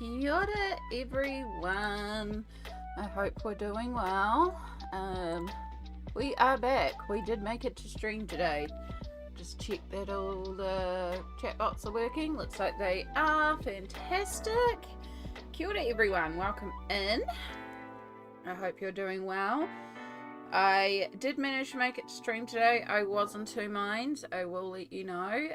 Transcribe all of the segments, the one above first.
Kia ora everyone, I hope we're doing well. We are back. We did make it to stream today. Just check that all the chat bots are working. Looks like they are. Fantastic. Kia ora everyone, welcome in. I hope you're doing well. I did manage to make it to stream today. I was in two minds, I will let you know.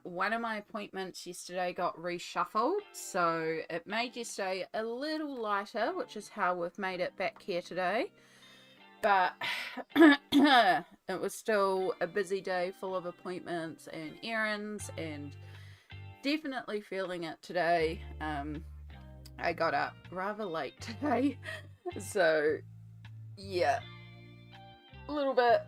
One of my appointments yesterday got reshuffled, so it made yesterday a little lighter, which is how we've made it back here today. But it was still a busy day full of appointments and errands, and definitely feeling it today. I got up rather late today, so yeah. A little bit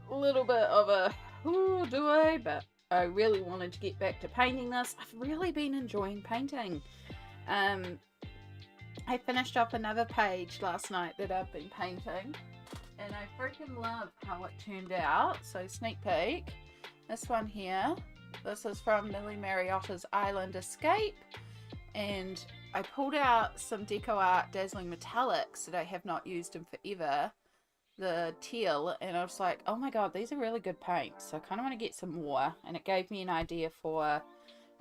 of a, ooh, do I? But I really wanted to get back to painting this. I've really been enjoying painting. I finished off another page last night that I've been painting, and I freaking love how it turned out. So sneak peek, this one here, this is from Millie Mariotta's Island Escape, and I pulled out some Deco Art Dazzling Metallics that I have not used in forever, the teal, and I was like, oh my god, these are really good paints, so I kind of want to get some more, and it gave me an idea for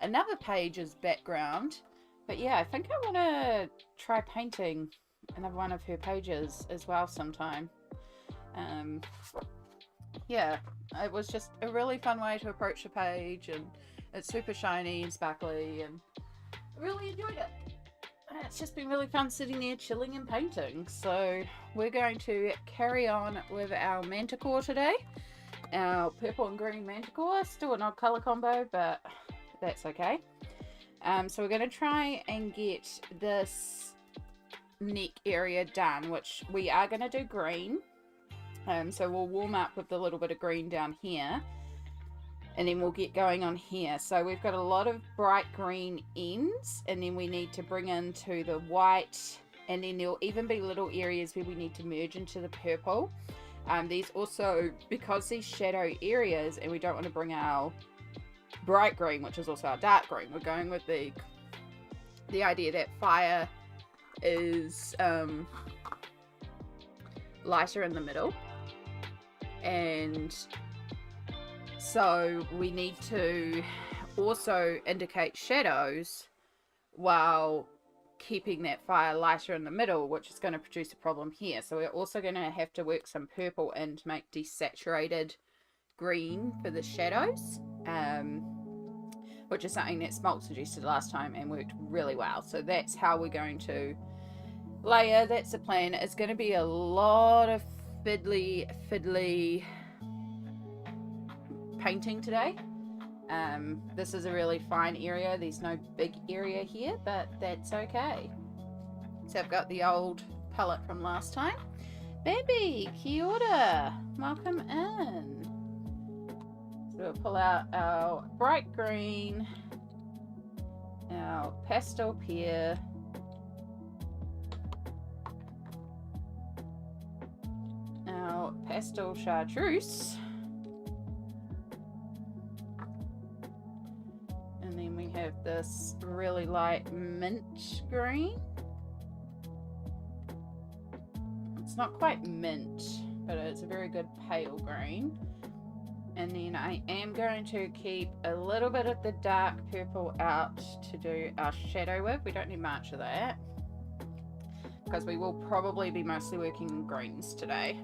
another page's background. But yeah, I think I want to try painting another one of her pages as well sometime. Yeah, it was just a really fun way to approach the page, and it's super shiny and sparkly, and I really enjoyed it. It's just been really fun sitting there chilling and painting. So we're going to carry on with our Manticore today. Our purple and green Manticore. Still an odd colour combo, but that's okay. So we're going to try and get this neck area done, which we are going to do green. So we'll warm up with a little bit of green down here, and then we'll get going on here. So we've got a lot of bright green ends, and then we need to bring into the white, and then there'll even be little areas where we need to merge into the purple. These also, because these shadow areas, and we don't want to bring our bright green, which is also our dark green, we're going with the idea that fire is lighter in the middle, and so we need to also indicate shadows while keeping that fire lighter in the middle, which is going to produce a problem here. So we're also going to have to work some purple in to make desaturated green for the shadows, which is something that Smolk suggested last time and worked really well. So that's how we're going to layer. That's the plan. It's going to be a lot of fiddly painting today. This is a really fine area. There's no big area here, but that's okay. So I've got the old palette from last time. Baby, kia ora, welcome in. So we'll pull out our bright green, our pastel pear, our pastel chartreuse, and then we have this really light mint green. It's not quite mint, but it's a very good pale green. And then I am going to keep a little bit of the dark purple out to do our shadow with. We don't need much of that, because we will probably be mostly working in greens today.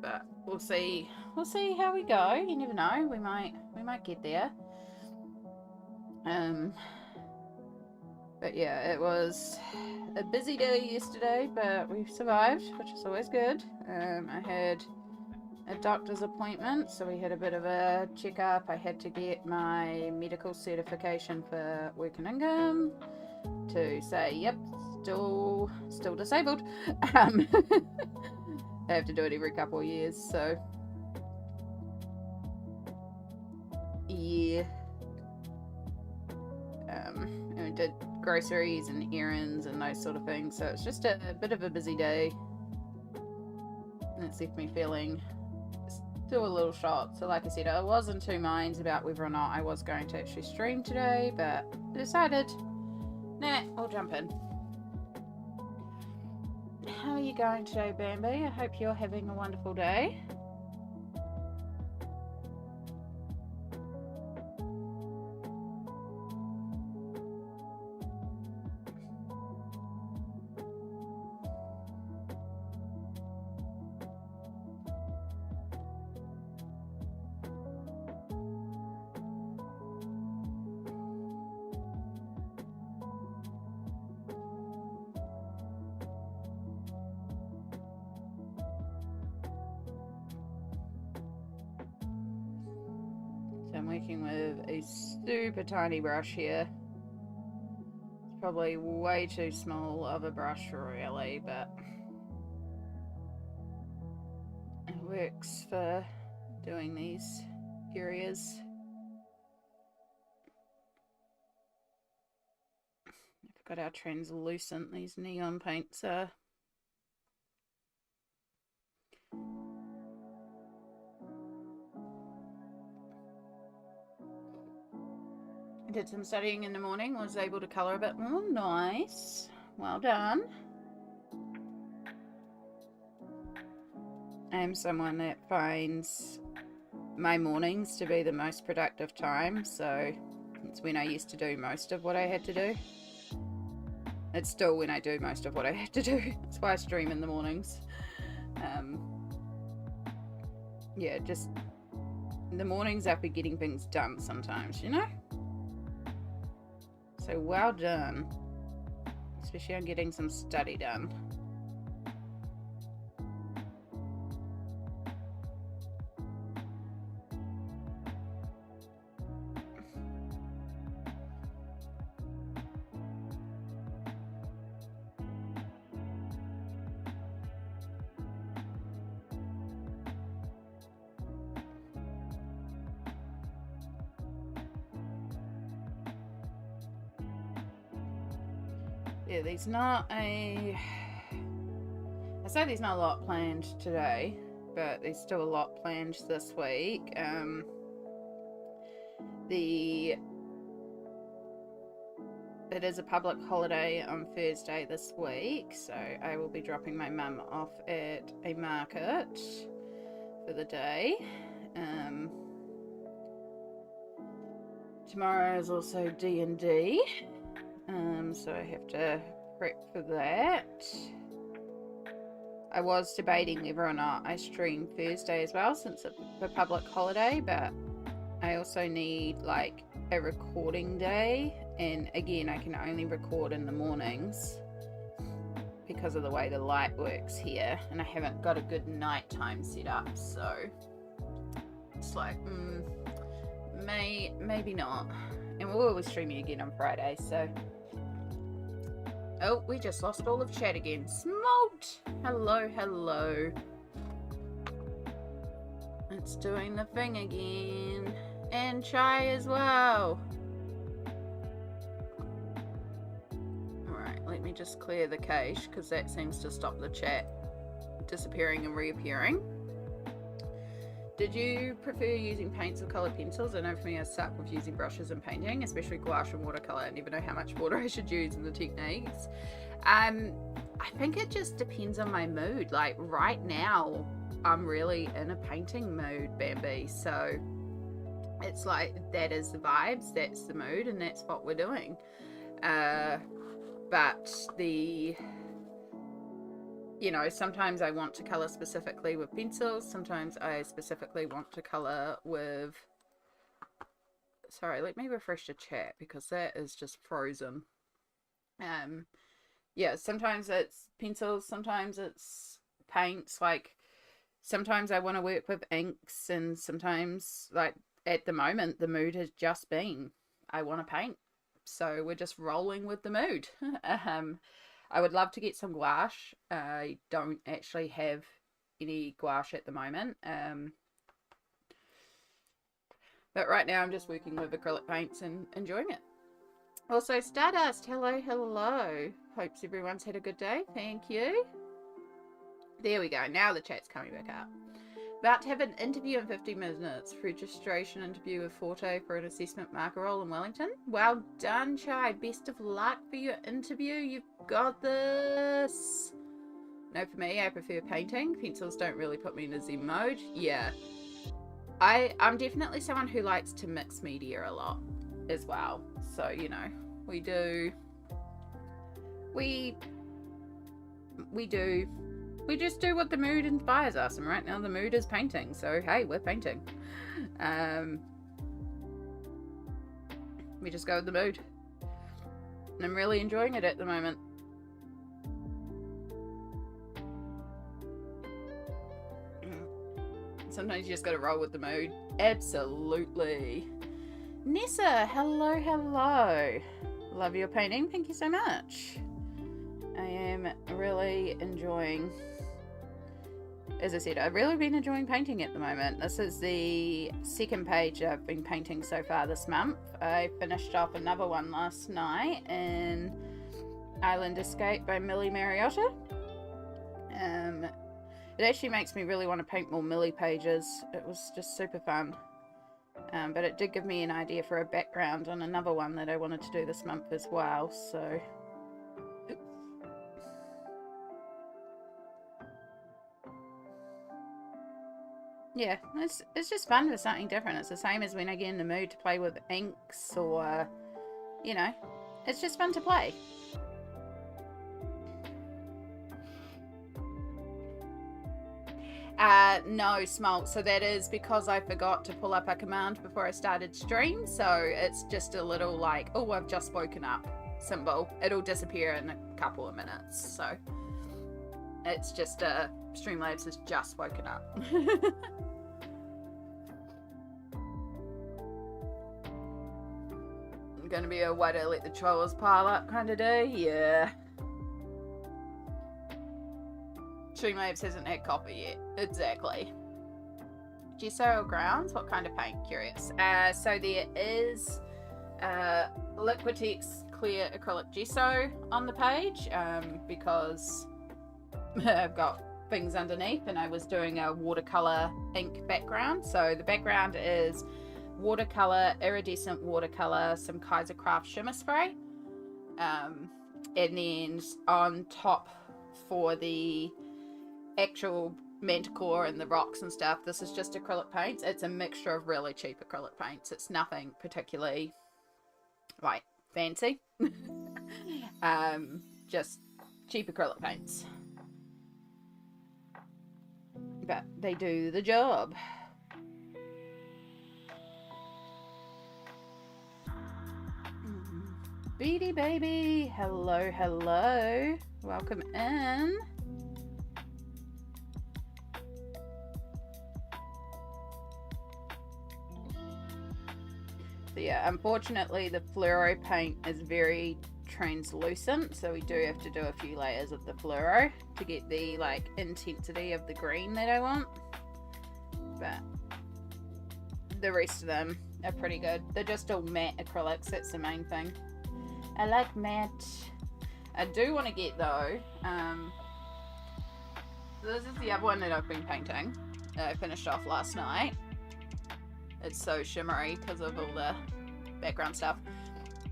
But we'll see how we go. You never know, we might get there. But yeah, it was a busy day yesterday, but we've survived, which is always good. I had a doctor's appointment, so we had a bit of a checkup. I had to get my medical certification for work and income to say, yep, still disabled. I have to do it every couple of years, so yeah. And we did groceries and errands and those sort of things, so it's just a bit of a busy day, and it's left me feeling still a little shot. So like I said, I was in two minds about whether or not I was going to actually stream today, but I decided, nah, I'll jump in. how are you going today, Bambi? I hope you're having a wonderful day. I'm working with a super tiny brush here. It's probably way too small of a brush really, but it works for doing these areas. I've got our translucent, these neon paints are. I did some studying in the morning, was able to colour a bit more. Nice. Well done. I am someone that finds my mornings to be the most productive time, so it's when I used to do most of what I had to do. It's still when I do most of what I had to do. That's why I stream in the mornings. Yeah, just the mornings I've been getting things done sometimes, you know? So well done. Especially on getting some study done. Yeah, there's not a... I say there's not a lot planned today, but there's still a lot planned this week. It is a public holiday on Thursday this week, so I will be dropping my mum off at a market for the day. Tomorrow is also D&D. So I have to prep for that. I was debating whether or not I stream Thursday as well, since it's a public holiday, but I also need like a recording day, and again I can only record in the mornings because of the way the light works here, and I haven't got a good nighttime set up, so it's like maybe not. And we'll be streaming again on Friday, so... Oh, we just lost all of chat again. Smoked! Hello, hello. It's doing the thing again. And Chai as well. Alright, let me just clear the cache, because that seems to stop the chat disappearing and reappearing. Did you prefer using paints or coloured pencils? I know for me I suck with using brushes and painting, especially gouache and watercolour. I never know how much water I should use in the techniques. I think it just depends on my mood. Like right now, I'm really in a painting mood, Bambi. So it's like that is the vibes, that's the mood, and that's what we're doing. But you know, sometimes I want to colour specifically with pencils. Sometimes I specifically want to colour with... Sorry, let me refresh the chat because that is just frozen. Yeah, sometimes it's pencils, sometimes it's paints. Like, sometimes I want to work with inks, and sometimes, like, at the moment, the mood has just been, I want to paint. So we're just rolling with the mood. I would love to get some gouache. I don't actually have any gouache at the moment. But right now I'm just working with acrylic paints and enjoying it. Also, Stardust, hello, hello. Hopes everyone's had a good day. Thank you. There we go. Now the chat's coming back up. About to have an interview in 50 minutes. Registration interview with Forte for an assessment marker role in Wellington. Well done, Chai. Best of luck for your interview. You've got this. No, for me, I prefer painting. Pencils don't really put me in a zen mode. Yeah. I'm definitely someone who likes to mix media a lot as well. So, you know, we just do what the mood inspires us, and right now the mood is painting, so hey, we're painting. We just go with the mood, and I'm really enjoying it at the moment. Sometimes you just gotta roll with the mood. Absolutely. Nessa, hello. Love your painting, thank you so much. I am really enjoying, as I said, I've really been enjoying painting at the moment. This is the second page I've been painting so far this month. I finished off another one last night in Island Escape by Millie Mariotta. It actually makes me really want to paint more Millie pages. It was just super fun. But it did give me an idea for a background on another one that I wanted to do this month as well, so... Yeah, it's just fun for something different. It's the same as when I get in the mood to play with inks or, you know, it's just fun to play. No, Smalt. So that is because I forgot to pull up a command before I started stream. So it's just a little like, oh, I've just woken up symbol. It'll disappear in a couple of minutes. So it's just Streamlabs has just woken up. Gonna be a why do I let the trolls pile up kind of day? Yeah. Streamlabs hasn't had coffee yet. Exactly. Gesso or grounds? What kind of paint? Curious. So there is Liquitex clear acrylic gesso on the page because I've got things underneath and I was doing a watercolor ink background. So the background is watercolor, iridescent watercolor, some Kaisercraft shimmer spray, and then on top for the actual manticore and the rocks and stuff, this is just acrylic paints. It's a mixture of really cheap acrylic paints. It's nothing particularly like fancy. Just cheap acrylic paints, but they do the job. Beady baby, hello, welcome in. So yeah, unfortunately the fluoro paint is very translucent, so we do have to do a few layers of the fluoro to get the like intensity of the green that I want, but the rest of them are pretty good. They're just all matte acrylics, that's the main thing. I like matte. I do want to get though, this is the other one that I've been painting. I finished off last night. It's so shimmery because of all the background stuff.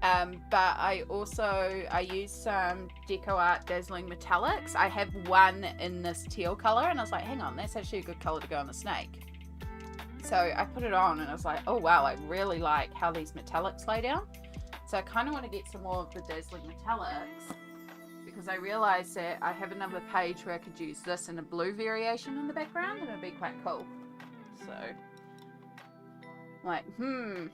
But I use some Deco Art Dazzling Metallics. I have one in this teal color and I was like, hang on, that's actually a good color to go on a snake. So I put it on and I was like, oh wow, I really like how these metallics lay down. So I kind of want to get some more of the Dazzling Metallics because I realized that I have another page where I could use this in a blue variation in the background and it'd be quite cool. So, like, and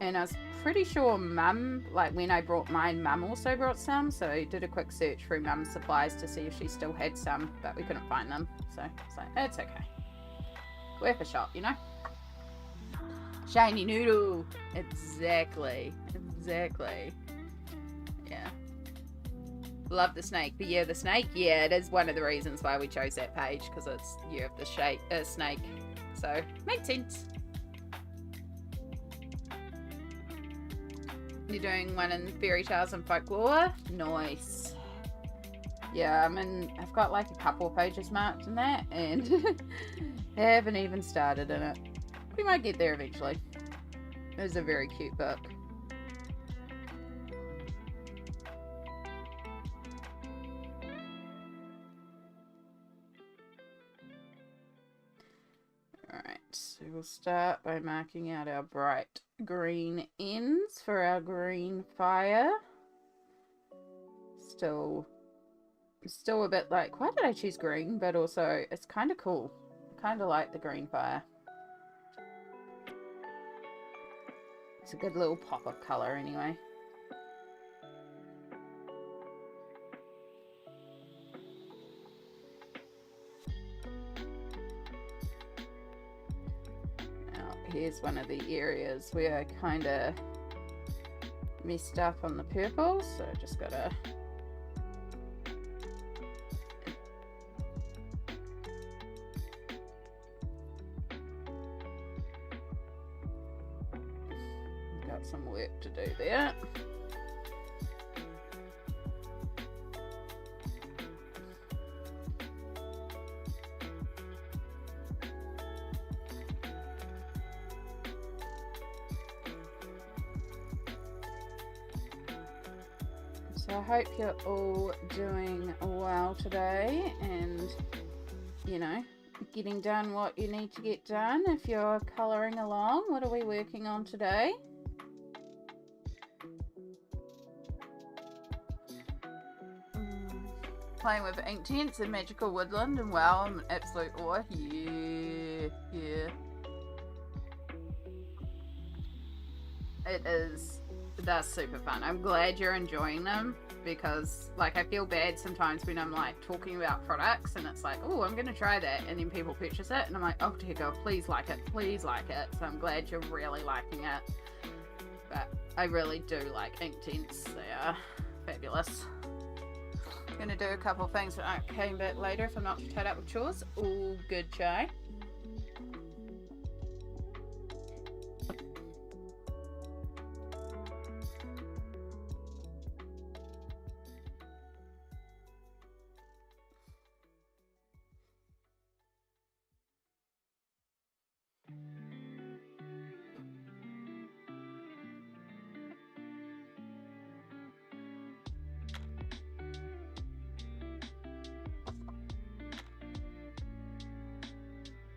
I was pretty sure Mum, like when I brought mine, Mum also brought some. So I did a quick search through Mum's supplies to see if she still had some, but we couldn't find them. So it's like, it's okay. Worth a shot, you know? Shiny noodle. Exactly. Yeah. Love the snake. But yeah, the snake, yeah, it is one of the reasons why we chose that page, because it's year of the snake. So, makes sense. You're doing one in fairy tales and folklore? Nice. Yeah, I've got like a couple of pages marked in that, and haven't even started in it. We might get there eventually. It's a very cute book. we'll start by marking out our bright green ends for our green fire. Still a bit like, why did I choose green? But also, it's kind of cool. I kind of like the green fire. It's a good little pop of colour anyway. Now, here's one of the areas where I kind of messed up on the purple, so I just gotta some work to do there. So I hope you're all doing well today and, you know, getting done what you need to get done. If you're colouring along, what are we working on today? Playing with Inktense and Magical Woodland, and wow, I'm an absolute awe. Yeah. That's super fun. I'm glad you're enjoying them, because like I feel bad sometimes when I'm like talking about products and it's like, oh, I'm gonna try that, and then people purchase it and I'm like, oh dear God, please like it, please like it. So I'm glad you're really liking it. But I really do like Inktense. They are fabulous. I'm gonna do a couple of things, but I came back later if I'm not tied up with chores. All good, Chai.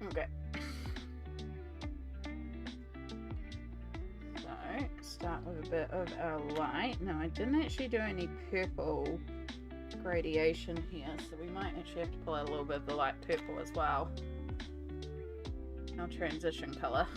Okay. So, start with a bit of our light. Now, I didn't actually do any purple gradation here, so we might actually have to pull out a little bit of the light purple as well. Our transition colour.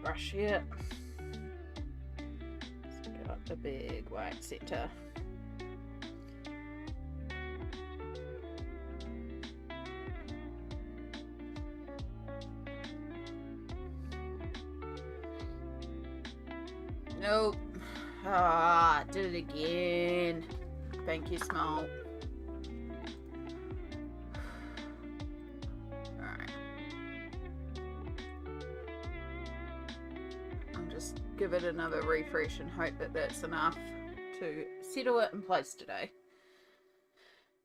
Brush here. Let's get up the big white center. Nope. Ah, did it again. Thank you, Small. Give it another refresh and hope that that's enough to settle it in place today.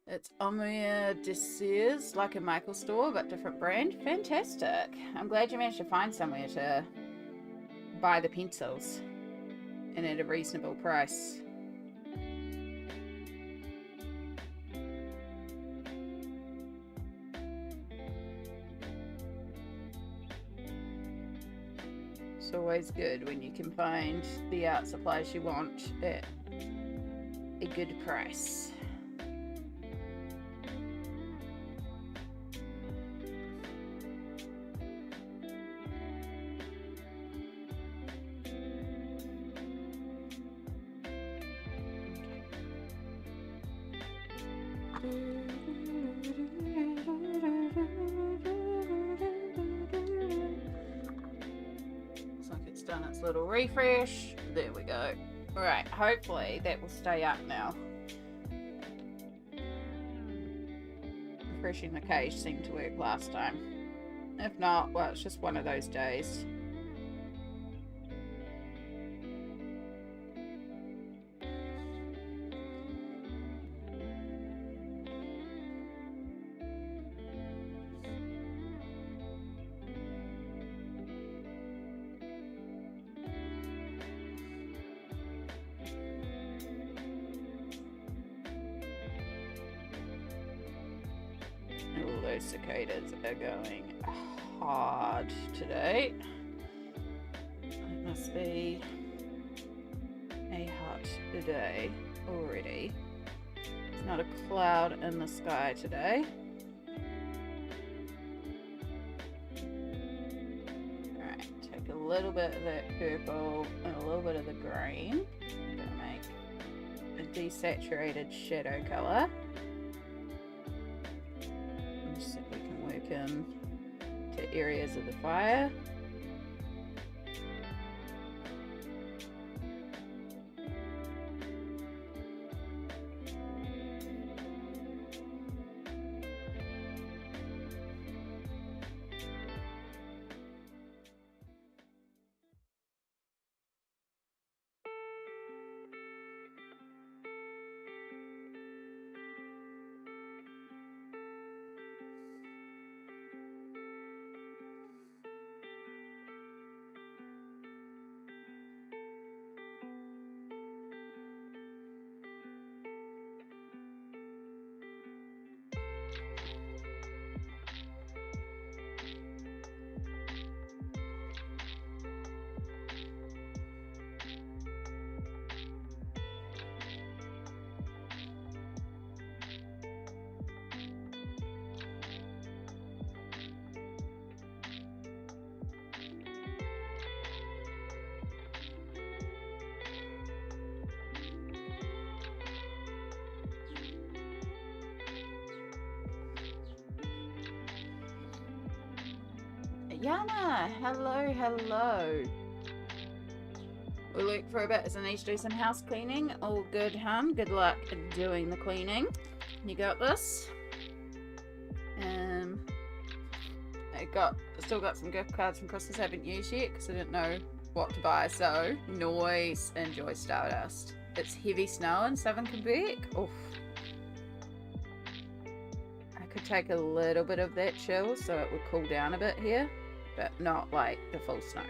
It's Iridescent, like a Michael store but different brand. Fantastic. I'm glad you managed to find somewhere to buy the pencils and at a reasonable price. It's always good when you can find the art supplies you want at a good price. Looks like it's done its little refresh. There we go. Alright, hopefully that will stay up now. Refreshing the cage seemed to work last time. If not, well, it's just one of those days. Oh, those cicadas are going hard today. It must be a hot day already. There's not a cloud in the sky today. Alright, take a little bit of that purple and a little bit of the green. I'm going to make a desaturated shadow colour. So we can work in to areas of the fire. Yana, hello. We'll look for a bit as I need to do some house cleaning. All good, hun. Good luck doing the cleaning. You got this. I still got some gift cards from Christmas I haven't used yet because I didn't know what to buy. So, noise. Enjoy Stardust. It's heavy snow in southern Quebec. Oof. I could take a little bit of that chill so it would cool down a bit here, but not like the full snow.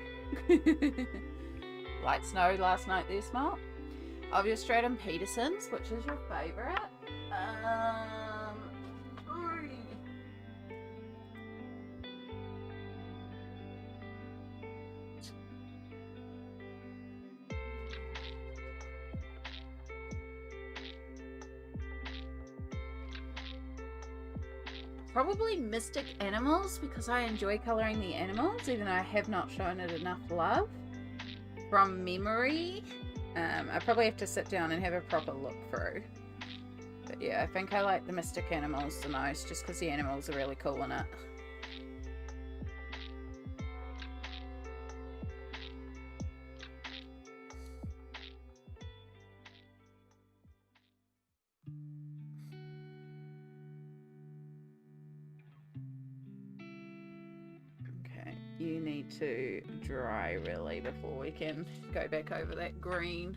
Light snow last night there, Smart. Of your Stratum Petersons, which is your favourite? Probably Mystic Animals, because I enjoy colouring the animals, even though I have not shown it enough love. From memory, I probably have to sit down and have a proper look through. But yeah, I think I like the Mystic Animals the most, just because the animals are really cool in it. You need to dry really before we can go back over that green,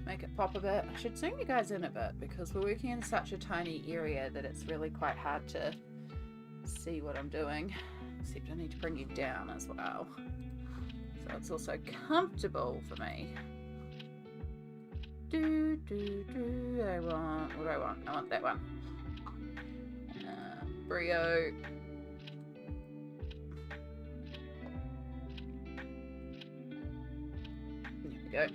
make it pop a bit. I should zoom you guys in a bit because we're working in such a tiny area that it's really quite hard to see what I'm doing, except I need to bring you down as well so it's also comfortable for me. I want, what do I want? I want that one. Brio. go.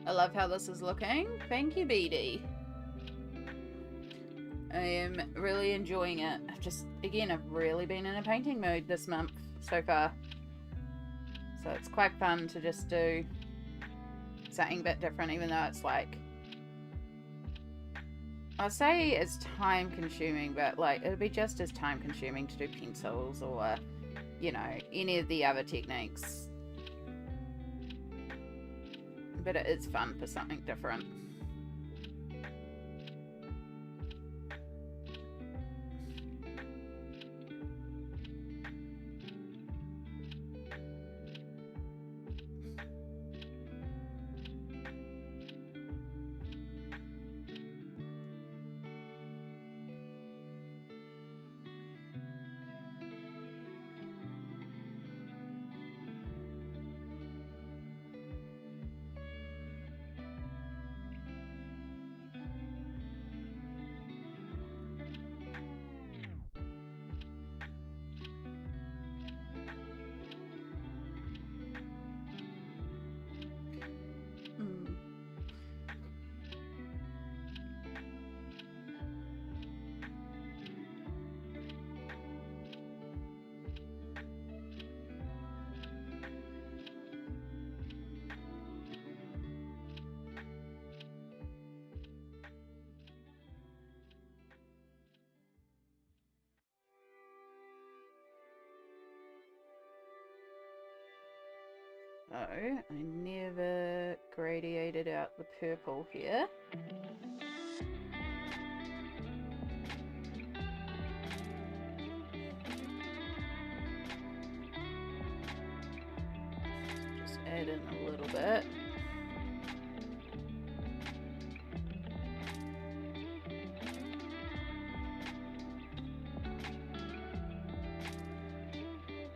I love how this is looking. Thank you, BD. I am really enjoying it. Again, I've really been in a painting mood this month so far. So it's quite fun to just do something a bit different, even though it's like, I'll say it's time consuming, but like it'll be just as time consuming to do pencils or, you know, any of the other techniques. But it is fun for something different. So, I never gradiated out the purple here. Just add in a little bit.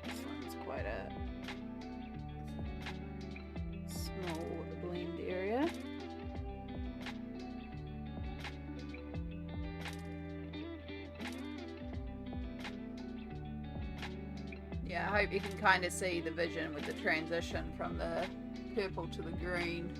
This one's quite a small blend area. Yeah, I hope you can kind of see the vision with the transition from the purple to the green.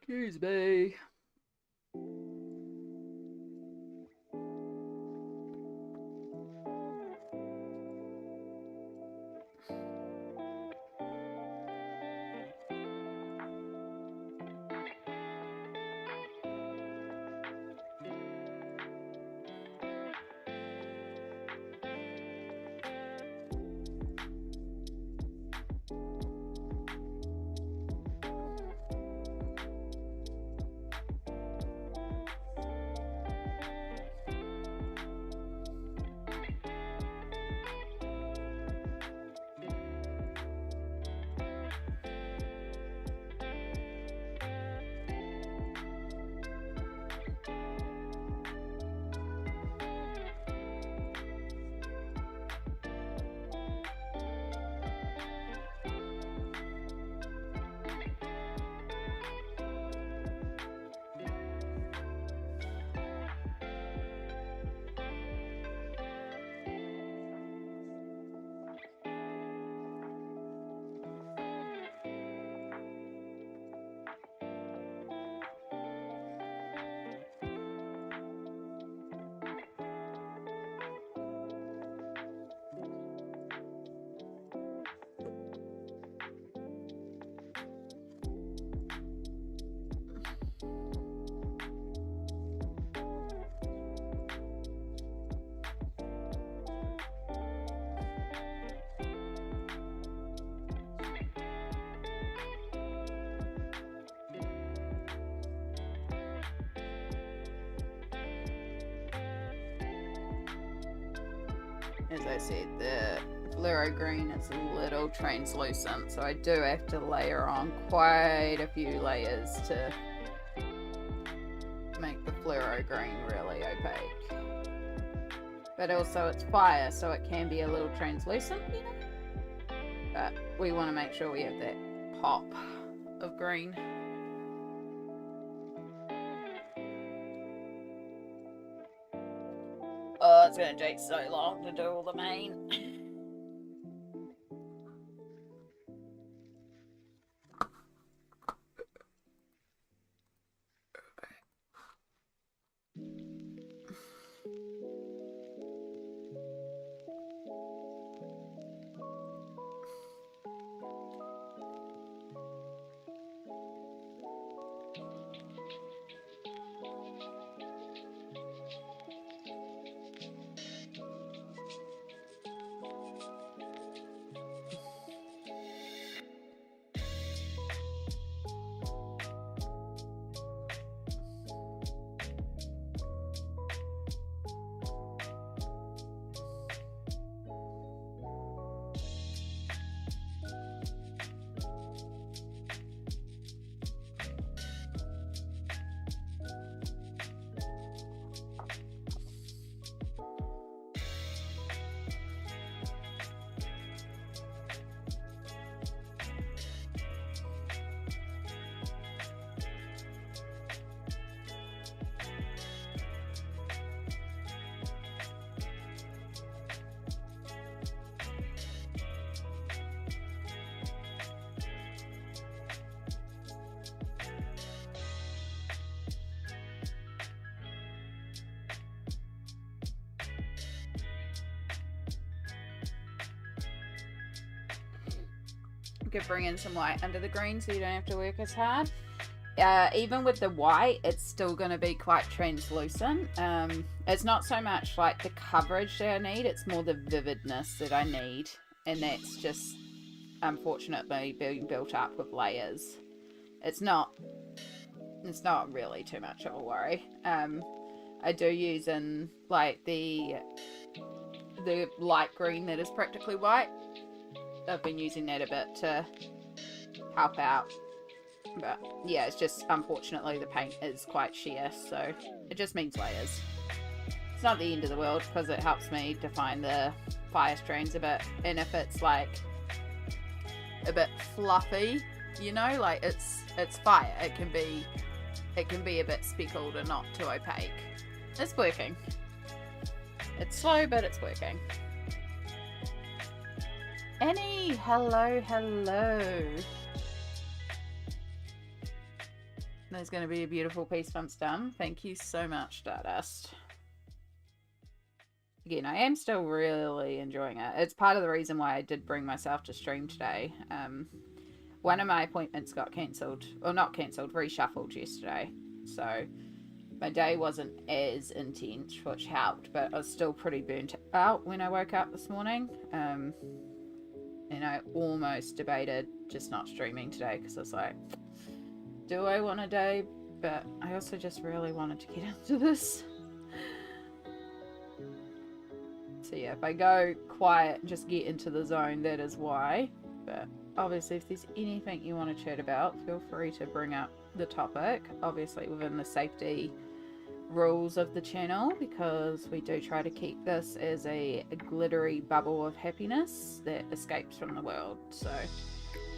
Excuse me. as I said, the fluoro green is a little translucent, so I do have to layer on quite a few layers to make the fluoro green really opaque. But also it's fire, so it can be a little translucent, you know? But we want to make sure we have that pop of green. Oh, it's going to take so long to do all the main. Could bring in some white under the green so you don't have to work as hard. Even with the white, it's still going to be quite translucent. It's not so much like the coverage that I need, it's more the vividness that I need, and that's just unfortunately being built up with layers. It's not really too much of a worry. I do use in like the light green that is practically white. I've been using that a bit to help out, but yeah, it's just unfortunately the paint is quite sheer, so it just means layers. It's not the end of the world because it helps me define the fire strands a bit, and if it's like a bit fluffy, you know, like it's fire, it can be a bit speckled and not too opaque. It's working. It's slow, but it's working. Annie, hello. There's going to be a beautiful piece once done. Thank you so much, Stardust. Again, I am still really enjoying it. It's part of the reason why I did bring myself to stream today. One of my appointments got cancelled, or not cancelled, reshuffled yesterday. So my day wasn't as intense, which helped, but I was still pretty burnt out when I woke up this morning. And I almost debated just not streaming today because I was like, do I want a day? But I also just really wanted to get into this. So yeah, if I go quiet and just get into the zone, that is why. But obviously if there's anything you want to chat about, feel free to bring up the topic. Obviously within the safety rules of the channel, because we do try to keep this as a glittery bubble of happiness that escapes from the world. So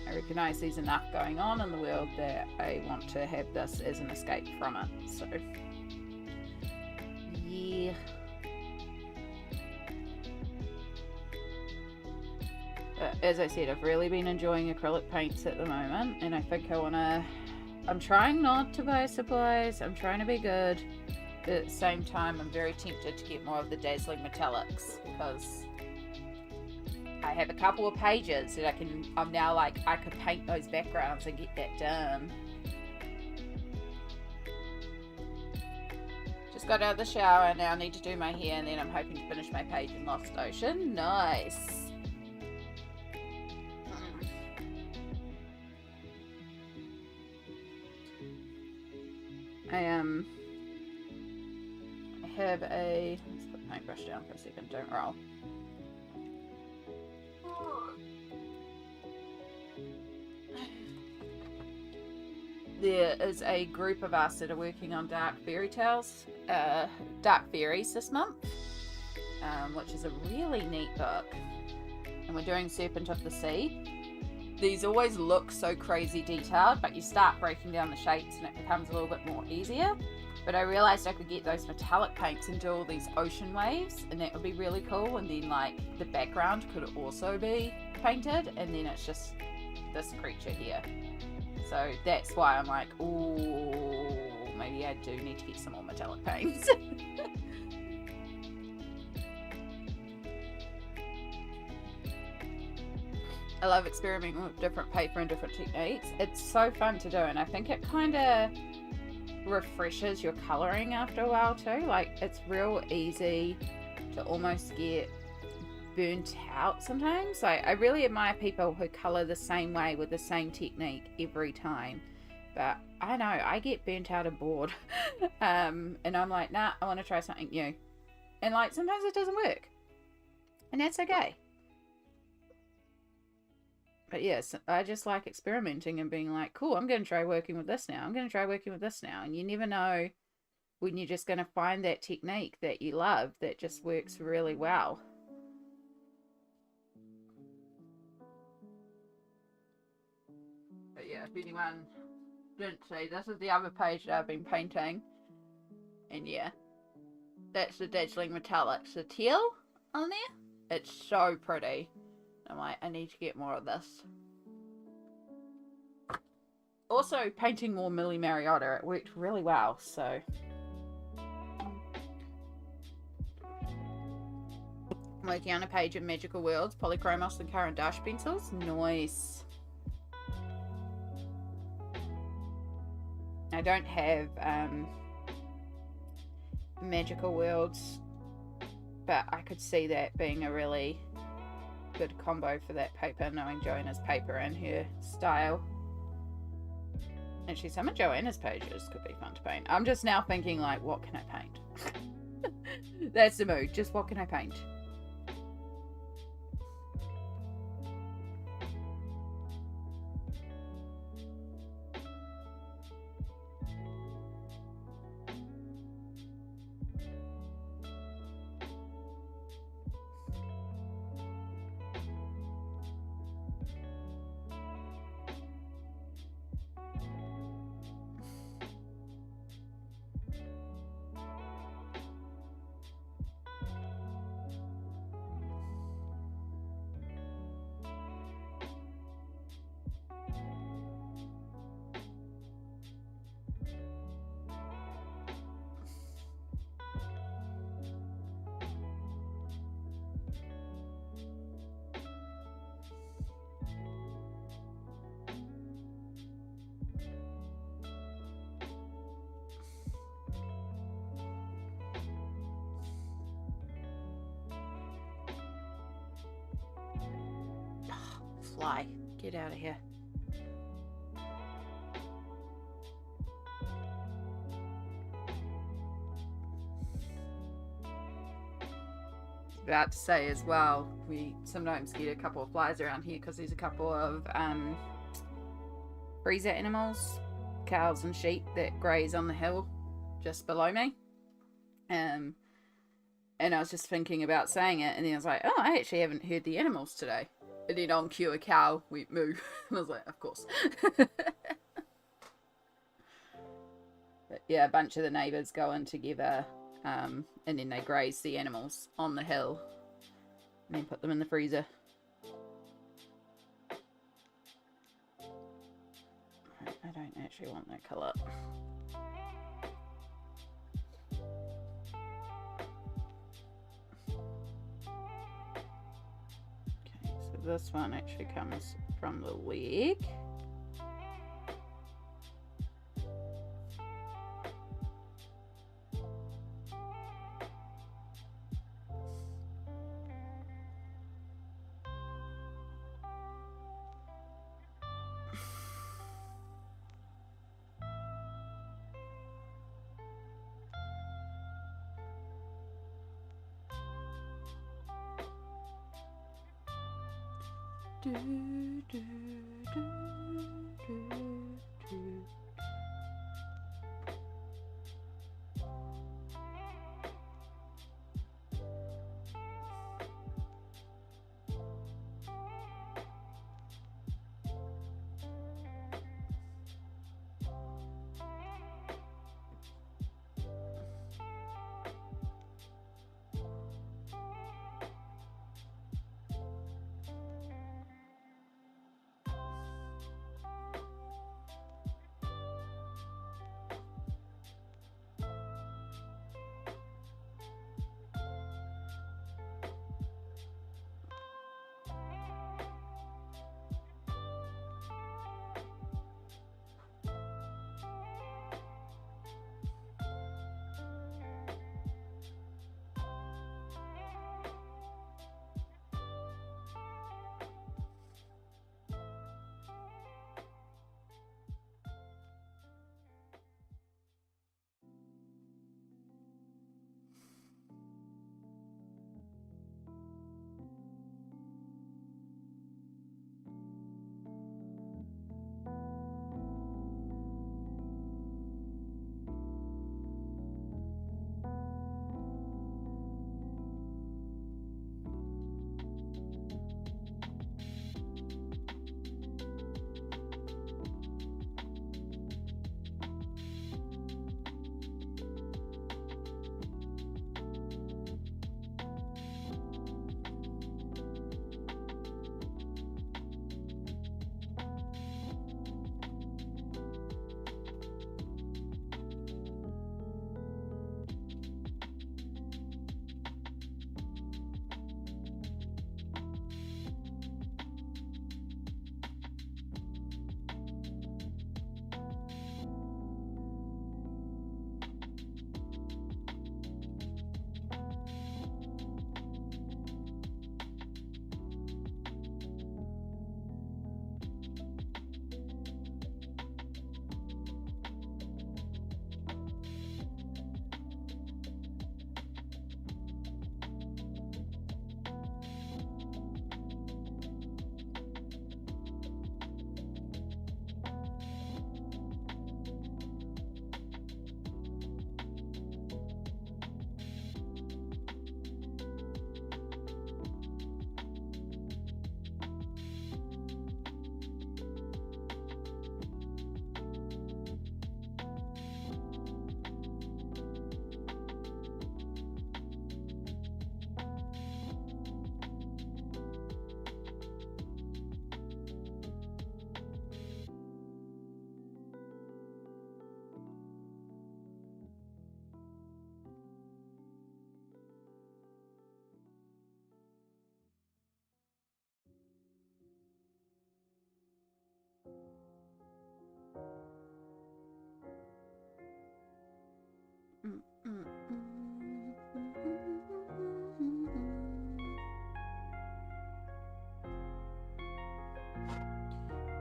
I recognise there's enough going on in the world that I want to have this as an escape from it. So yeah. But as I said, I've really been enjoying acrylic paints at the moment, and I think I'm trying not to buy supplies, I'm trying to be good. At the same time, I'm very tempted to get more of the dazzling metallics because I have a couple of pages that I'm now like, I could paint those backgrounds and get that done. Just got out of the shower, now I need to do my hair, and then I'm hoping to finish my page in Lost Ocean. Nice. I have let's put the paintbrush down for a second, don't roll. There is a group of us that are working on Dark Fairy Tales, Dark Fairies this month, which is a really neat book. And we're doing Serpent of the Sea. These always look so crazy detailed, but you start breaking down the shapes and it becomes a little bit more easier. But I realized I could get those metallic paints and do all these ocean waves, and that would be really cool. And then like the background could also be painted, and then it's just this creature here. So that's why I'm like, ooh, maybe I do need to get some more metallic paints. I love experimenting with different paper and different techniques. It's so fun to do, and I think it kind of refreshes your colouring after a while too. Like, it's real easy to almost get burnt out sometimes. Like, I really admire people who colour the same way with the same technique every time, but I know I get burnt out and bored. And I'm like, nah, I want to try something new, and like sometimes it doesn't work, and that's okay. But yes, I just like experimenting and being like, cool, I'm going to try working with this now. I'm going to try working with this now. And you never know when you're just going to find that technique that you love that just works really well. But yeah, if anyone didn't see, this is the other page that I've been painting. And yeah, that's the Dazzling Metallics, the teal on there. It's so pretty. I'm like, I need to get more of this. Also, painting more Millie Mariota, it worked really well, so. I'm working on a page of Magical Worlds, Polychromos and Caran d'Ache pencils. Nice. I don't have Magical Worlds, but I could see that being a really good combo for that paper, knowing Joanna's paper and her style. Actually, some of Joanna's pages could be fun to paint. I'm just now thinking, like, what can I paint? That's the mood. Just what can I paint? Fly, get out of here. About to say as well, we sometimes get a couple of flies around here because there's a couple of freezer animals, cows and sheep that graze on the hill just below me. And I was just thinking about saying it, and then I was like, oh, I actually haven't heard the animals today. And then on cue, a cow went moo. And I was like, of course. But yeah, a bunch of the neighbours go in together, and then they graze the animals on the hill and then put them in the freezer. I don't actually want that colour. This one actually comes from the leg.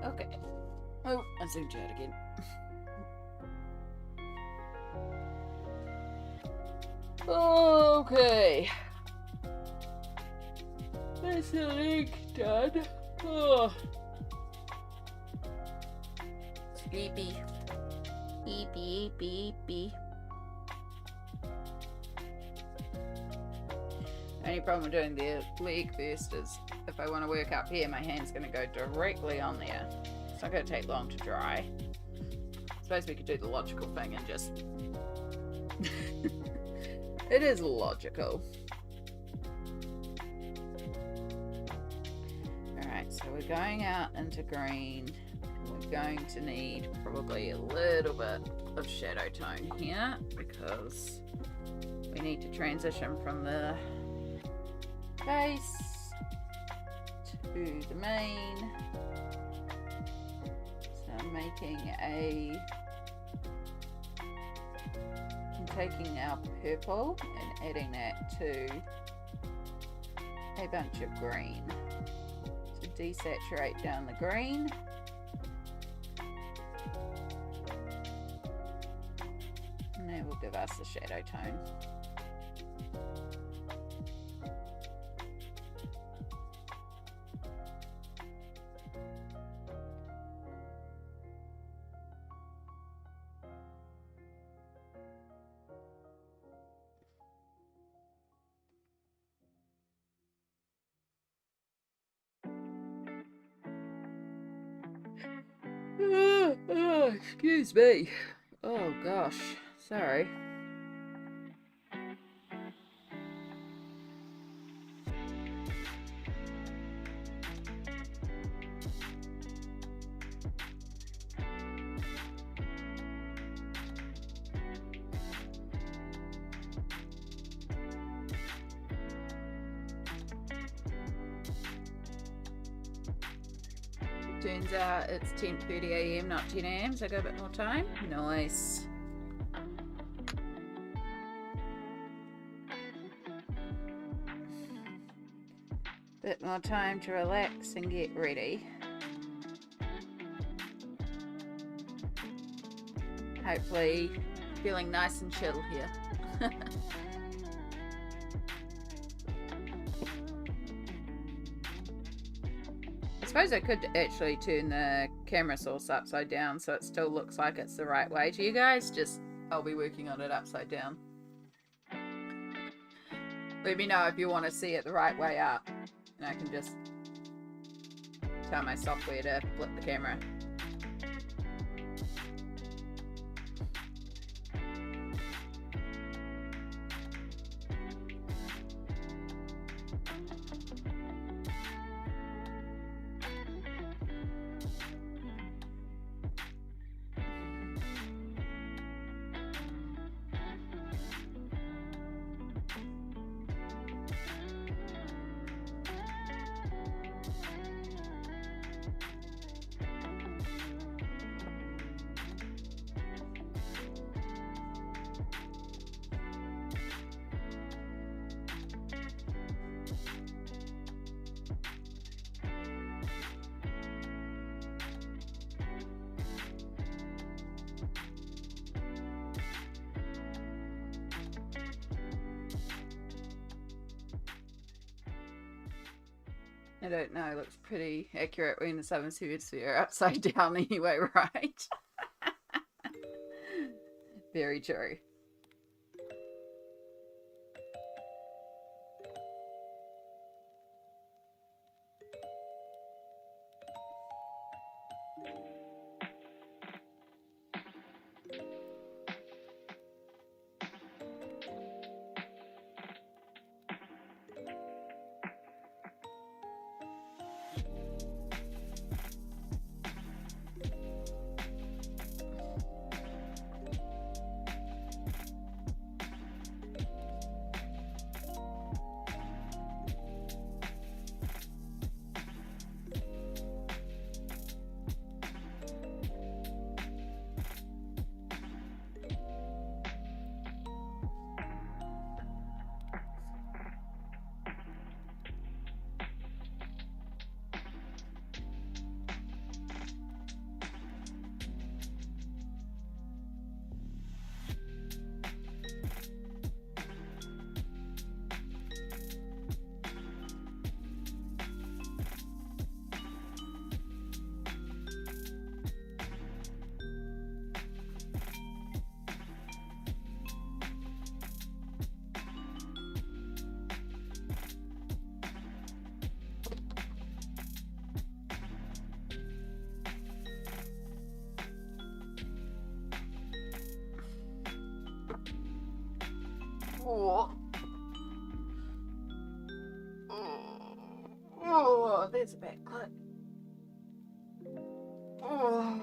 Okay. Oh, I zoomed you out again. Okay. That's the leg done. Oh. Sleepy. Beepy, beepy. Only problem with doing the leg first is if I want to work up here, my hand's going to go directly on there. It's not going to take long to dry. I suppose we could do the logical thing and just... It is logical. Alright, so we're going out into green. We're going to need probably a little bit of shadow tone here because we need to transition from the base to the main. So I'm making I'm taking our purple and adding that to a bunch of green. So desaturate down the green. And that will give us the shadow tone. Excuse me. Oh gosh, sorry. Turns out it's 10:30 AM, not 10 AM, so I got a bit more time. Nice. Bit more time to relax and get ready. Hopefully feeling nice and chill here. I suppose I could actually turn the camera source upside down so it still looks like it's the right way to you guys. Just, I'll be working on it upside down. Let me know if you want to see it the right way up. And I can just tell my software to flip the camera. I don't know, it looks pretty accurate when the Southern Hemisphere upside down anyway, right? Very true. Oh. Oh, there's a back clip. Oh.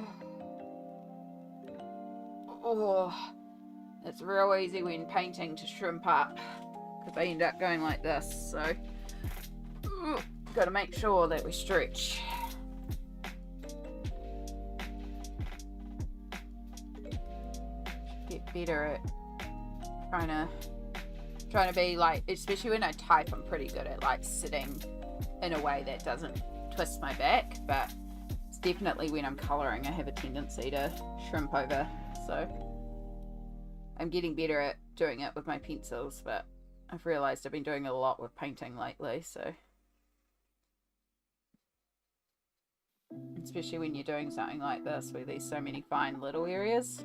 Oh. It's real easy when painting to shrimp up because I end up going like this, so got to make sure that we stretch. Get better at trying to be like, especially when I type, I'm pretty good at like sitting in a way that doesn't twist my back, but it's definitely when I'm colouring I have a tendency to shrimp over, so I'm getting better at doing it with my pencils, but I've realised I've been doing a lot with painting lately, so especially when you're doing something like this where there's so many fine little areas.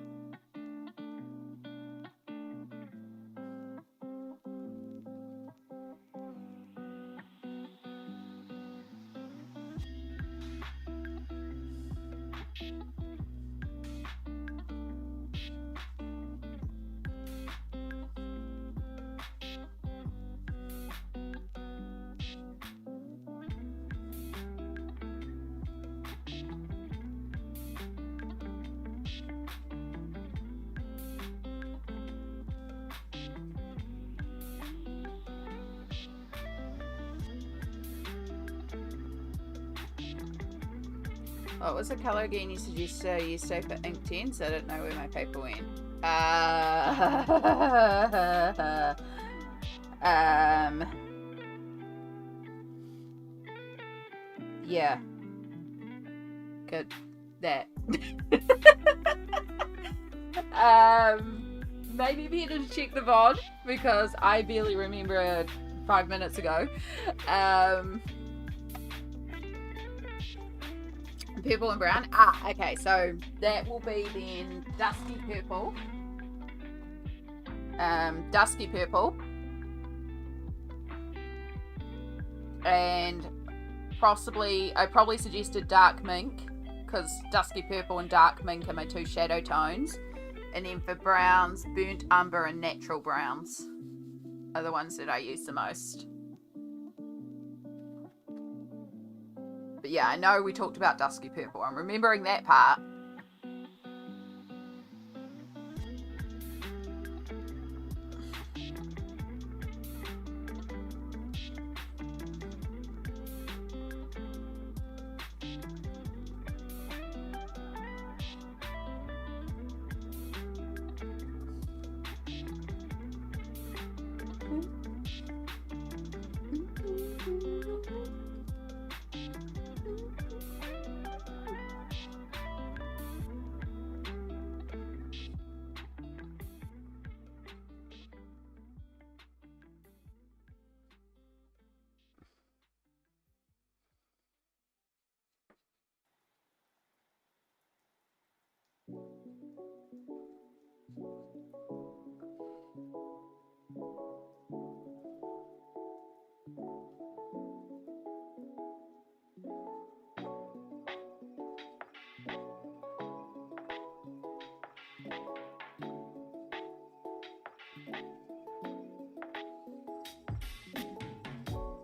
What was the colour again you suggested I use for ink tints? I don't know where my paper went. Yeah. Good. That. Maybe better to check the VOD because I barely remember it 5 minutes ago. Purple and brown. Okay, so that will be then dusky purple. Dusky purple. And I probably suggested dark mink because dusky purple and dark mink are my two shadow tones. And then for browns, burnt umber and natural browns are the ones that I use the most. But yeah, I know we talked about dusky purple. I'm remembering that part.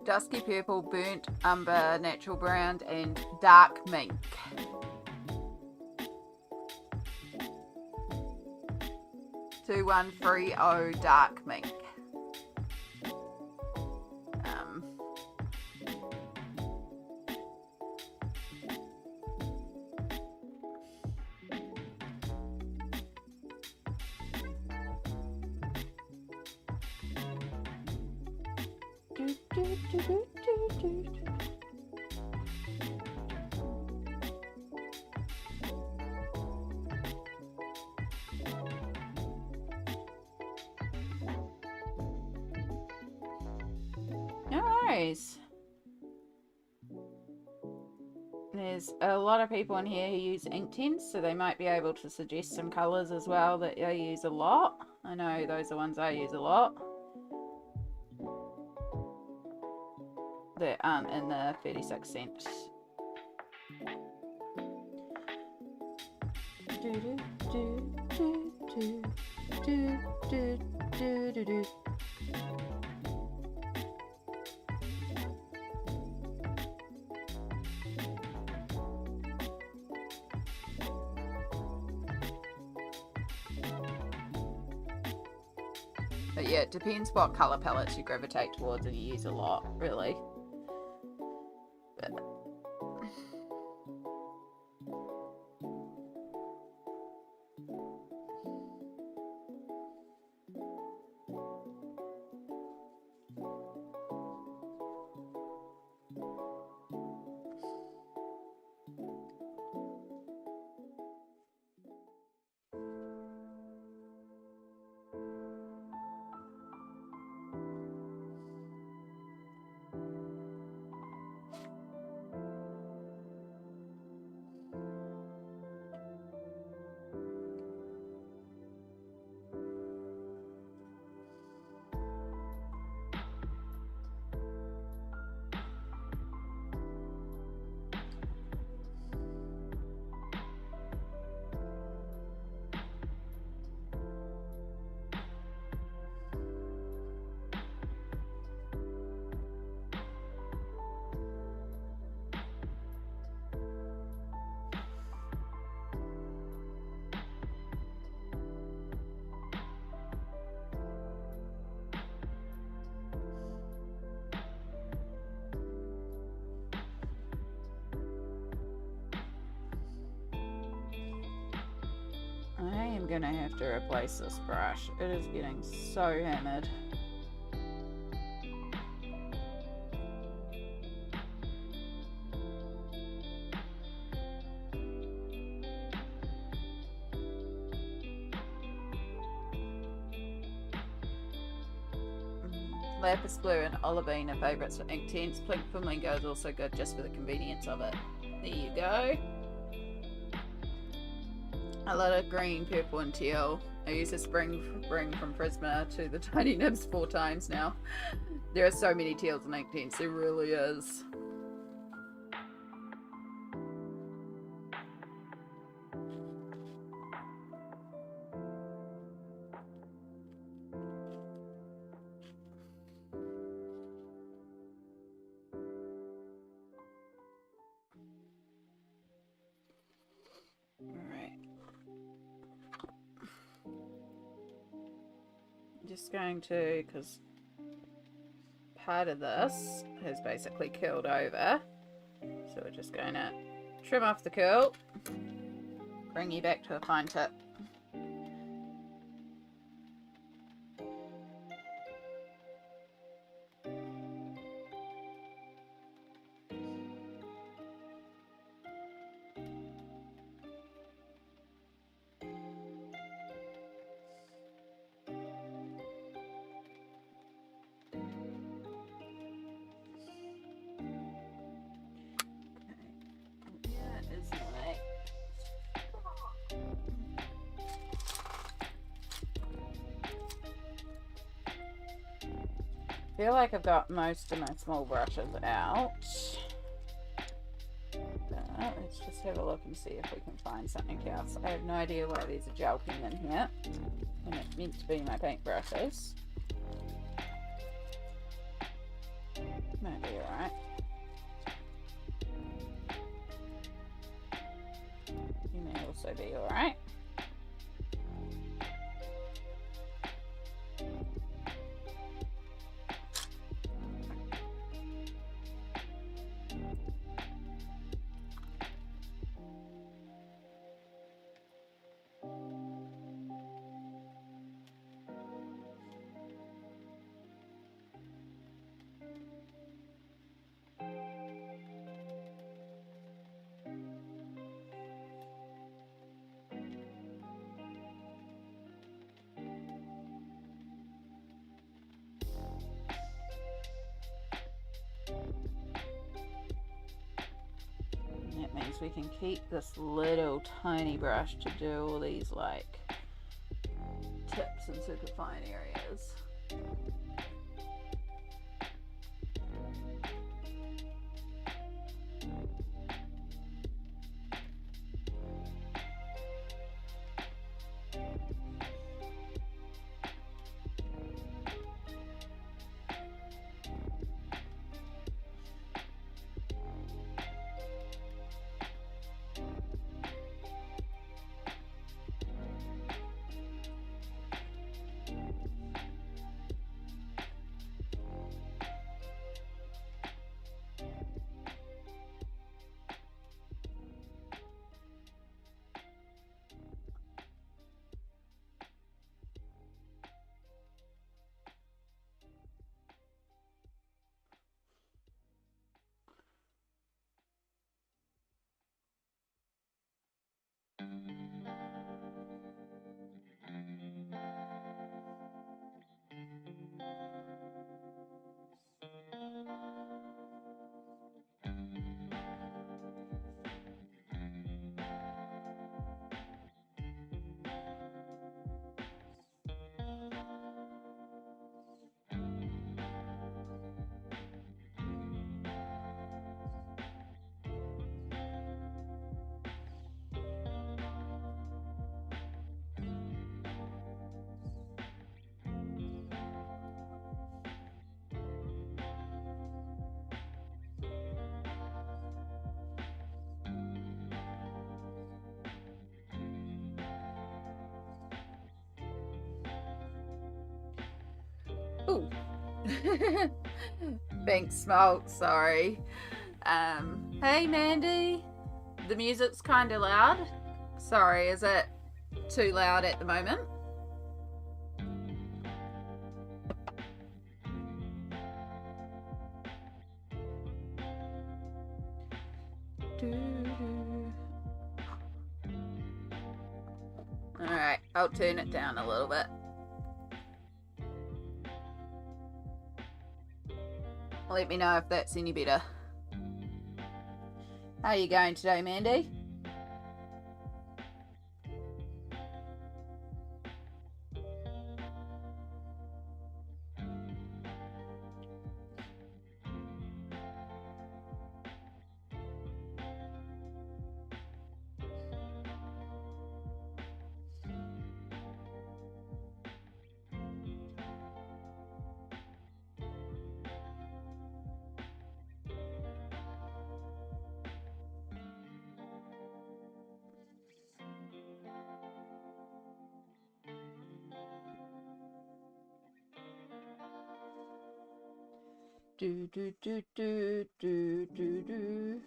Dusky purple, burnt umber, natural brown, and dark mink. Two 130 dark mink. Nice. There's a lot of people in here who use ink tints, so they might be able to suggest some colours as well that I use a lot. I know those are ones I use a lot that aren't in the 36 cent. But yeah, it depends what colour palettes you gravitate towards and you use a lot, really. But am gonna have to replace this brush. It is getting so hammered. Lapis Blue and Olivine are favourites for ink tints. Pink Flamingo is also good just for the convenience of it. There you go. A lot of green, purple and teal. I use the spring from Prisma to the Tiny Nibs 4 times now. There are so many teals and ink tints, there really is. Just going to, because part of this has basically curled over, so we're just going to trim off the curl, bring you back to a fine tip. I feel like I've got most of my small brushes out. But let's just have a look and see if we can find something else. I have no idea why these are jelking in here. And it's meant to be my paint brushes. Might be alright. You may also be alright. Means we can keep this little tiny brush to do all these like tips and super fine areas. Ooh. Pink smoke, sorry. Hey Mandy, the music's kind of loud. Sorry, is it too loud at the moment. Alright, I'll turn it down a little bit. Let me know if that's any better. How are you going today, Mandy? Do do do do do do do.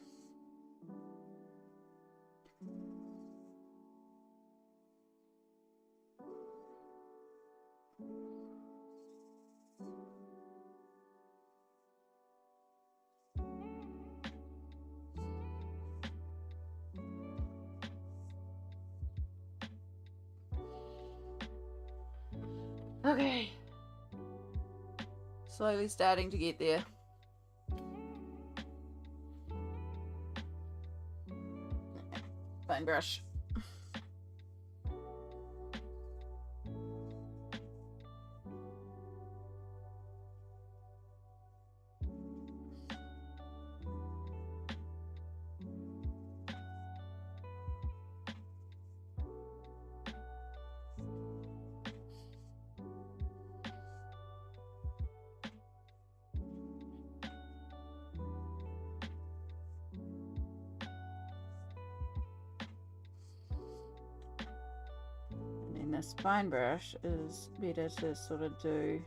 Okay. Slowly starting to get there. Fine brush. A spine brush is better to sort of do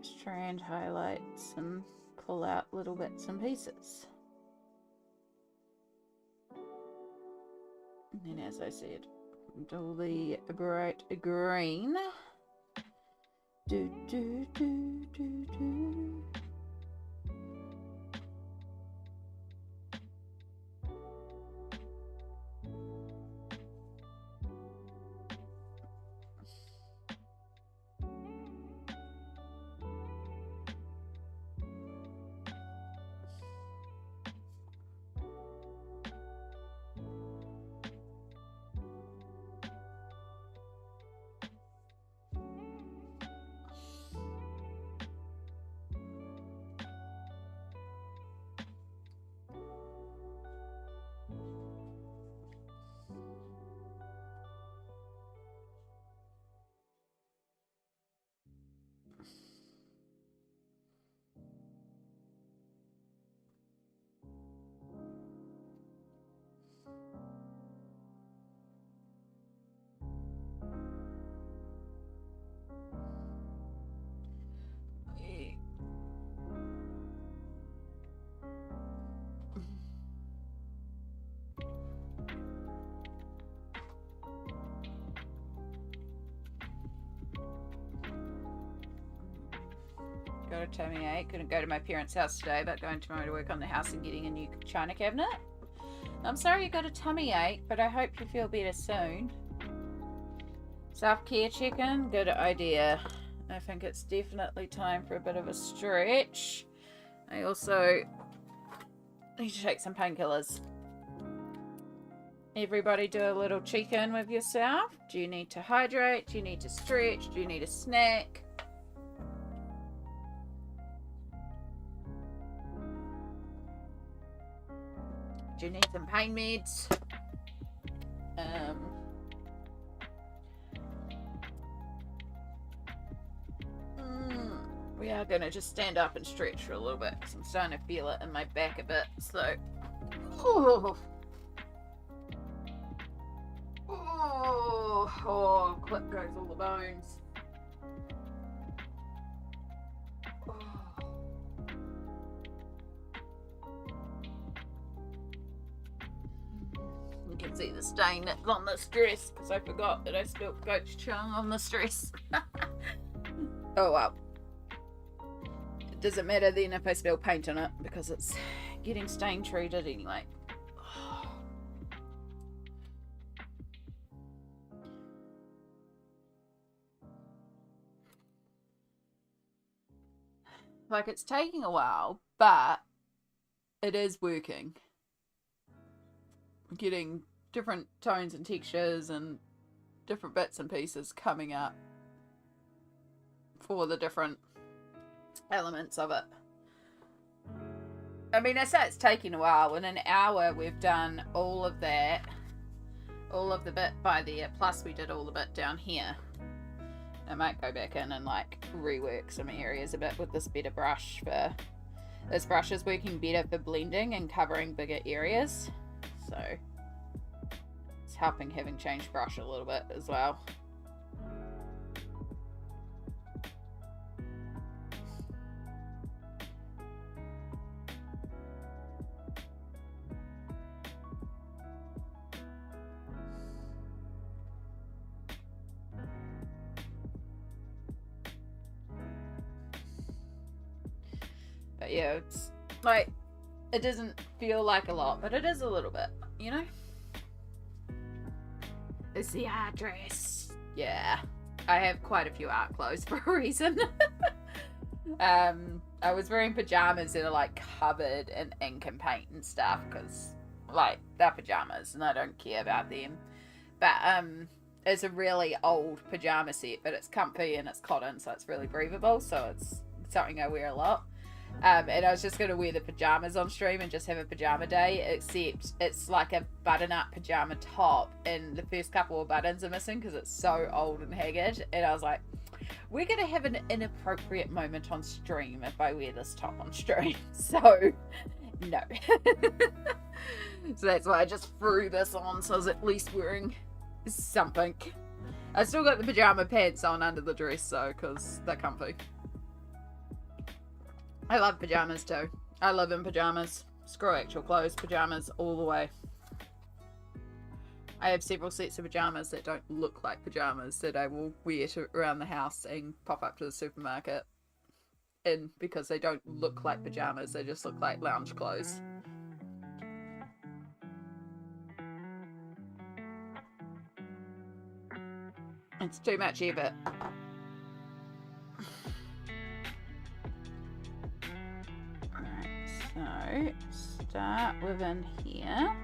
strand highlights and pull out little bits and pieces. And then, as I said, do the bright green. Do do do do do. Got a tummy ache. Couldn't go to my parents' house today, but going tomorrow to work on the house and getting a new china cabinet. I'm sorry you got a tummy ache, but I hope you feel better soon. Self-care check-in, good idea. I think it's definitely time for a bit of a stretch. I also need to take some painkillers. Everybody do a little check-in with yourself. Do you need to hydrate? Do you need to stretch? Do you need a snack? Do you need some pain meds? We are going to just stand up and stretch for a little bit because I'm starting to feel it in my back a bit. So, clip goes all the bones. Give can see the stain that's on this dress because I forgot that I spilled gochujang on this dress. Oh well. It doesn't matter then if I spill paint on it because it's getting stain treated anyway. Like, it's taking a while, but it is working. Getting different tones and textures and different bits and pieces coming up for the different elements of it. I mean, I say it's taking a while. In an hour, we've done all of that, all of the bit by there, plus we did all the bit down here. I might go back in and like rework some areas a bit with this better brush. This brush is working better for blending and covering bigger areas, so it's helping having changed brush a little bit as well. But yeah, it's like, it doesn't feel like a lot, but it is a little bit, you know? It's the art dress. Yeah, I have quite a few art clothes for a reason. I was wearing pajamas that are like covered in ink and paint and stuff because like they're pajamas and I don't care about them. But it's a really old pajama set, but it's comfy and it's cotton, so it's really breathable, so it's something I wear a lot. And I was just going to wear the pajamas on stream and just have a pajama day, except it's like a button-up pajama top and the first couple of buttons are missing because it's so old and haggard, and I was like, we're going to have an inappropriate moment on stream if I wear this top on stream, so no. So that's why I just threw this on, so I was at least wearing something. I still got the pajama pants on under the dress though, because they're comfy. I love pajamas too. I live in pajamas. Screw actual clothes, pajamas all the way. I have several sets of pajamas that don't look like pajamas that I will wear around the house and pop up to the supermarket in, because they don't look like pajamas, they just look like lounge clothes. It's too much effort. So, start within here.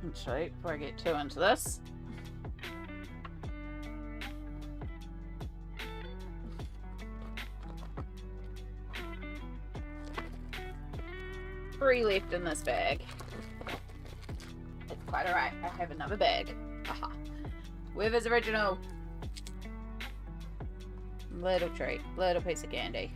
Actually, before I get too into this, three left in this bag. It's quite alright, I have another bag. Aha. Weaver's original. Little treat, little piece of candy.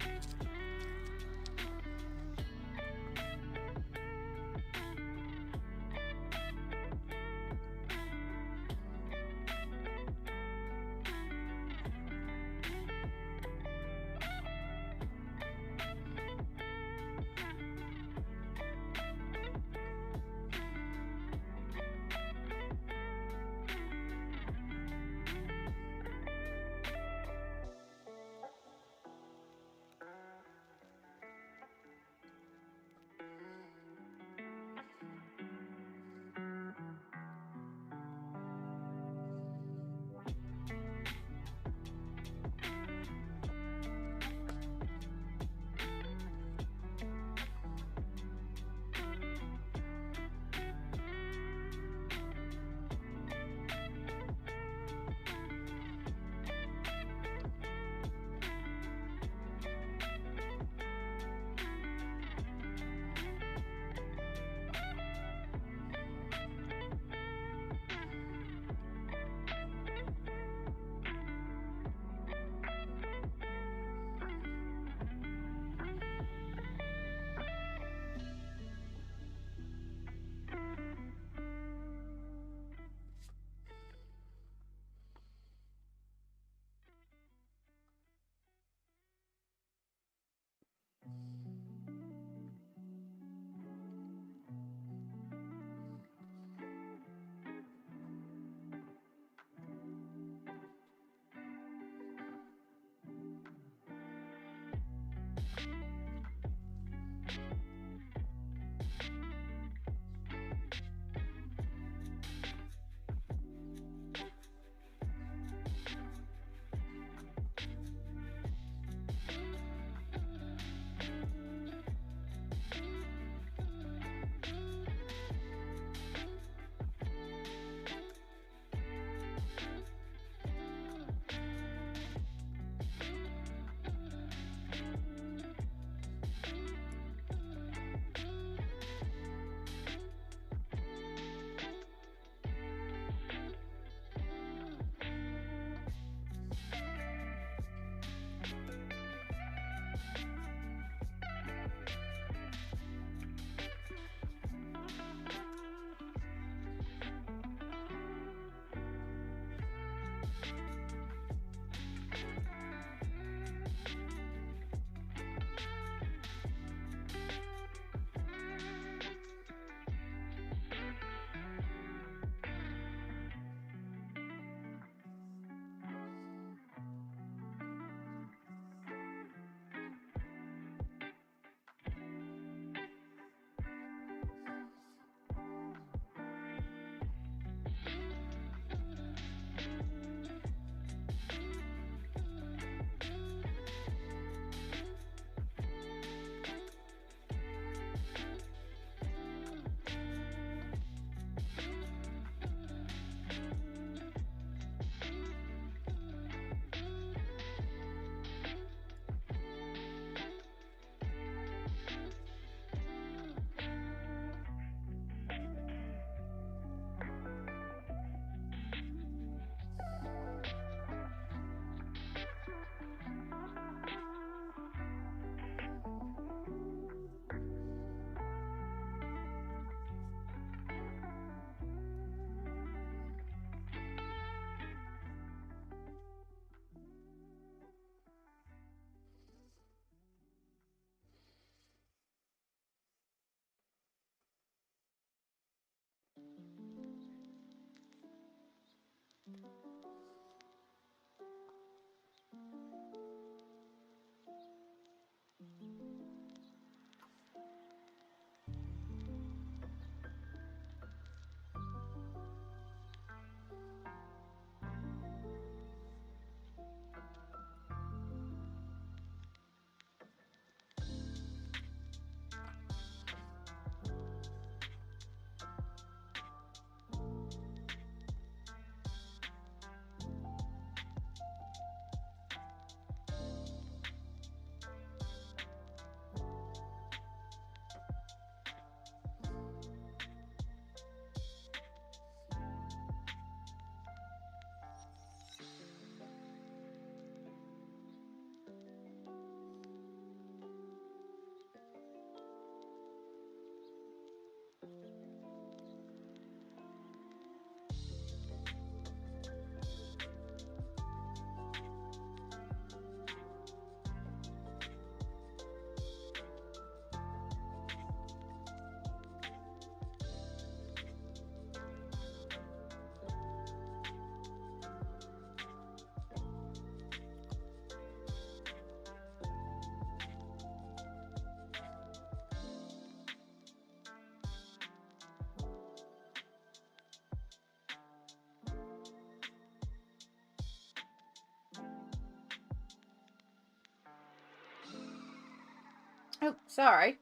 Oh, sorry.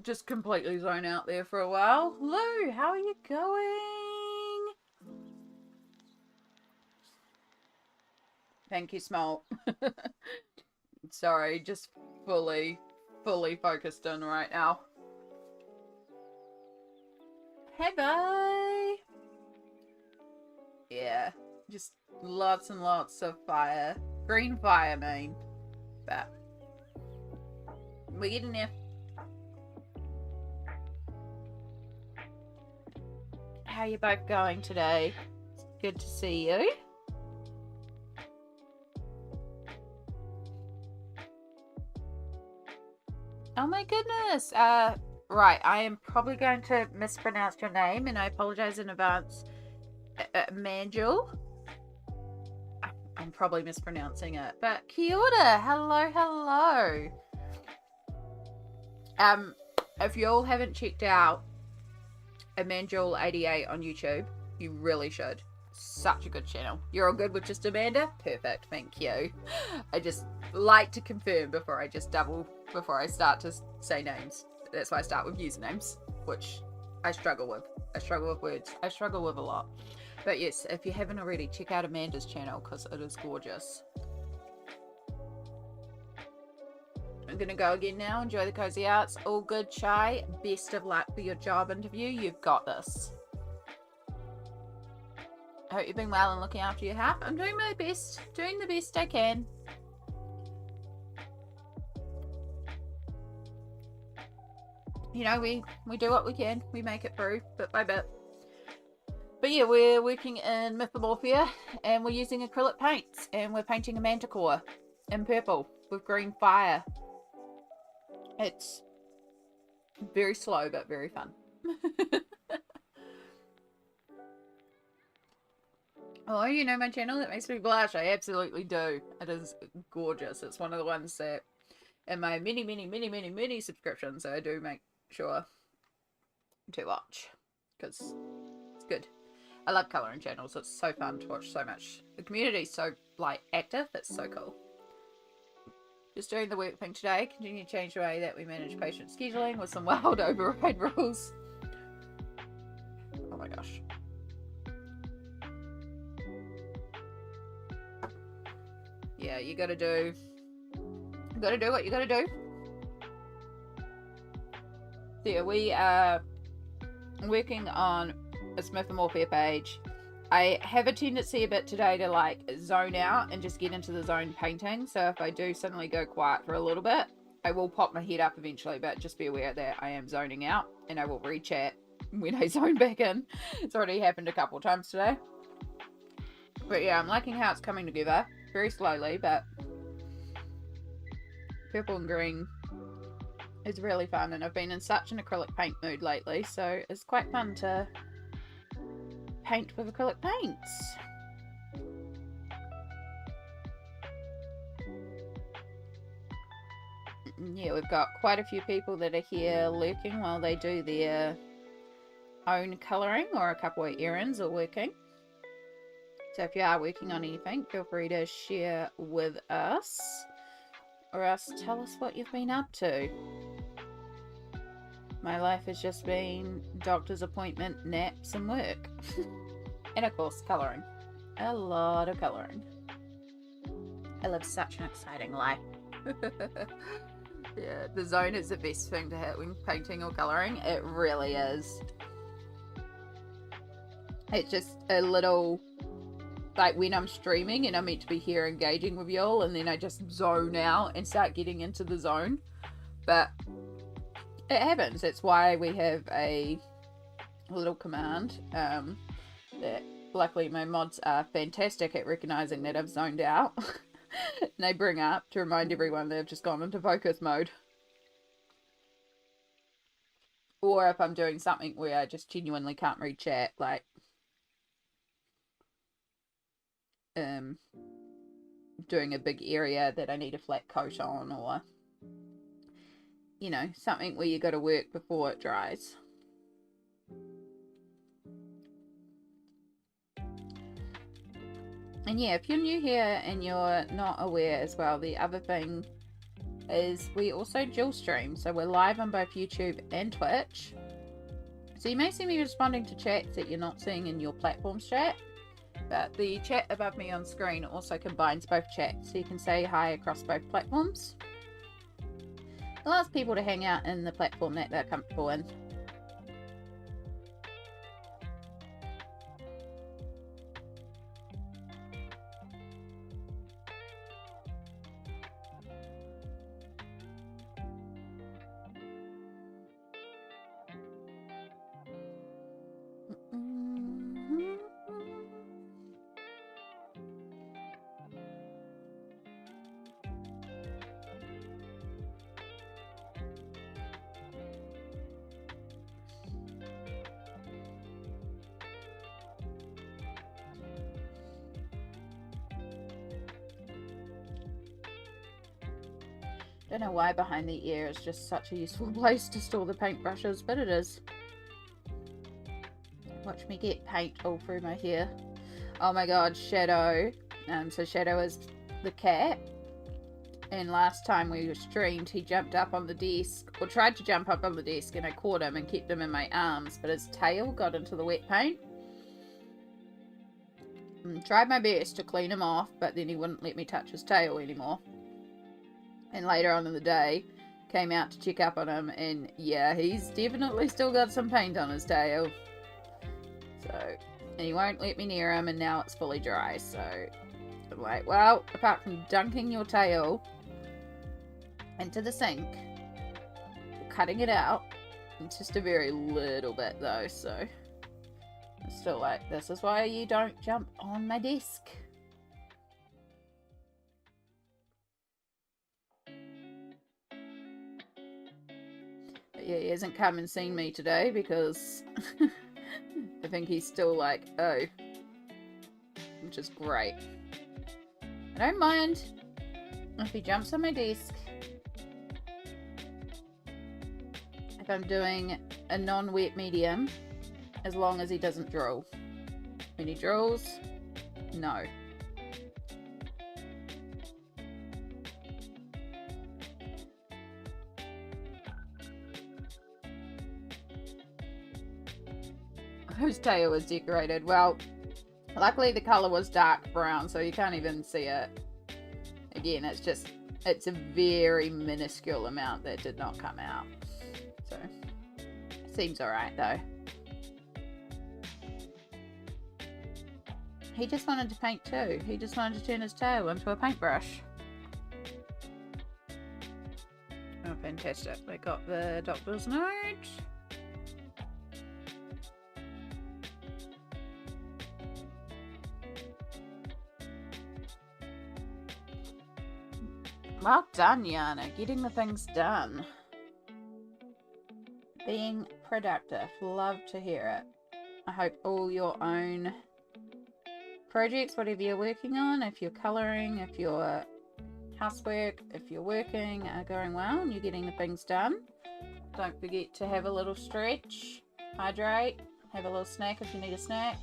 Just completely zone out there for a while. Lou, how are you going? Thank you, Small. Sorry, just fully focused in right now. Hey, bye. Yeah, just lots and lots of fire. Green fire, I mean. But we're getting there. How are you both going today? It's good to see you. Oh my goodness. Right, I am probably going to mispronounce your name, and I apologize in advance. Manjul. I'm probably mispronouncing it, but kia ora. Hello. If you all haven't checked out Manjul88 on YouTube, you really should. Such a good channel. You're all good with just Amanda? Perfect, thank you. I just like to confirm before I start to say names. That's why I start with usernames, which I struggle with. I struggle with words. I struggle with a lot. But yes, if you haven't already, check out Amanda's channel because it is gorgeous. I'm going to go again now. Enjoy the cozy arts. All good, Chai. Best of luck for your job interview. You've got this. I hope you've been well and looking after your health. I'm doing my best. Doing the best I can. You know, we do what we can. We make it through bit by bit. But yeah, we're working in Mythomorphia and we're using acrylic paints and we're painting a manticore in purple with green fire. It's very slow but very fun. Oh, you know my channel? That makes me blush. I absolutely do. It is gorgeous. It's one of the ones that in my many subscriptions, so I do make sure to watch because it's good. I love colouring channels. It's so fun to watch so much. The community's so like active. It's so cool. Just doing the work thing today. Continue to change the way that we manage patient scheduling with some wild override rules. Oh my gosh. Yeah, you gotta do what you gotta do. So yeah, we are working on a Mythomorphia page. I have a tendency a bit today to like zone out and just get into the zone painting. So if I do suddenly go quiet for a little bit, I will pop my head up eventually, but just be aware that I am zoning out and I will re-chat when I zone back in. It's already happened a couple of times today. But yeah, I'm liking how it's coming together. Very slowly, but purple and green is really fun, and I've been in such an acrylic paint mood lately, so it's quite fun to paint with acrylic paints. Yeah, we've got quite a few people that are here lurking while they do their own colouring, or a couple of errands or working. So if you are working on anything, feel free to share with us, or else tell us what you've been up to. My life has just been doctor's appointment, naps and work. And of course colouring. A lot of colouring. I live such an exciting life. Yeah, the zone is the best thing to have when painting or colouring. It really is. It's just a little, like when I'm streaming and I'm meant to be here engaging with y'all, and then I just zone out and start getting into the zone. But it happens. That's why we have a little command that luckily my mods are fantastic at recognizing that I've zoned out. And they bring up to remind everyone that I've just gone into focus mode. Or if I'm doing something where I just genuinely can't read chat, like doing a big area that I need a flat coat on, or you know, something where you got to work before it dries. And yeah, if you're new here and you're not aware as well, the other thing is we also dual stream. So we're live on both YouTube and Twitch. So you may see me responding to chats that you're not seeing in your platform's chat. But the chat above me on screen also combines both chats. So you can say hi across both platforms. It allows people to hang out in the platform that they're comfortable in. Don't know why behind the ear is just such a useful place to store the paintbrushes, but it is. Watch me get paint all through my hair. Oh my god, Shadow. So Shadow is the cat. And last time we streamed, he jumped up on the desk, or tried to jump up on the desk, and I caught him and kept him in my arms, but his tail got into the wet paint. Tried my best to clean him off, but then he wouldn't let me touch his tail anymore. And later on in the day, came out to check up on him, and yeah, he's definitely still got some paint on his tail. So, and he won't let me near him, and now it's fully dry, so I'm like, well, apart from dunking your tail into the sink, cutting it out, it's just a very little bit though, so I'm still like, this is why you don't jump on my desk. Yeah, he hasn't come and seen me today because I think he's still like, oh, which is great. I don't mind if he jumps on my desk. If I'm doing a non-wet medium, as long as he doesn't drool. When he drools, no. Whose tail was decorated? Well, luckily the colour was dark brown, so you can't even see it. Again, it's a very minuscule amount that did not come out. So, seems alright though. He just wanted to paint too. He just wanted to turn his tail into a paintbrush. Oh, fantastic. We got the doctor's note. Well done, Yana. Getting the things done. Being productive. Love to hear it. I hope all your own projects, whatever you're working on, if you're colouring, if you're housework, if you're working, are going well and you're getting the things done. Don't forget to have a little stretch, hydrate, have a little snack if you need a snack.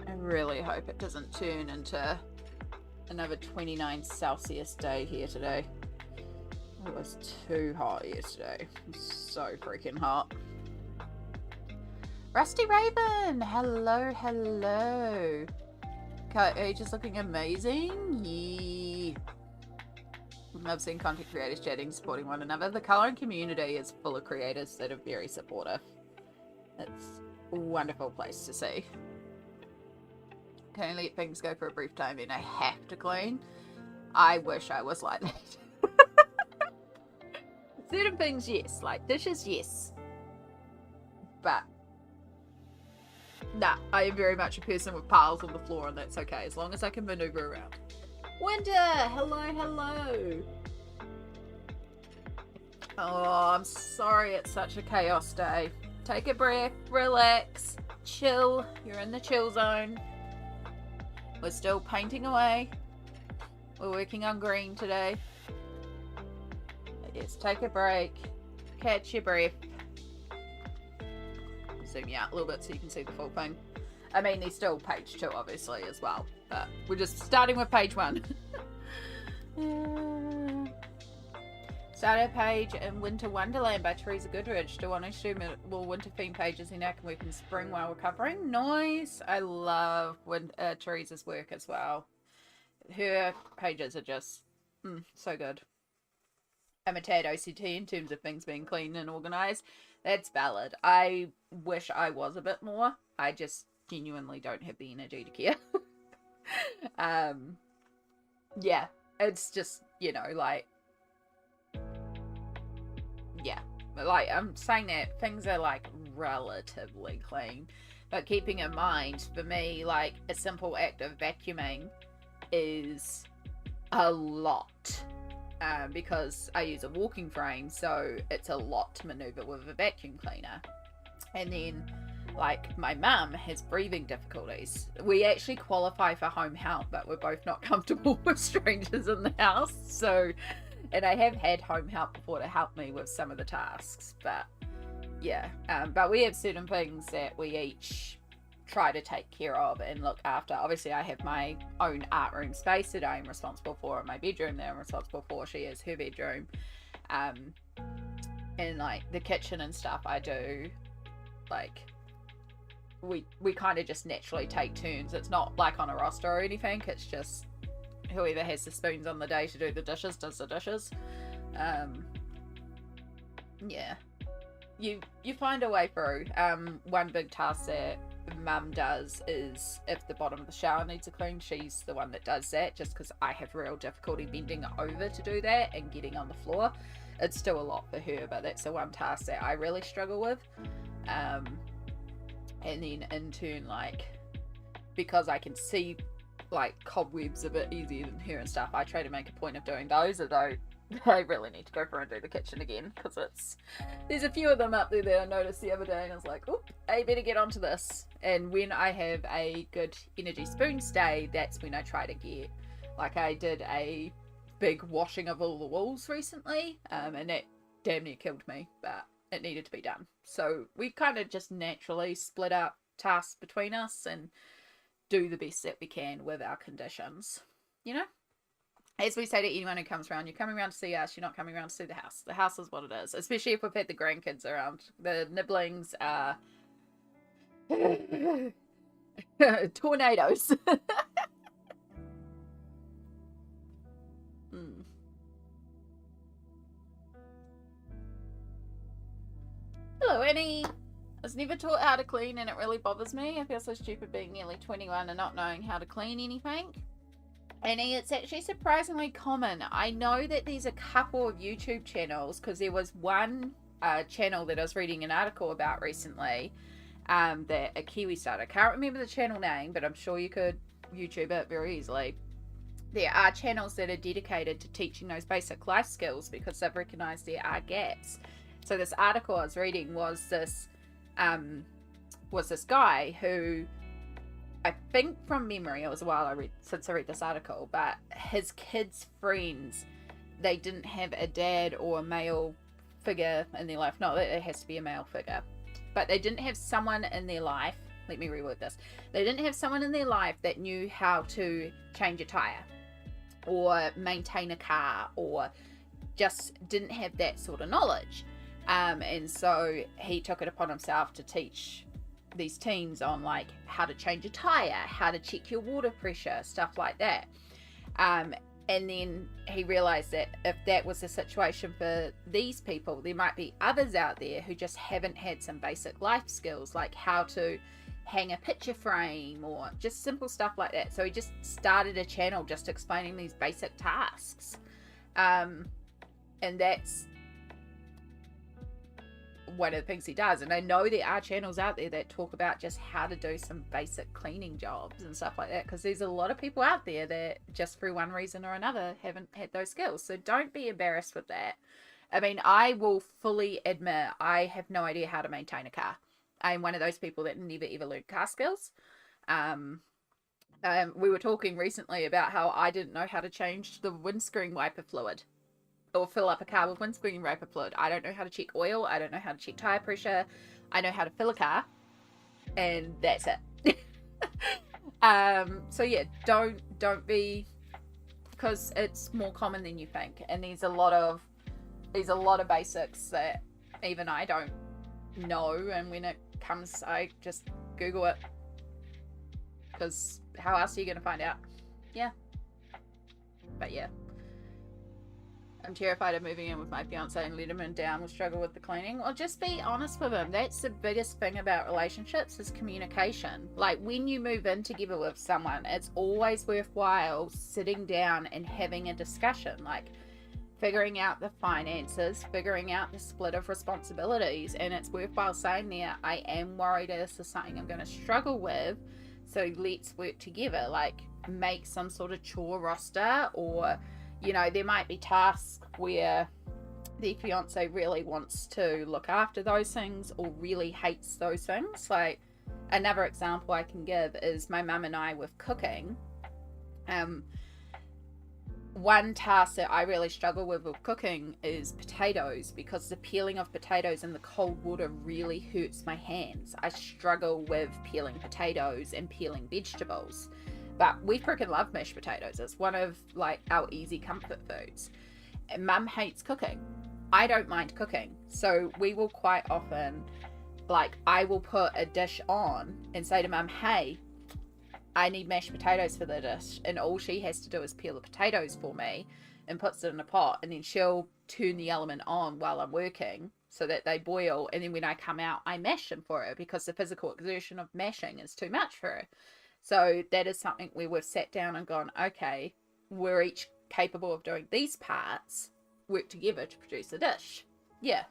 I really hope it doesn't turn into another 29 Celsius day here today. It was too hot yesterday. It was so freaking hot. Rusty Raven! Hello, hello. Age is looking amazing. Yeah. I've seen content creators chatting, supporting one another. The colouring community is full of creators that are very supportive. It's a wonderful place to see. Can only let things go for a brief time and I have to clean. I wish I was like that. Certain things, yes. Like dishes, yes. But nah, I am very much a person with piles on the floor and that's okay, as long as I can maneuver around. Winter! Hello, hello! Oh, I'm sorry it's such a chaos day. Take a breath, relax, chill. You're in the chill zone. We're still painting away. We're working on green today. Yes, take a break. Catch your breath. Zoom you out a little bit so you can see the full thing. I mean, there's still page 2 obviously as well. But we're just starting with page 1. Started page in Winter Wonderland by Teresa Goodrich. Do want to assume it will winter theme pages in now can work in spring while recovering. Nice. I love Teresa's work as well. Her pages are just so good. I'm a tad OCD in terms of things being clean and organized. That's valid. I wish I was a bit more. I just genuinely don't have the energy to care. Yeah, it's just, you know, like, yeah, like I'm saying that things are like relatively clean, but keeping in mind for me, like a simple act of vacuuming is a lot, because I use a walking frame, so it's a lot to maneuver with a vacuum cleaner. And then like my mum has breathing difficulties. We actually qualify for home help, but we're both not comfortable with strangers in the house, so, and I have had home help before to help me with some of the tasks, but yeah, but we have certain things that we each try to take care of and look after. Obviously I have my own art room space that I'm responsible for, my bedroom that I'm responsible for, she has her bedroom, and like the kitchen and stuff I do, like we kind of just naturally take turns. It's not like on a roster or anything, it's just whoever has the spoons on the day to do the dishes does the dishes. Yeah, you find a way through. One big task that mum does is if the bottom of the shower needs a clean, she's the one that does that, just because I have real difficulty bending over to do that and getting on the floor. It's still a lot for her, but that's the one task that I really struggle with. And then in turn, like, because I can see like cobwebs a bit easier than her and stuff, I try to make a point of doing those, although I really need to go for and do the kitchen again, because there's a few of them up there that I noticed the other day, and I was like, oh, I better get onto this. And when I have a good energy spoons day, that's when I try to get, like, I did a big washing of all the walls recently, and that damn near killed me, but it needed to be done. So we kind of just naturally split up tasks between us and do the best that we can with our conditions, you know? As we say to anyone who comes around, you're coming around to see us, you're not coming around to see the house. The house is what it is, especially if we've had the grandkids around. The nibblings are tornadoes. Hello, Annie. I was never taught how to clean and it really bothers me. I feel so stupid being nearly 21 and not knowing how to clean anything. Annie, it's actually surprisingly common. I know that there's a couple of YouTube channels, because there was one channel that I was reading an article about recently, that a Kiwi started. I can't remember the channel name, but I'm sure you could YouTube it very easily. There are channels that are dedicated to teaching those basic life skills because they've recognised there are gaps. So this article I was reading was this guy who, I think from memory, it was a while since I read this article, but his kids' friends, they didn't have a dad or a male figure in their life. Not that it has to be a male figure, but they didn't have someone in their life. Let me reword this. They didn't have someone in their life that knew how to change a tire or maintain a car, or just didn't have that sort of knowledge. And so he took it upon himself to teach these teens on, like, how to change a tire, how to check your water pressure, stuff like that. And then he realized that if that was the situation for these people, there might be others out there who just haven't had some basic life skills, like how to hang a picture frame or just simple stuff like that. So he just started a channel just explaining these basic tasks. And that's one of the things he does. And I know there are channels out there that talk about just how to do some basic cleaning jobs and stuff like that, because there's a lot of people out there that just for one reason or another haven't had those skills. So don't be embarrassed with that. I mean, I will fully admit I have no idea how to maintain a car. I'm one of those people that never ever learned car skills. We were talking recently about how I didn't know how to change the windscreen wiper fluid or fill up a car with windscreen wiper fluid. I don't know how to check oil. I don't know how to check tire pressure. I know how to fill a car, and that's it. So yeah, don't be, because it's more common than you think, and there's a lot of basics that even I don't know, and when it comes, I just Google it, because how else are you going to find out? Yeah. But yeah, I'm terrified of moving in with my fiance and let him down. We'll struggle with the cleaning. Well, just be honest with him. That's the biggest thing about relationships, is communication. Like, when you move in together with someone, it's always worthwhile sitting down and having a discussion, like figuring out the finances, figuring out the split of responsibilities. And it's worthwhile saying there, I am worried this is something I'm going to struggle with, so let's work together. Like, make some sort of chore roster, or, you know, there might be tasks where the fiance really wants to look after those things or really hates those things. Like, another example I can give is my mum and I with cooking. One task that I really struggle with cooking is potatoes, because the peeling of potatoes in the cold water really hurts my hands. I struggle with peeling potatoes and peeling vegetables. But we freaking love mashed potatoes. It's one of, like, our easy comfort foods. And Mum hates cooking. I don't mind cooking. So we will quite often, like, I will put a dish on and say to Mum, hey, I need mashed potatoes for the dish. And all she has to do is peel the potatoes for me and puts it in a pot. And then she'll turn the element on while I'm working so that they boil. And then when I come out, I mash them for her, because the physical exertion of mashing is too much for her. So that is something where we've sat down and gone, okay, we're each capable of doing these parts, work together to produce a dish. Yeah.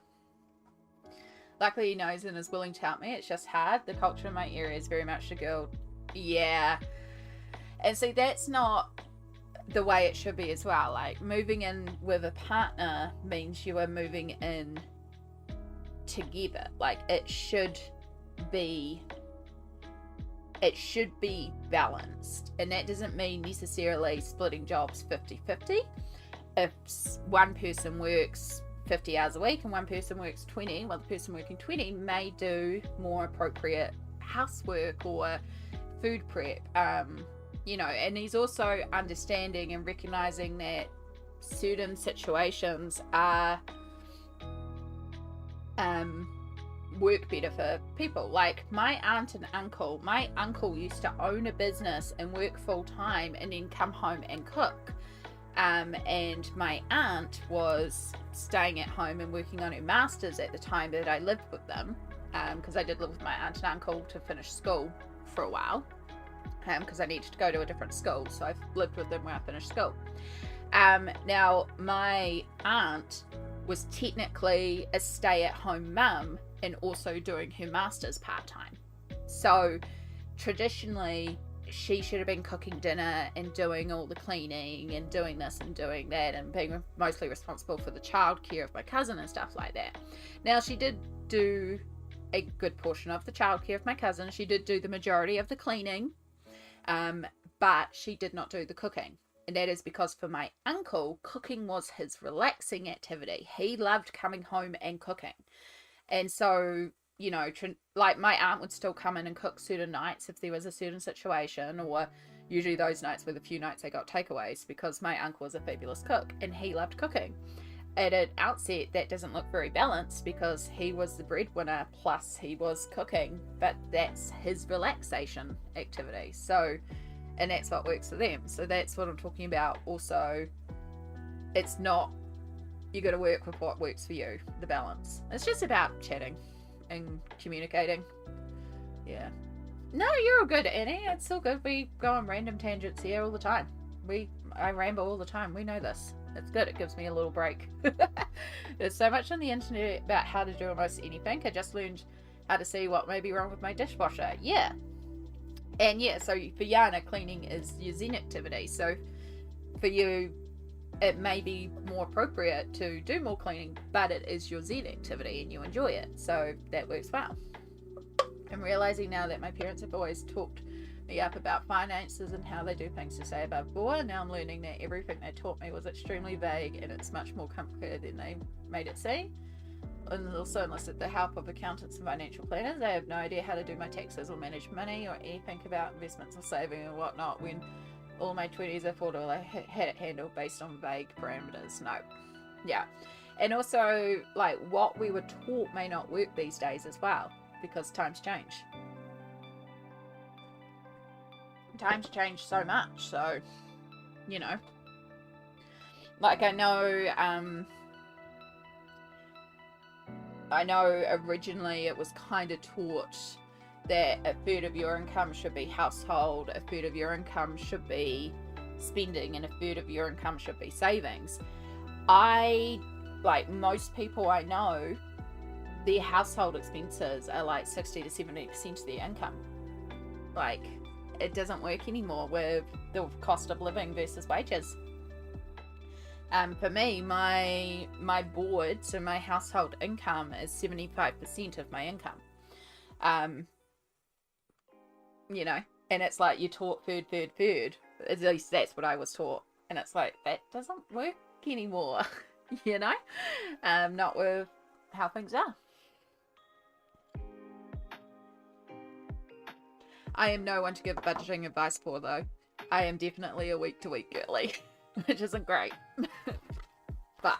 Luckily he knows and is willing to help me. It's just hard. The culture in my area is very much the girl. Yeah. And see, that's not, the way it should be as well. Like, moving in with a partner means you are moving in together. Like, it should be balanced, and that doesn't mean necessarily splitting jobs 50-50. If one person works 50 hours a week and one person works 20, well, the person working 20 may do more appropriate housework or food prep, you know. And he's also understanding and recognizing that certain situations are work better for people. Like my aunt and uncle. My uncle used to own a business and work full time and then come home and cook. And my aunt was staying at home and working on her master's at the time that I lived with them, because I did live with my aunt and uncle to finish school for a while, because I needed to go to a different school, so I lived with them when I finished school. Now my aunt was technically a stay-at-home mum and also doing her master's part-time, so traditionally she should have been cooking dinner and doing all the cleaning and doing this and doing that and being mostly responsible for the childcare of my cousin and stuff like that. Now, she did do a good portion of the childcare of my cousin. She did do the majority of the cleaning, but she did not do the cooking. And that is because for my uncle, cooking was his relaxing activity. He loved coming home and cooking. And so, you know, like my aunt would still come in and cook certain nights if there was a certain situation, or usually those nights were the few nights I got takeaways, because my uncle was a fabulous cook and he loved cooking. At an outset, that doesn't look very balanced because he was the breadwinner plus he was cooking, but that's his relaxation activity. So, and that's what works for them. So that's what I'm talking about. Also, it's not, you got to work with what works for you, the balance. It's just about chatting and communicating. Yeah. No, you're all good, Annie. It's all good. We go on random tangents here all the time. I ramble all the time. We know this. It's good. It gives me a little break. There's so much on the internet about how to do almost anything. I just learned how to see what may be wrong with my dishwasher. Yeah. And yeah, so for Yana, cleaning is your zen activity. So for you, it may be more appropriate to do more cleaning, but it is your zen activity and you enjoy it. So that works well. I'm realizing now that my parents have always talked me up about finances and how they do things to stay above board. Now I'm learning that everything they taught me was extremely vague and it's much more complicated than they made it seem. And also, enlisted the help of accountants and financial planners. I have no idea how to do my taxes or manage money or anything about investments or saving and whatnot. When all my 20s I thought I had it handled based on vague parameters. No. Yeah. And also, like, what we were taught may not work these days as well, because times change. Times change so much, so, you know. Like, I know originally it was kind of taught that a third of your income should be household, a third of your income should be spending, and a third of your income should be savings. Like most people I know, their household expenses are like 60 to 70% of their income. Like, it doesn't work anymore with the cost of living versus wages. For me, my board, so my household income is 75% of my income. You know, and it's like you're taught third. At least that's what I was taught. And it's like, that doesn't work anymore, you know? Not with how things are. I am no one to give budgeting advice for, though. I am definitely a week-to-week girly, which isn't great. But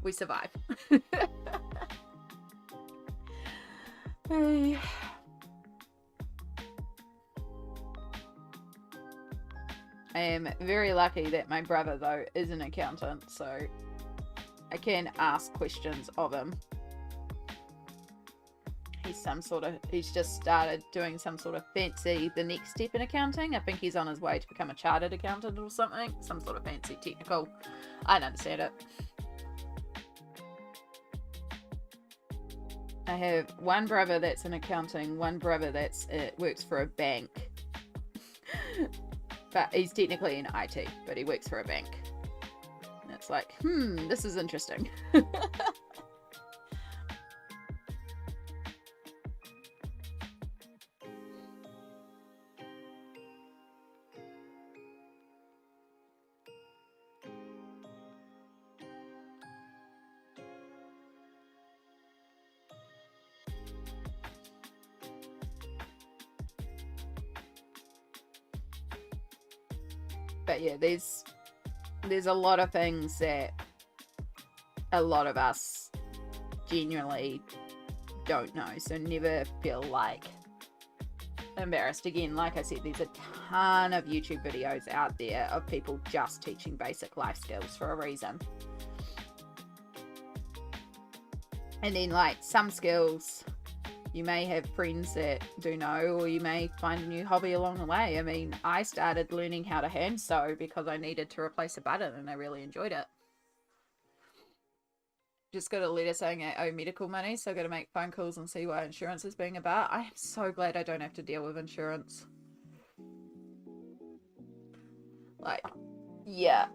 we survive. Hey. I am very lucky that my brother, though, is an accountant, so I can ask questions of him. He's just started doing some sort of fancy, the next step in accounting. I think he's on his way to become a chartered accountant or something. Some sort of fancy technical. I don't understand it. I have one brother that's in accounting, one brother that's works for a bank. But he's technically in IT, but he works for a bank. And it's like, this is interesting. But yeah, there's a lot of things that a lot of us genuinely don't know, so never feel like embarrassed. Again, like I said, there's a ton of YouTube videos out there of people just teaching basic life skills for a reason. And then like some skills you may have friends that do know, or you may find a new hobby along the way. I mean, I started learning how to hand sew because I needed to replace a button and I really enjoyed it. Just got a letter saying I owe medical money, so I got to make phone calls and see what insurance is being about. I am so glad I don't have to deal with insurance. Like, yeah.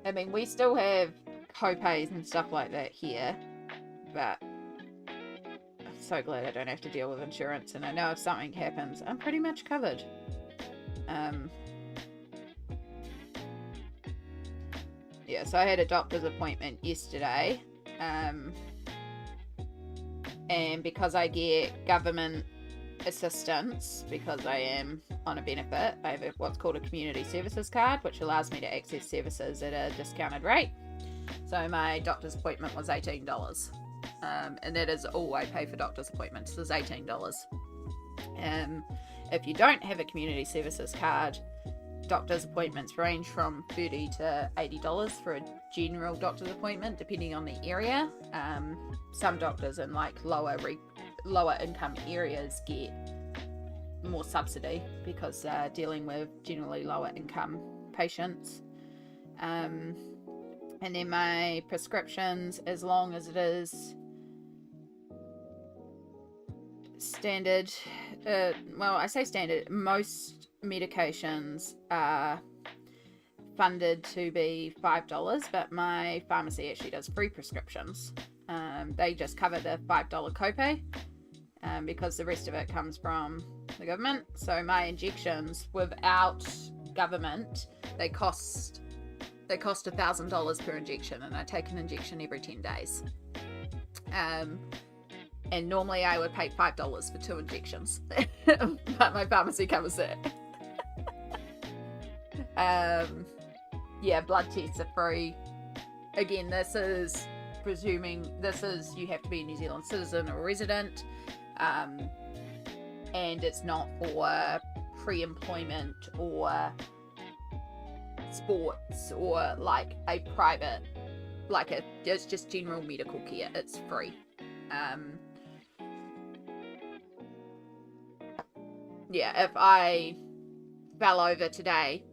I mean, we still have co-pays and stuff like that here, but I'm so glad I don't have to deal with insurance, and I know if something happens, I'm pretty much covered. Yeah, so I had a doctor's appointment yesterday, and because I get government assistance, because I am on a benefit, I have what's called a community services card, which allows me to access services at a discounted rate. So my doctor's appointment was $18, and that is all I pay for doctor's appointments, is $18. If you don't have a community services card, doctor's appointments range from $30 to $80 for a general doctor's appointment, depending on the area. Some doctors in like lower income areas get more subsidy because they're dealing with generally lower income patients. And then my prescriptions, as long as it is standard, well, I say standard, most medications are funded to be $5, but my pharmacy actually does free prescriptions. They just cover the $5 copay, because the rest of it comes from the government. So my injections without government, they cost $1,000 per injection, and I take an injection every 10 days. And normally I would pay $5 for 2 injections, but my pharmacy covers that. Yeah, blood tests are free. Again, this is presuming you have to be a New Zealand citizen or resident, and it's not for pre-employment or sports or like a private, it's just general medical care. It's free. Yeah, if I fell over today,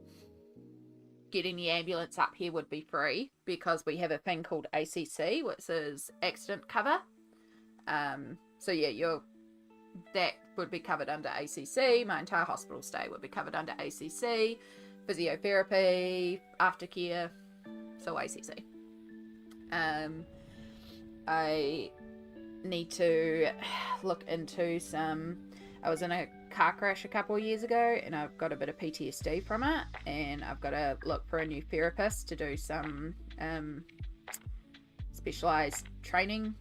getting the ambulance up here would be free, because we have a thing called ACC, which is accident cover. So yeah, that would be covered under ACC. My entire hospital stay would be covered under ACC. Physiotherapy, aftercare, so ACC. I need to look into I was in a car crash a couple of years ago, and I've got a bit of PTSD from it, and I've got to look for a new therapist to do some specialised training,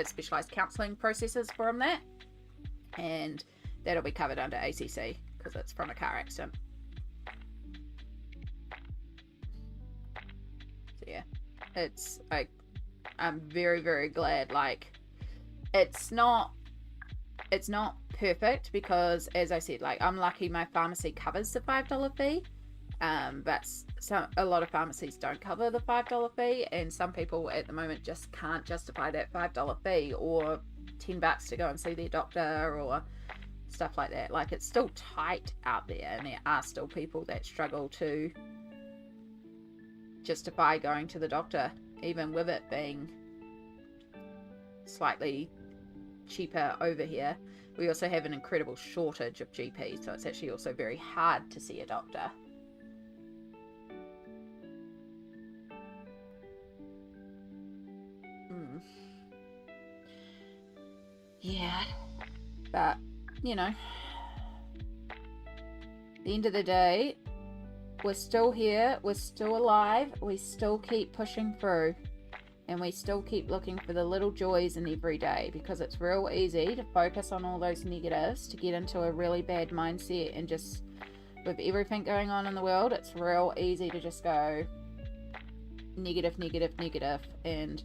specialised counselling processes from that, and that'll be covered under ACC because it's from a car accident. So yeah, it's like, I'm very, very glad. Like, it's not perfect, because as I said, like, I'm lucky my pharmacy covers the $5 fee, but a lot of pharmacies don't cover the $5 fee, and some people at the moment just can't justify that $5 fee, or $10 to go and see their doctor, or stuff like that. Like, it's still tight out there, and there are still people that struggle to justify going to the doctor, even with it being slightly cheaper over here. We also have an incredible shortage of GPs, so it's actually also very hard to see a doctor. Yeah, but, you know, at the end of the day, we're still here, we're still alive, we still keep pushing through, and we still keep looking for the little joys in every day, because it's real easy to focus on all those negatives, to get into a really bad mindset, and just, with everything going on in the world, it's real easy to just go negative, negative, negative, and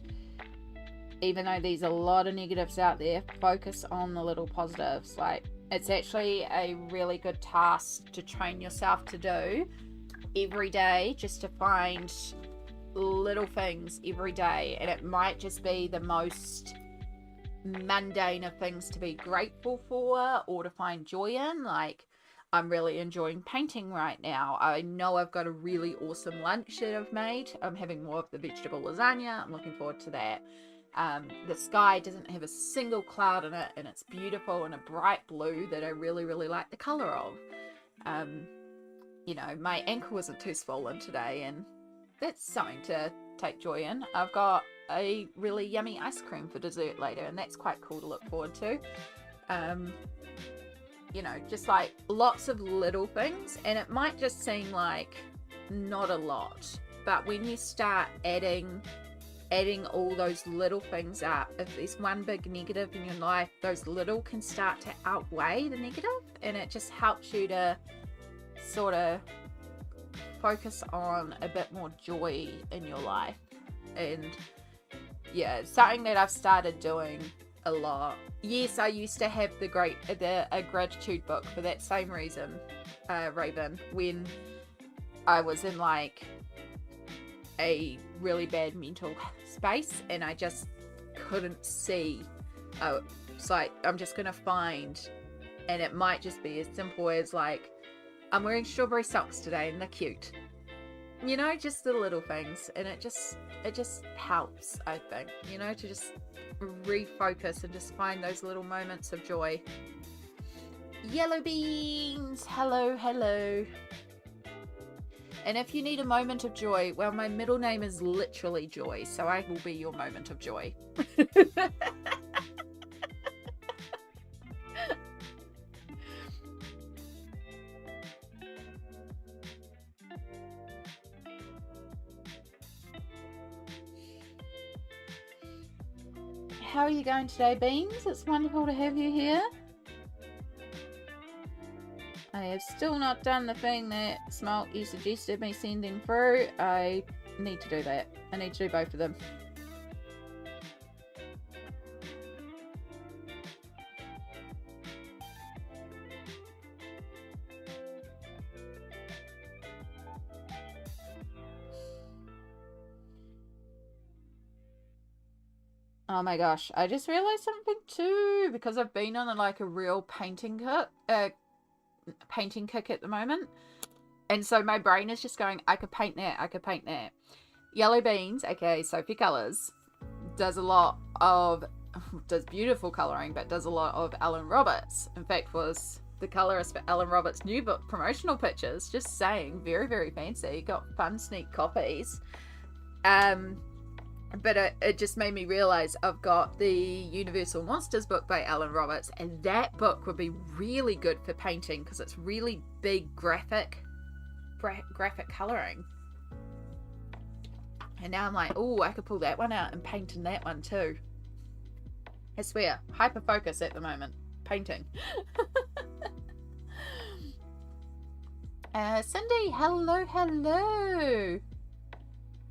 even though there's a lot of negatives out there, focus on the little positives. Like, it's actually a really good task to train yourself to do every day, just to find little things every day. And it might just be the most mundane of things to be grateful for or to find joy in. Like, I'm really enjoying painting right now. I know I've got a really awesome lunch that I've made. I'm having more of the vegetable lasagna. I'm looking forward to that. The sky doesn't have a single cloud in it, and it's beautiful and a bright blue that I really, really like the colour of. You know, my ankle isn't too swollen today, and that's something to take joy in. I've got a really yummy ice cream for dessert later, and that's quite cool to look forward to. You know, just like lots of little things, and it might just seem like not a lot, but when you start adding all those little things up, if there's one big negative in your life, those little can start to outweigh the negative, and it just helps you to sort of focus on a bit more joy in your life. And yeah, it's something that I've started doing a lot. Yes, I used to have a gratitude book for that same reason, Raven, when I was in like a really bad mental space and I just couldn't see. It's like, I'm just gonna find, and it might just be as simple as like, I'm wearing strawberry socks today and they're cute, you know, just the little things. And it just helps, I think, you know, to just refocus and just find those little moments of joy. Yellow beans, hello. And if you need a moment of joy, well, my middle name is literally Joy, so I will be your moment of joy. How are you going today, Beans? It's wonderful to have you here. I have still not done the thing that Smalt, you suggested me sending through. I need to do that. I need to do both of them. Oh my gosh, I just realized something too, because I've been on a real painting kick at the moment, and so my brain is just going, I could paint that. Yellow Beans, aka Sophie Colours, does beautiful colouring, but does a lot of Alan Roberts. In fact, was the colourist for Alan Roberts' new book promotional pictures. Just saying, very, very fancy. Got fun sneak copies. But it just made me realise I've got the Universal Monsters book by Alan Roberts, and that book would be really good for painting because it's really big graphic colouring. And now I'm like, oh, I could pull that one out and paint in that one too. I swear, hyper focus at the moment. Painting. Cindy, hello.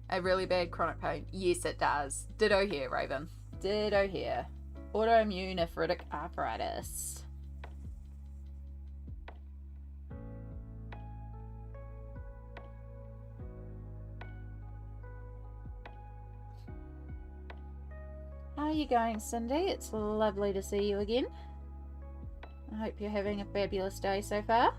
A really bad chronic pain. Yes, it does. Ditto here, Raven. Ditto here. Autoimmune nephritic arthritis. How are you going, Cindy? It's lovely to see you again. I hope you're having a fabulous day so far.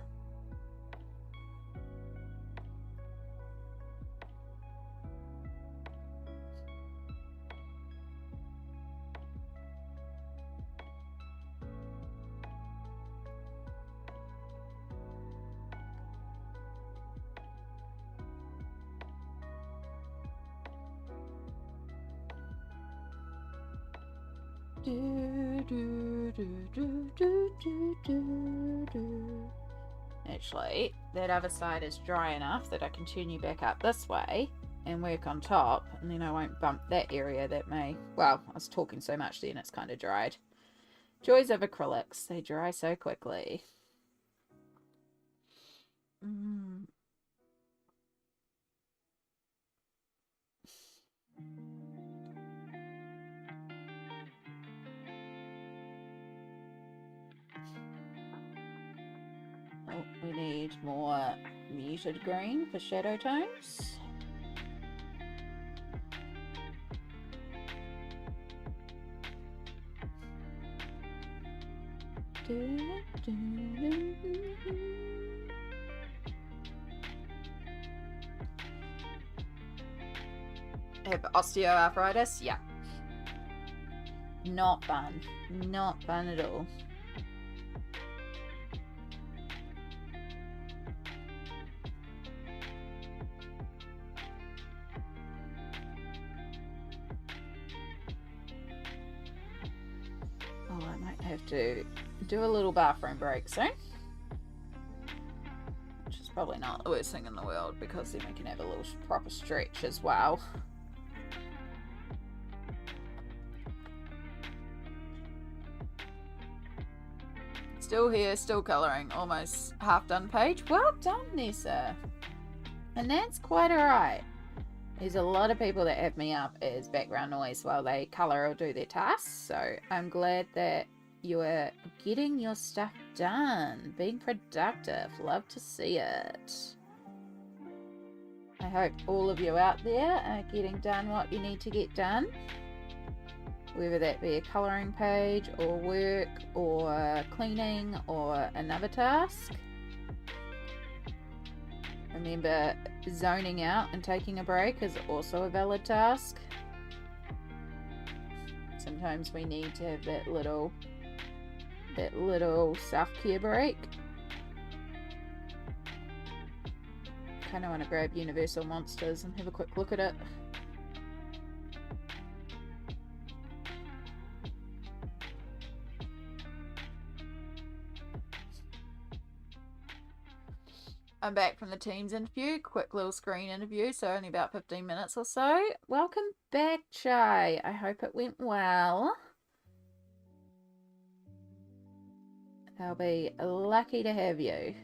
Actually, that other side is dry enough that I can turn you back up this way and work on top, and then I won't bump that area that may... Well, I was talking so much then it's kind of dried. Joys of acrylics. They dry so quickly. Oh, we need more muted green for shadow tones. Have osteoarthritis? Yeah. Not fun. Not fun at all. Oh, I might have to do a little bathroom break soon. Which is probably not the worst thing in the world, because then we can have a little proper stretch as well. Still here, still colouring, almost half done page. Well done, Nessa. And that's quite alright. There's a lot of people that have me up as background noise while they colour or do their tasks. So I'm glad that you are getting your stuff done, being productive. Love to see it. I hope all of you out there are getting done what you need to get done. Whether that be a colouring page or work or cleaning or another task. Remember, zoning out and taking a break is also a valid task. Sometimes we need to have that little self-care break. Kind of want to grab Universal Monsters and have a quick look at it. I'm back from the Teams interview, quick little screen interview, so only about 15 minutes or so. Welcome back, Chai. I hope it went well. They'll be lucky to have you.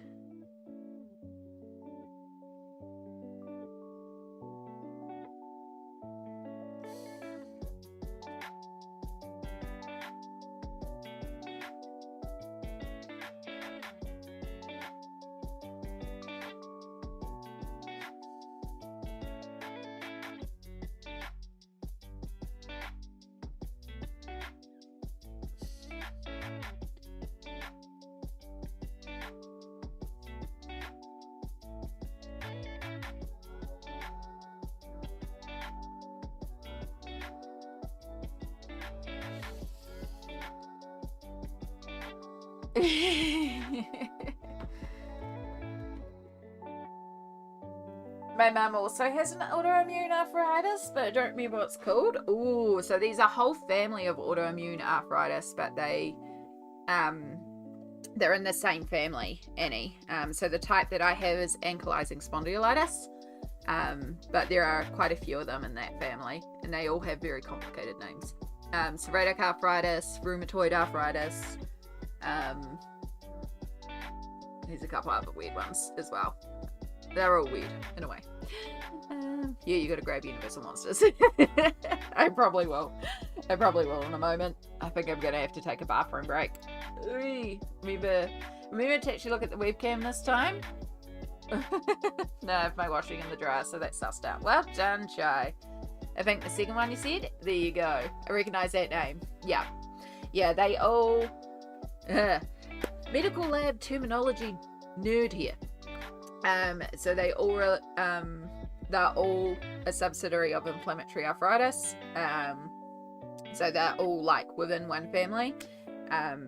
My mum also has an autoimmune arthritis, but I don't remember what it's called. Ooh, so there's a whole family of autoimmune arthritis, but they're in the same family, Annie. So the type that I have is ankylosing spondylitis, but there are quite a few of them in that family, and they all have very complicated names. Psoriatic arthritis, rheumatoid arthritis. There's a couple other weird ones as well. They're all weird in a way. Yeah, you got to grab Universal Monsters. I probably will in a moment. I think I'm gonna have to take a bathroom break. Remember to actually look at the webcam this time. No, I have my washing in the dryer, so that's sussed out. Well done, Chai. I think the second one you said. There you go. I recognise that name. Yeah, they all medical lab terminology nerd here. So they're all a subsidiary of inflammatory arthritis. So they're all like within one family,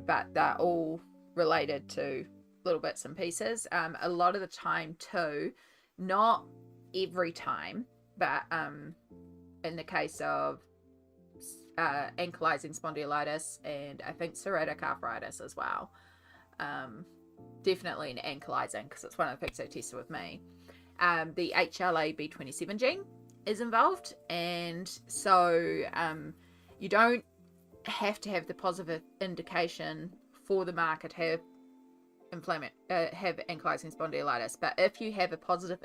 but they're all related to little bits and pieces. A lot of the time too, not every time, but in the case of ankylosing spondylitis, and I think psoriatic arthritis as well. Definitely an ankylosing, because it's one of the things they tested with me. The HLA-B27 gene is involved, and so you don't have to have the positive indication for the marker to have have ankylosing spondylitis, but if you have a positive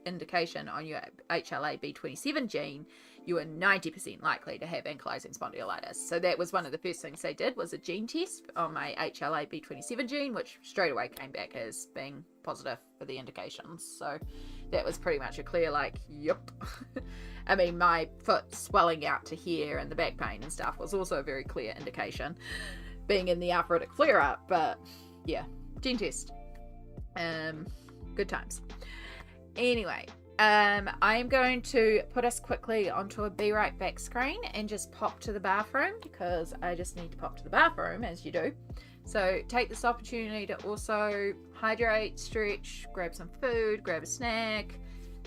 indication on your HLA-B27 gene, you are 90% likely to have ankylosing spondylitis. So that was one of the first things they did, was a gene test on my HLA-B27 gene, which straight away came back as being positive for the indications. So that was pretty much a clear, like, yep. I mean, my foot swelling out to here and the back pain and stuff was also a very clear indication, being in the arthritic flare-up. But yeah, gene test. Good times. Anyway, I am going to put us quickly onto a Be Right Back screen and just pop to the bathroom, because I just need to pop to the bathroom, as you do. So take this opportunity to also hydrate, stretch, grab some food, grab a snack,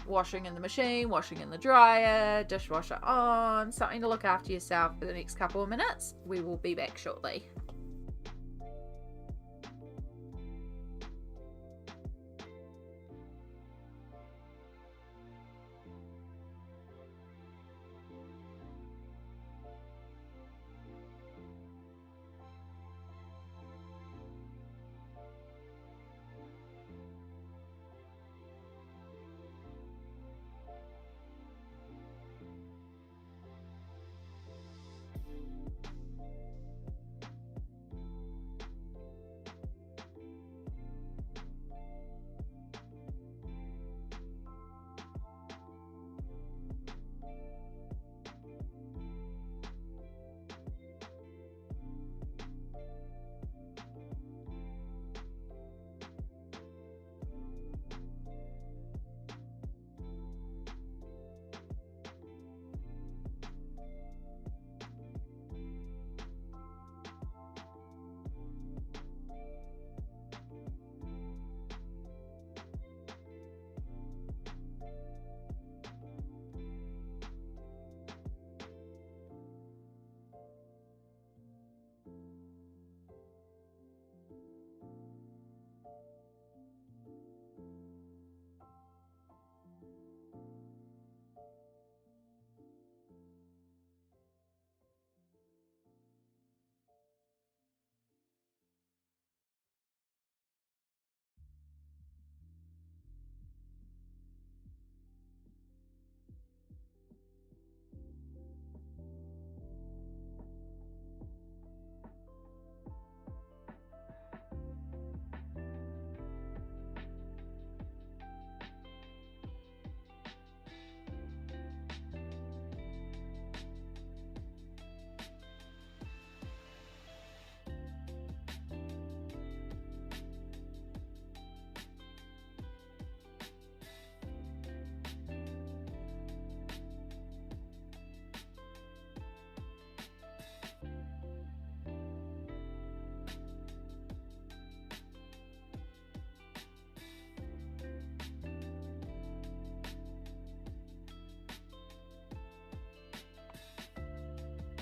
washing in the machine, washing in the dryer, dishwasher on, something to look after yourself for the next couple of minutes. We will be back shortly.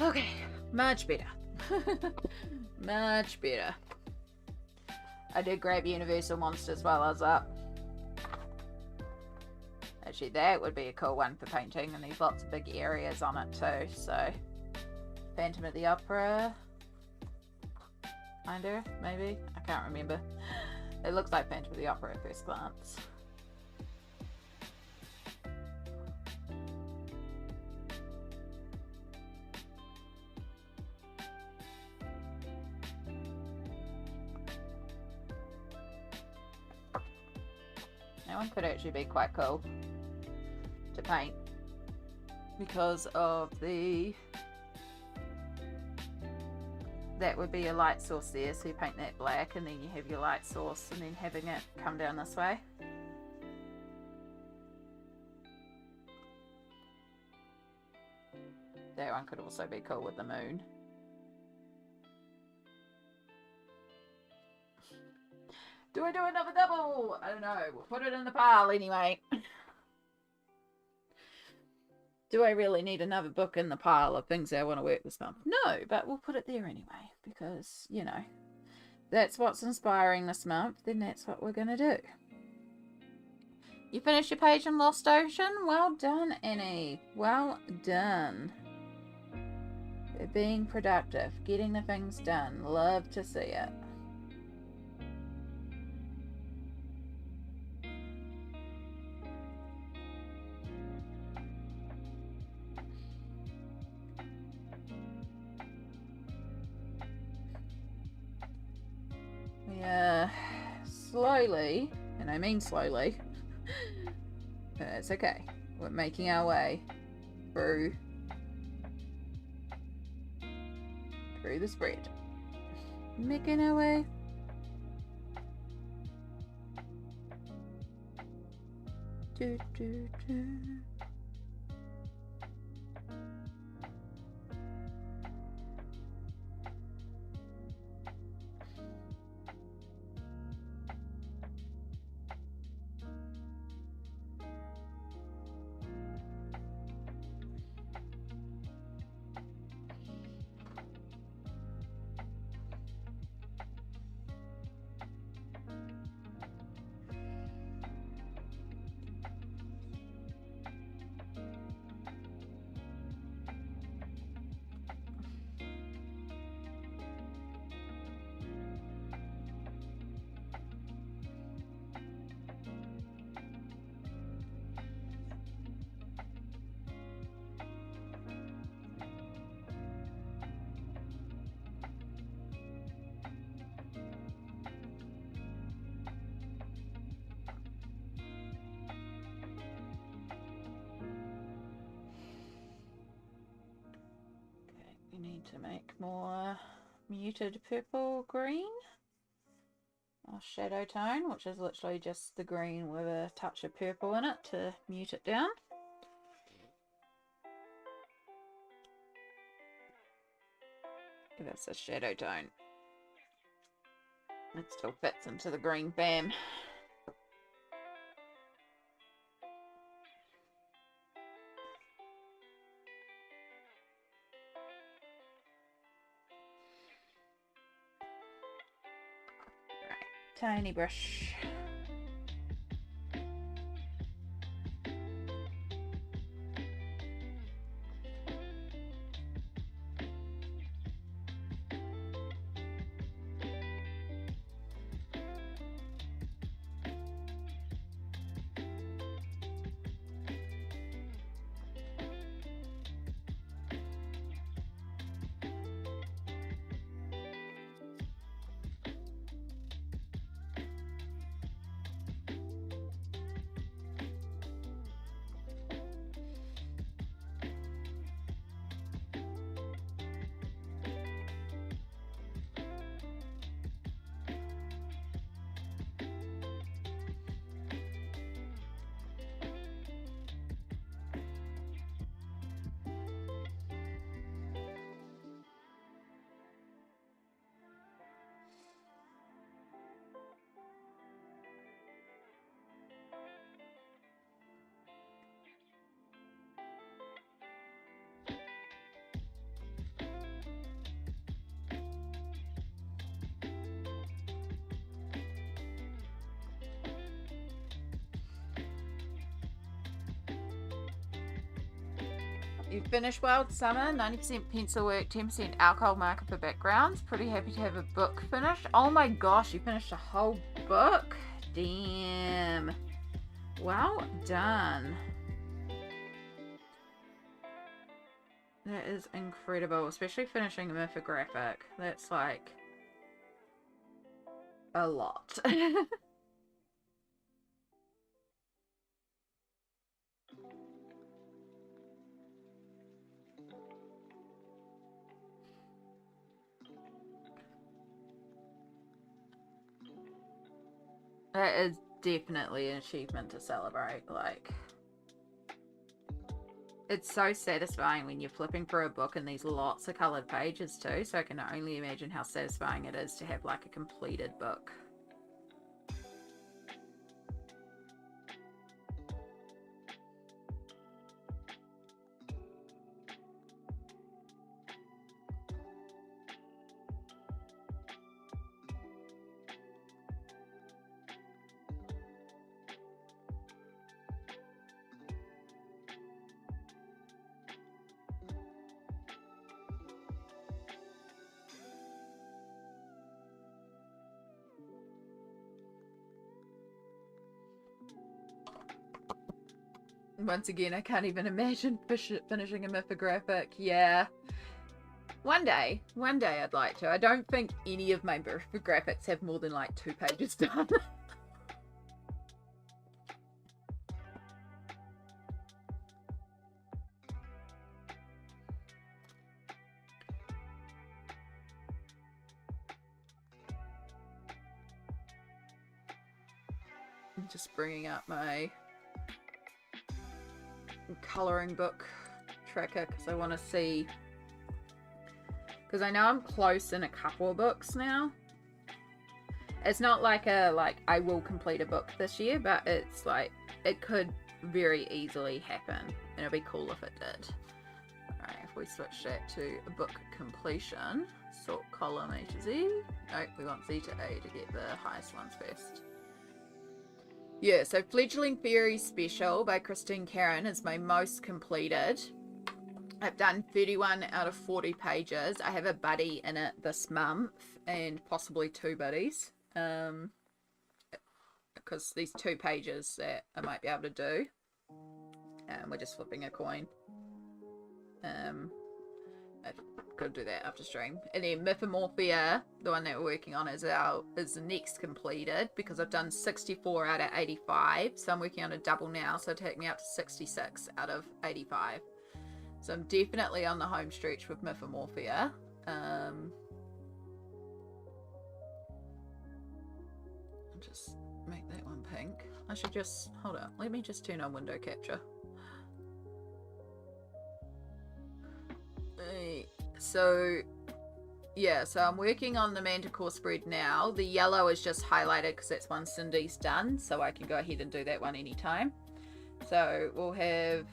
Okay, much better. Much better. I did grab Universal Monsters while I was up. Actually, that would be a cool one for painting, and there's lots of big areas on it too. So, Phantom of the Opera, kinda, maybe? I can't remember. It looks like Phantom of the Opera at first glance. That one could actually be quite cool to paint because of the... That would be a light source there, so you paint that black and then you have your light source and then having it come down this way. That one could also be cool with the moon. Do I do another double? I don't know. We'll put it in the pile anyway. Do I really need another book in the pile of things I want to work this month? No, but we'll put it there anyway, because, you know, that's what's inspiring this month, then that's what we're going to do. You finished your page in Lost Ocean? Well done, Annie. Well done. They're being productive, getting the things done. Love to see it. We are slowly, and I mean slowly, it's okay. We're making our way through the spread. Making our way. Do, do, do. We need to make more muted purple green or shadow tone, which is literally just the green with a touch of purple in it to mute it down. Give us a shadow tone. It still fits into the green bam. Tiny brush. You finished Wild Summer, 90% pencil work, 10% alcohol marker for backgrounds. Pretty happy to have a book finished. Oh my gosh, you finished a whole book? Damn. Well done. That is incredible, especially finishing a mythographic. That's like a lot. That is definitely an achievement to celebrate. Like, it's so satisfying when you're flipping through a book and there's lots of coloured pages too, so I can only imagine how satisfying it is to have like a completed book. Once again, I can't even imagine finishing a mythographic. Yeah. One day I'd like to. I don't think any of my mythographics have more than like 2 pages done. I'm just bringing up my colouring book tracker because I want to see, because I know I'm close in a couple of books now. It's not like I will complete a book this year, but it's like it could very easily happen, and it'd be cool if it did. Alright, if we switch that to a book completion, sort column A to Z. No, we want Z to A to get the highest ones first. Yeah, so Fledgling Fairy Special by Christine Karen is my most completed. I've done 31 out of 40 pages. I have a buddy in it this month and possibly 2 buddies. Because these 2 pages that I might be able to do. We're just flipping a coin. I've got to do that after stream. And then Mythomorphia, the one that we're working on, is the next completed because I've done 64 out of 85. So I'm working on a double now, so it'll take me up to 66 out of 85. So I'm definitely on the home stretch with Mythomorphia. I'll just make that one pink. I should just, hold on, let me just turn on window capture. So yeah, so I'm working on the Manticore spread now. The yellow is just highlighted because that's one Cindy's done, so I can go ahead and do that one anytime. So we'll have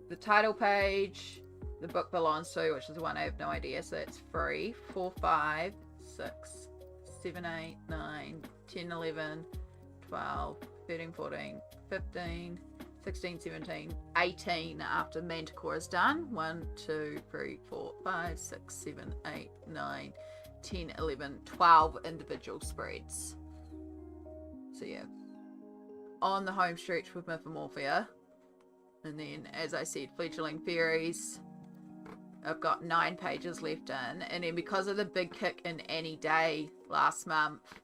the title page, the book belongs to, which is the one I have no idea, so that's free. 4, 5, 6, 7, 8, 9, 10, 11, 12, 13, 14, 15, 16, 17, 18 after Manticore is done. 1, 2, 3, 4, 5, 6, 7, 8, 9, 10, 11, 12 individual spreads. So yeah, on the home stretch with Mythomorphia. And then, as I said, Fledgling Fairies, I've got 9 pages left in. And then because of the big kick in Any Day last month,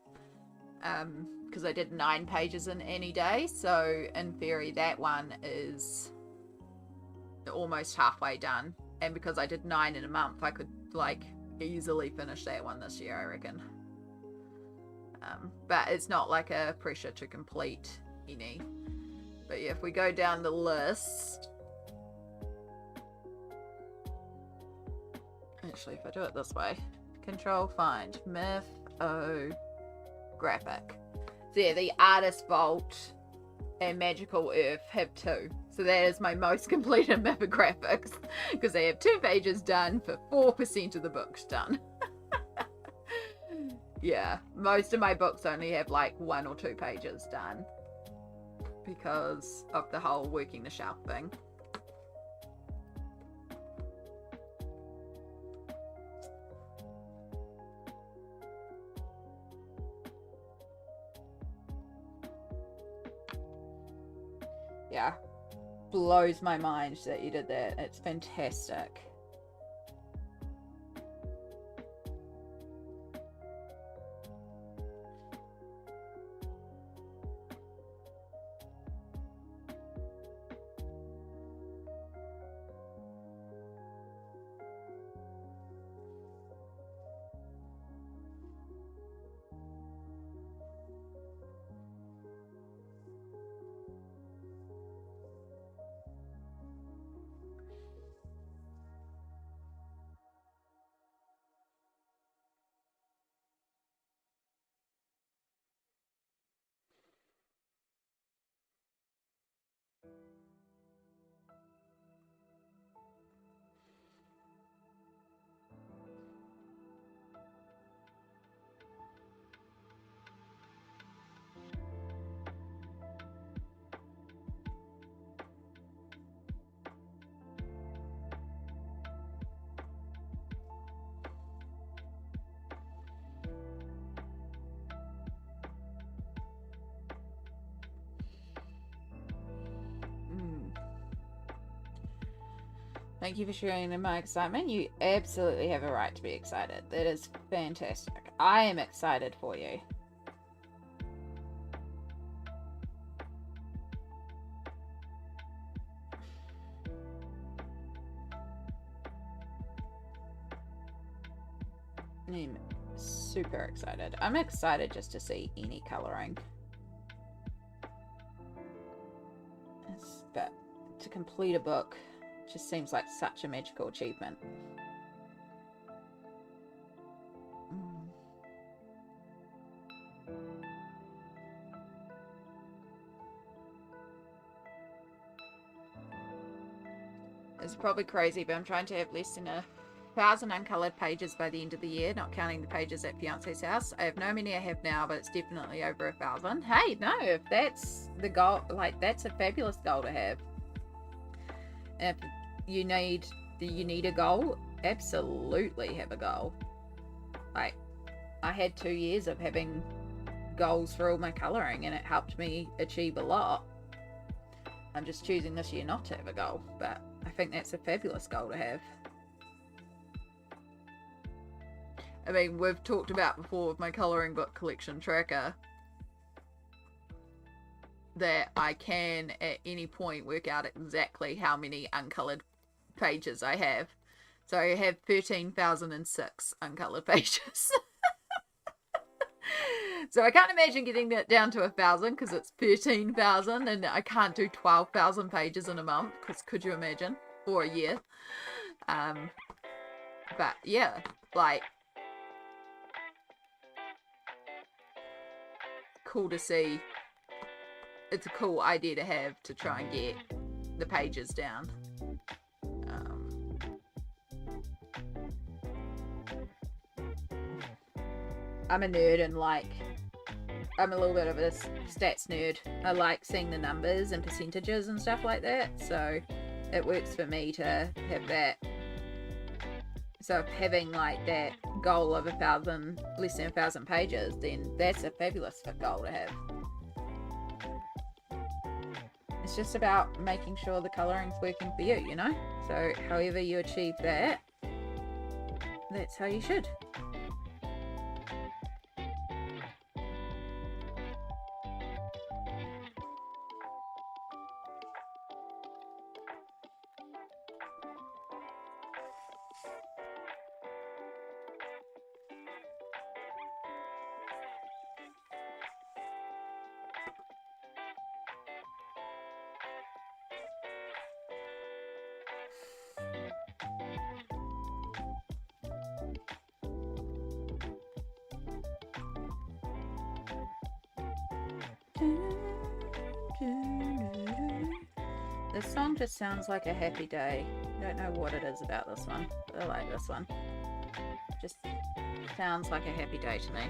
because I did 9 pages in Any Day, so in theory that one is almost halfway done. And because I did 9 in a month, I could like easily finish that one this year, I reckon. But it's not like a pressure to complete any. But yeah, if we go down the list, actually if I do it this way, Control Find Mythographic. So yeah, the Artist Vault and Magical Earth have 2. So that is my most completed mythographics because they have 2 pages done for 4% of the books done. Yeah, most of my books only have like 1 or 2 pages done because of the whole working the shelf thing. Yeah, blows my mind that you did that. It's fantastic. Thank you for sharing in my excitement. You absolutely have a right to be excited. That is fantastic. I am excited for you. I'm super excited. I'm excited just to see any colouring. But to complete a book just seems like such a magical achievement. It's probably crazy, but I'm trying to have less than 1,000 uncoloured pages by the end of the year, not counting the pages at Fiance's house. I have no many I have now, but it's definitely over 1,000. Hey, no, if that's the goal, like, that's a fabulous goal to have. And if you need a goal, absolutely have a goal. Like, I had 2 years of having goals for all my colouring, and it helped me achieve a lot. I'm just choosing this year not to have a goal, but I think that's a fabulous goal to have. I mean, we've talked about before with my colouring book collection tracker that I can at any point work out exactly how many uncoloured pages I have. So I have 13,006 uncoloured pages. So I can't imagine getting that down to 1,000 because it's 13,000, and I can't do 12,000 pages in a month because could you imagine? Or a year. But yeah, like, cool to see. It's a cool idea to have to try and get the pages down. I'm a nerd, and like, I'm a little bit of a stats nerd. I like seeing the numbers and percentages and stuff like that, so it works for me to have that. So having like that goal of 1,000, less than 1,000 pages, then that's a fabulous goal to have. It's just about making sure the colouring's working for you, you know? So however you achieve that, that's how you should. This song just sounds like a happy day. I don't know what it is about this one, but I like this one. Just sounds like a happy day to me.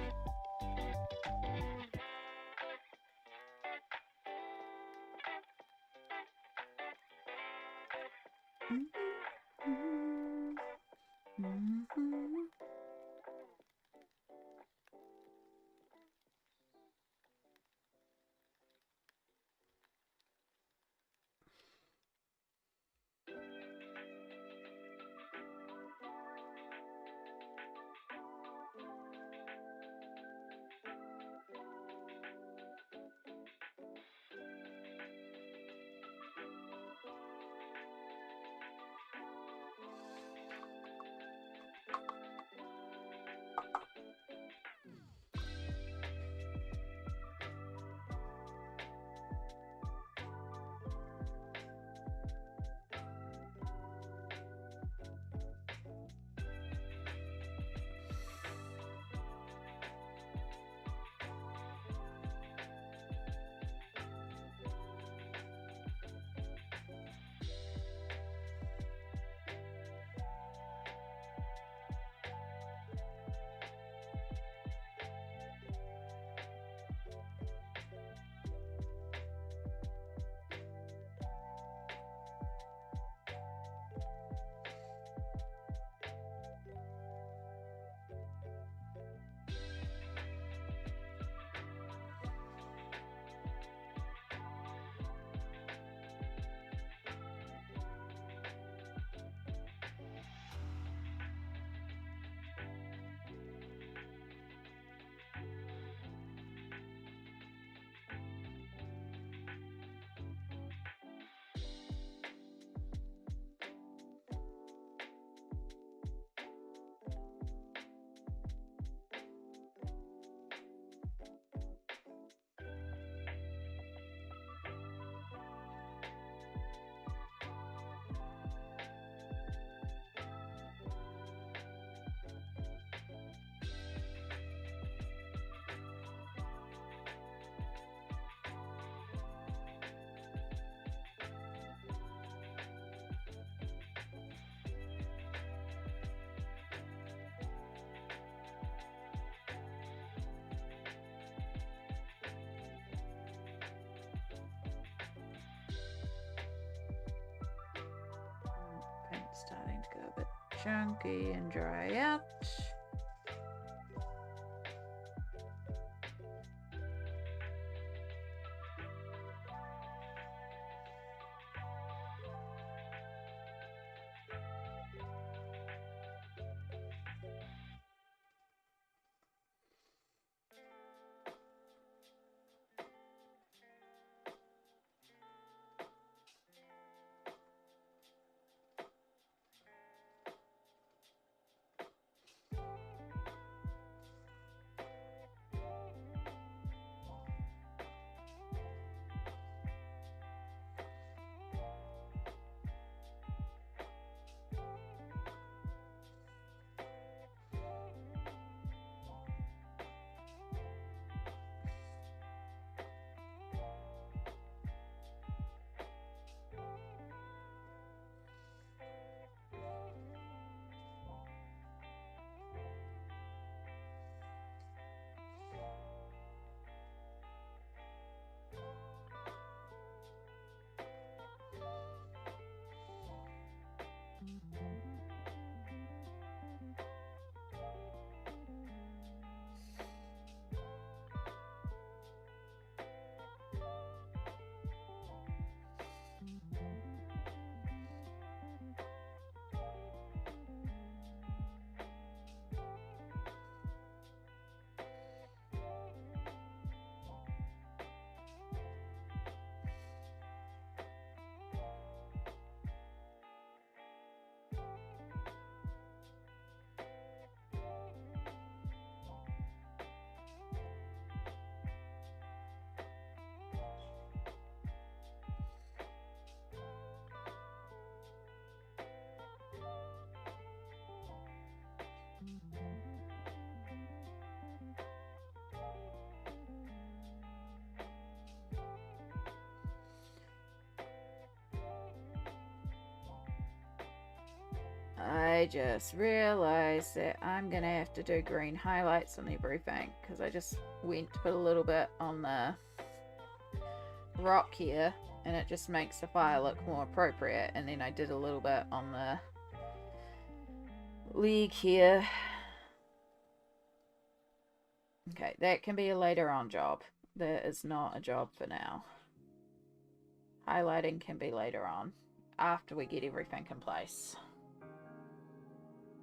chunky and dry out. I just realized that I'm gonna have to do green highlights on everything because I just went to put a little bit on the rock here and it just makes the fire look more appropriate, and then I did a little bit on the leg here. Okay, that can be a later on job. That is not a job for now. Highlighting can be later on after we get everything in place.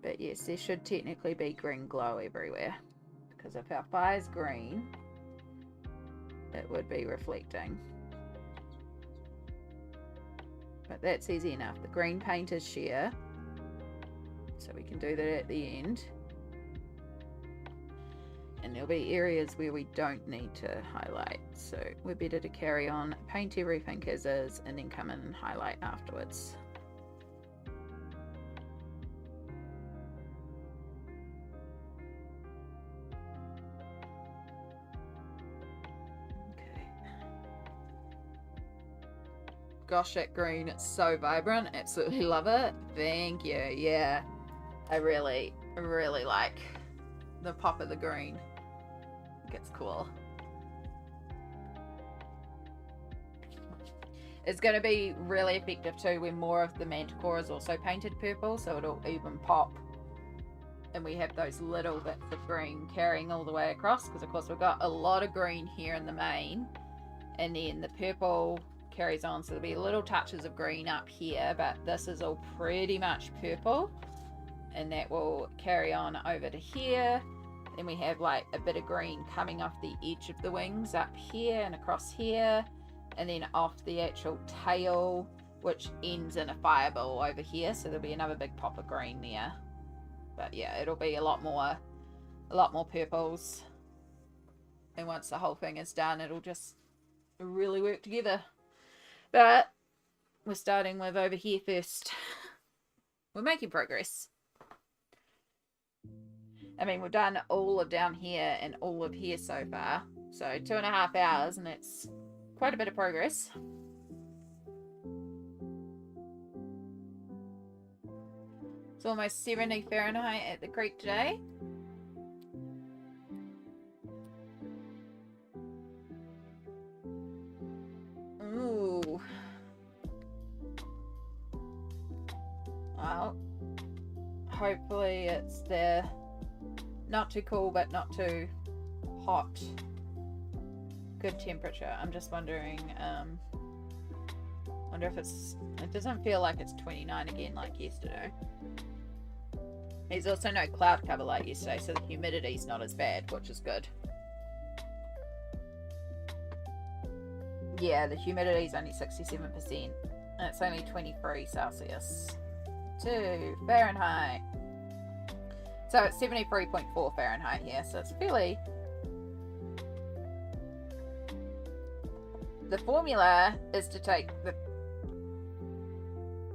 But yes, there should technically be green glow everywhere, because if our fire's green, it would be reflecting. But that's easy enough. The green paint is sheer, so we can do that at the end. And there'll be areas where we don't need to highlight, so we're better to carry on, paint everything as is, and then come in and highlight afterwards. Gosh, that green, it's so vibrant. Absolutely love it. Thank you. Yeah, I really like the pop of the green. I think it's cool. It's going to be really effective too when more of the manticore is also painted purple, so it'll even pop. And we have those little bits of green carrying all the way across, because of course we've got a lot of green here in the main, and then the purple carries on, so there'll be little touches of green up here, but this is all pretty much purple, and that will carry on over to here. Then we have like a bit of green coming off the edge of the wings up here and across here, and then off the actual tail, which ends in a fireball over here, so there'll be another big pop of green there. But yeah, it'll be a lot more purples, and once the whole thing is done, it'll just really work together. But we're starting with over here first. We're making progress. I mean, we've done all of down here and all of here so far. So 2.5 hours, and it's quite a bit of progress. It's almost 70 Fahrenheit at the creek today. Ooh. Well, hopefully it's the not too cool but not too hot, good temperature. I'm just wondering, wonder if it doesn't feel like it's 29 again like yesterday. There's also no cloud cover like yesterday, so the humidity's not as bad, which is good. Yeah, the humidity's only 67%, and it's only 23 Celsius to Fahrenheit. So it's 73.4 Fahrenheit here, so it's fairly... The formula is to take the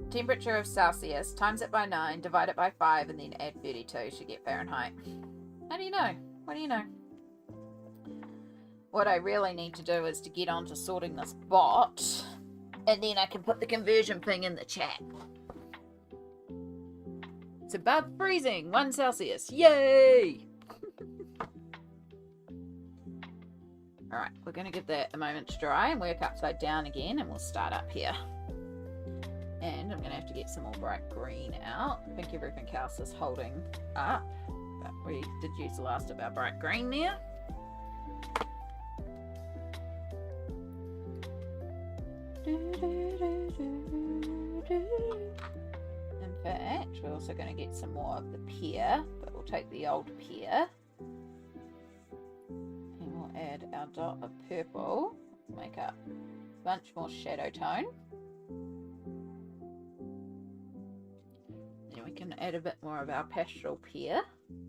temperature of Celsius, times it by 9, divide it by 5, and then add 32 to get Fahrenheit. How do you know? What do you know? What I really need to do is to get on to sorting this bot, and then I can put the conversion thing in the chat. It's above freezing, 1 Celsius. Yay! Alright, we're going to give that a moment to dry and work upside down again, and we'll start up here. And I'm going to have to get some more bright green out. I think everything else is holding up, but we did use the last of our bright green there. In fact, we're also going to get some more of the pear, but we'll take the old pear and we'll add our dot of purple, make up a bunch more shadow tone. Then we can add a bit more of our pastoral pear, and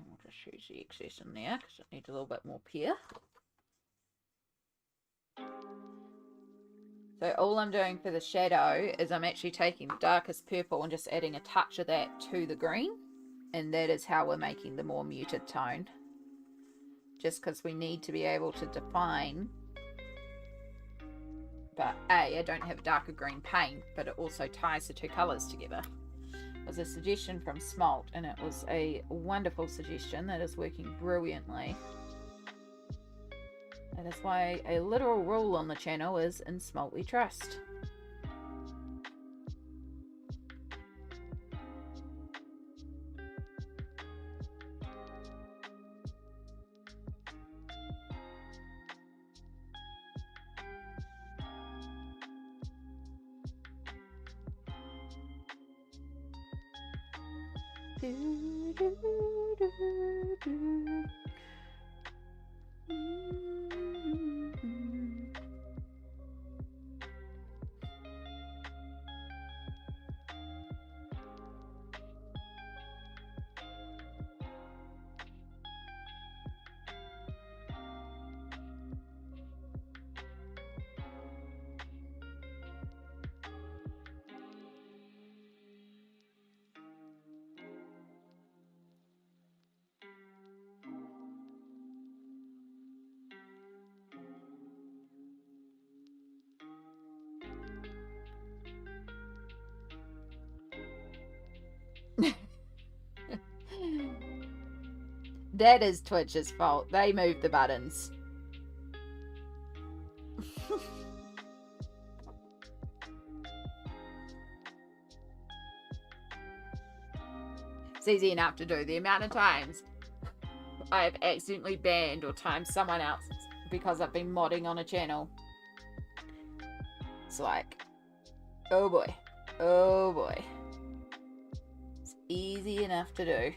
we'll just use the excess in there because it needs a little bit more pear. So all I'm doing for the shadow is I'm actually taking the darkest purple and just adding a touch of that to the green. And that is how we're making the more muted tone. Just because we need to be able to define. But I don't have darker green paint, but it also ties the two colours together. It was a suggestion from Smalt, and it was a wonderful suggestion that is working brilliantly. That is why a literal rule on the channel is in Smalt we trust. That is Twitch's fault. They moved the buttons. It's easy enough to do. The amount of times I've accidentally banned or timed someone else because I've been modding on a channel. It's like, oh boy. Oh boy. It's easy enough to do.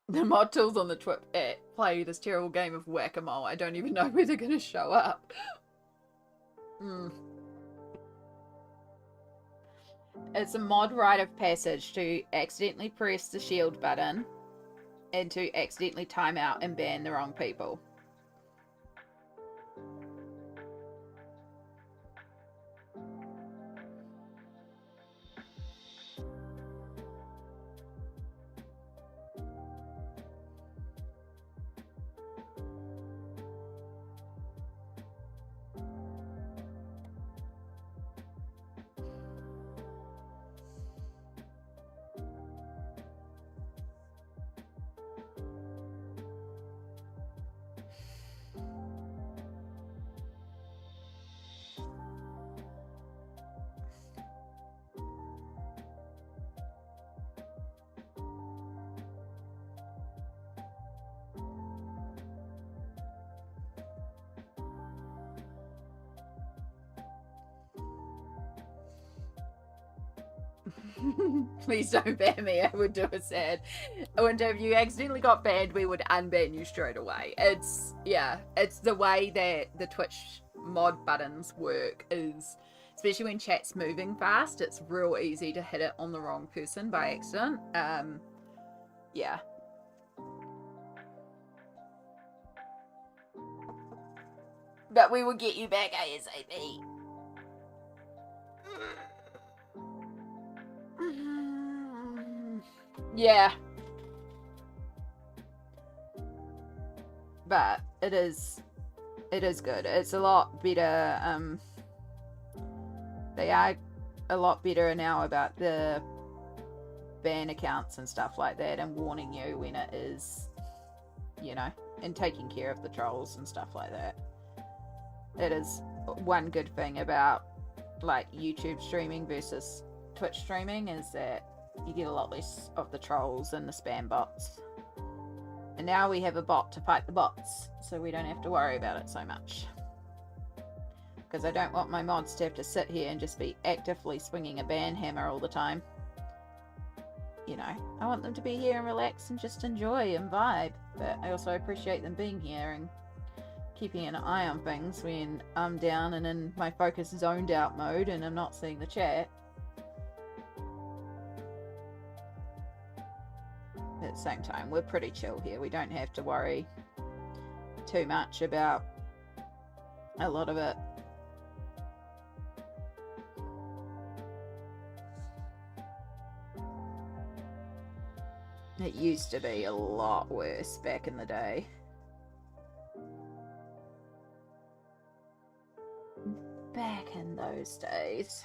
The mod tools on the Twip app play this terrible game of whack-a-mole. I don't even know where they're going to show up. It's a mod rite of passage to accidentally press the shield button and to accidentally time out and ban the wrong people. Please don't ban me. I would do a sad. I wonder if you accidentally got banned, we would unban you straight away. It's the way that the Twitch mod buttons work is, especially when chat's moving fast, it's real easy to hit it on the wrong person by accident. Yeah. But we will get you back ASAP. Yeah. But it is good. It's a lot better. They are a lot better now about the ban accounts and stuff like that, and warning you when it is, and taking care of the trolls and stuff like that. It is one good thing about like YouTube streaming versus Twitch streaming, is that you get a lot less of the trolls and the spam bots. And now we have a bot to fight the bots, so we don't have to worry about it so much. Because I don't want my mods to have to sit here and just be actively swinging a ban hammer all the time. I want them to be here and relax and just enjoy and vibe. But I also appreciate them being here and keeping an eye on things when I'm down and in my focus zoned out mode and I'm not seeing the chat. At the same time, we're pretty chill here. We don't have to worry too much about a lot of it. It used to be a lot worse back in the day. Back in those days.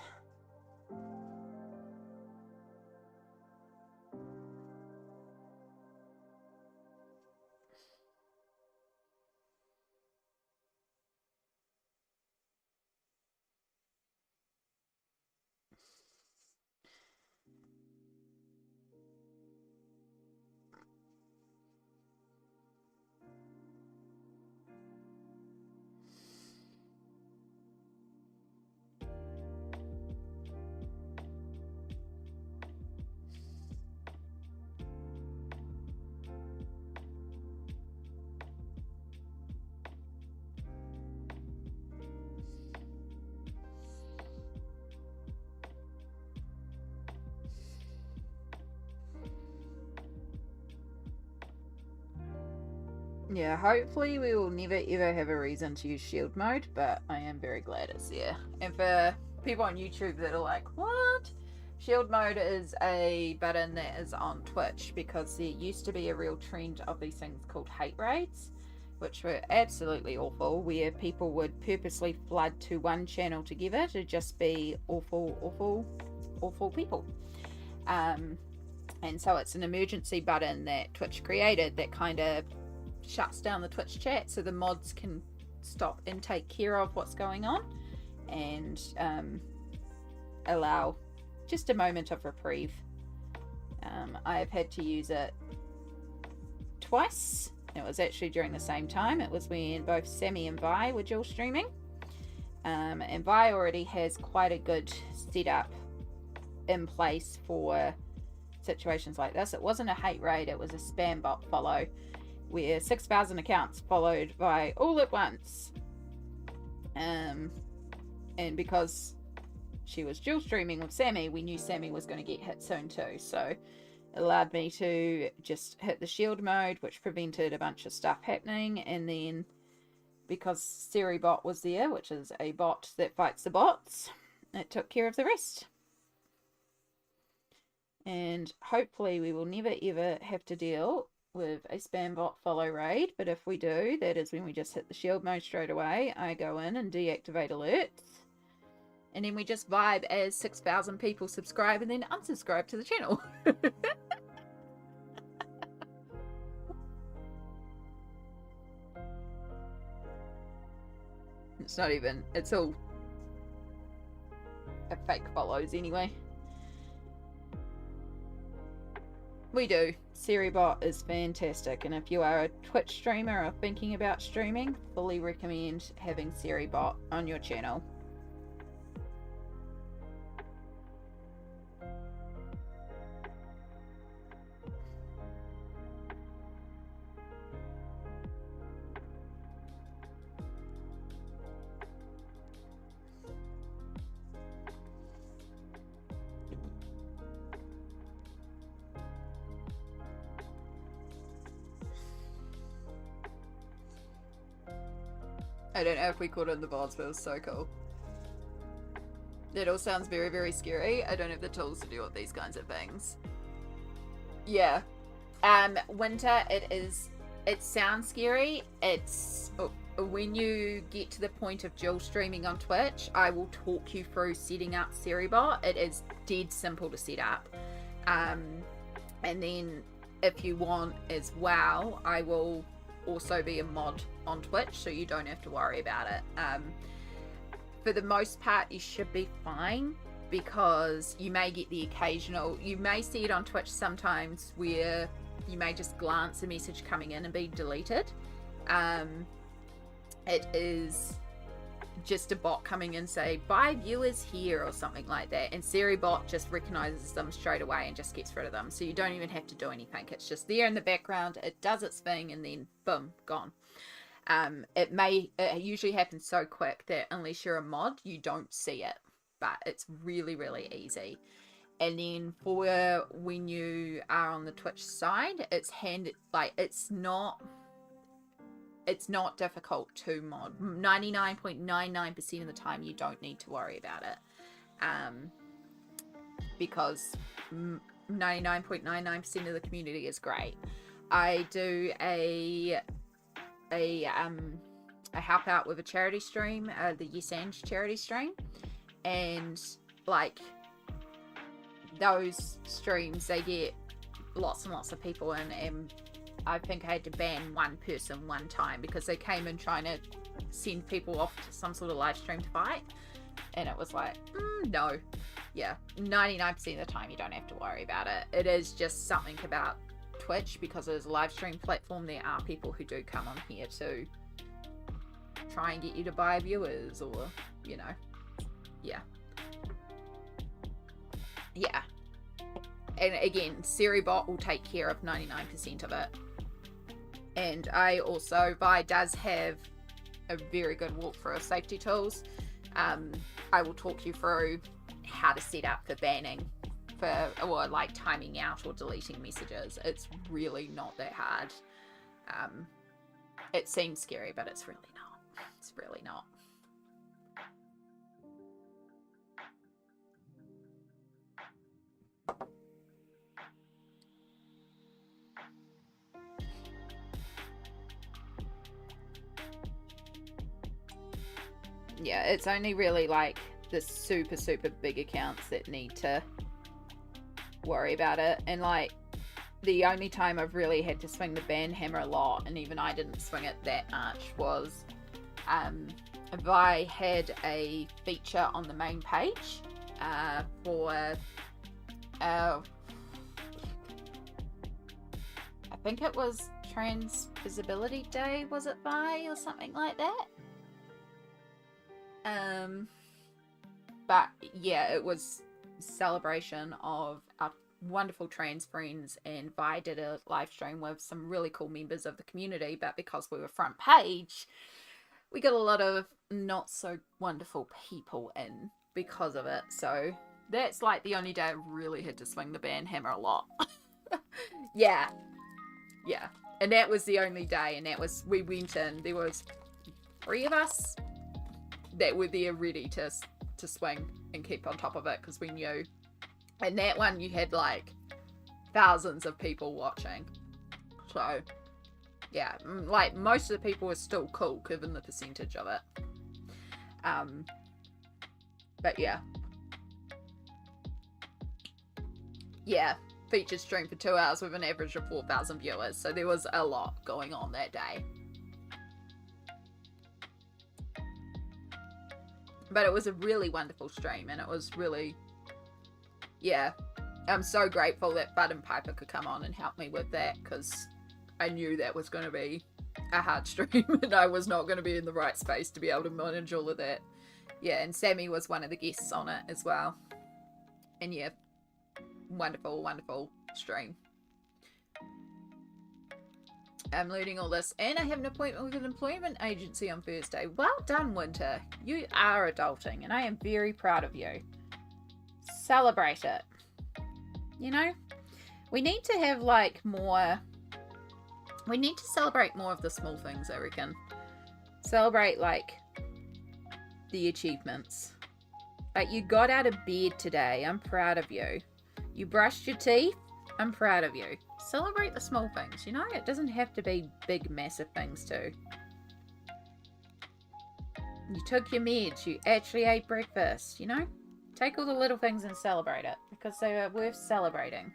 Yeah, hopefully we will never ever have a reason to use shield mode, but I am very glad it's there. And for people on YouTube that are like, what? Shield mode is a button that is on Twitch, because there used to be a real trend of these things called hate raids, which were absolutely awful, where people would purposely flood to one channel together to just be awful people. And so it's an emergency button that Twitch created that kind of shuts down the Twitch chat so the mods can stop and take care of what's going on and allow just a moment of reprieve. I've had to use it twice. It was actually during the same time. It was when both Sammy and Vi were dual streaming, and Vi already has quite a good setup in place for situations like this. It wasn't a hate raid, it was a spam bot follow, where 6,000 accounts followed Vi all at once. And because she was dual streaming with Sammy, we knew Sammy was going to get hit soon too. So it allowed me to just hit the shield mode, which prevented a bunch of stuff happening. And then because Seribot was there, which is a bot that fights the bots, it took care of the rest. And hopefully we will never ever have to deal with a spam bot follow raid, but if we do, that is when we just hit the shield mode straight away. I go in and deactivate alerts, and then we just vibe as 6,000 people subscribe and then unsubscribe to the channel. It's not even, it's all a fake follows anyway. We do. Seribot is fantastic, and if you are a Twitch streamer or thinking about streaming, fully recommend having Seribot on your channel. I don't know if we caught it in the VODs, but it was so cool. It all sounds very, very scary. I don't have the tools to deal with these kinds of things. Yeah. Winter, it sounds scary. It's, when you get to the point of dual streaming on Twitch, I will talk you through setting up Seribot. It is dead simple to set up. And then if you want as well, I will also be a mod on Twitch, so you don't have to worry about it. For the most part, you should be fine, because you may get the occasional, you may see it on Twitch sometimes where you may just glance a message coming in and be deleted. It is just a bot coming in, say, buy viewers here or something like that, and Seribot just recognizes them straight away and just gets rid of them, so you don't even have to do anything. It's just there in the background, it does its thing, and then boom, gone. It usually happens so quick that unless you're a mod, you don't see it, but it's really, really easy. And then for when you are on the Twitch side, it's not difficult to mod. 99.99% of the time, you don't need to worry about it, because 99.99% of the community is great. I do a help out with a charity stream, the Yes and charity stream, and like those streams, they get lots and lots of people in, and I think I had to ban one person one time because they came in trying to send people off to some sort of live stream fight, and it was like, no. Yeah, 99% of the time you don't have to worry about it. It is just something about Twitch, because it is a live stream platform. There are people who do come on here to try and get you to buy viewers, or, you know, yeah. And again, Seribot will take care of 99% of it. And I also, Vi does have a very good walkthrough of safety tools. I will talk you through how to set up for banning, or like timing out or deleting messages. It's really not that hard. It seems scary, but it's really not. It's really not. Yeah, it's only really like the super, super big accounts that need to worry about it. And like, the only time I've really had to swing the ban hammer a lot, and even I didn't swing it that much, was if I had a feature on the main page for I think it was Trans Visibility Day, was it Vi, or something like that? But yeah, it was celebration of our wonderful trans friends, and Vi did a live stream with some really cool members of the community, but because we were front page, we got a lot of not so wonderful people in because of it. So that's like the only day I really had to swing the ban hammer a lot. yeah And that was the only day, and that was, we went in, there was 3 of us that were there ready to swing and keep on top of it, because we knew. And that one, you had like thousands of people watching. So yeah, like most of the people were still cool given the percentage of it. But yeah, featured stream for 2 hours with an average of 4,000 viewers. So there was a lot going on that day. But it was a really wonderful stream, and it was really, I'm so grateful that Bud and Piper could come on and help me with that, because I knew that was going to be a hard stream, and I was not going to be in the right space to be able to manage all of that. Yeah, and Sammy was one of the guests on it as well. And yeah, wonderful, wonderful stream. I'm learning all this, and I have an appointment with an employment agency on Thursday. Well done, Winter. You are adulting, and I am very proud of you. Celebrate it. You know, we need to have like more, we need to celebrate more of the small things, I reckon. Celebrate, like, the achievements. Like, you got out of bed today. I'm proud of you. You brushed your teeth. I'm proud of you. Celebrate the small things, you know? It doesn't have to be big, massive things, too. You took your meds. You actually ate breakfast, you know? Take all the little things and celebrate it, because they are worth celebrating.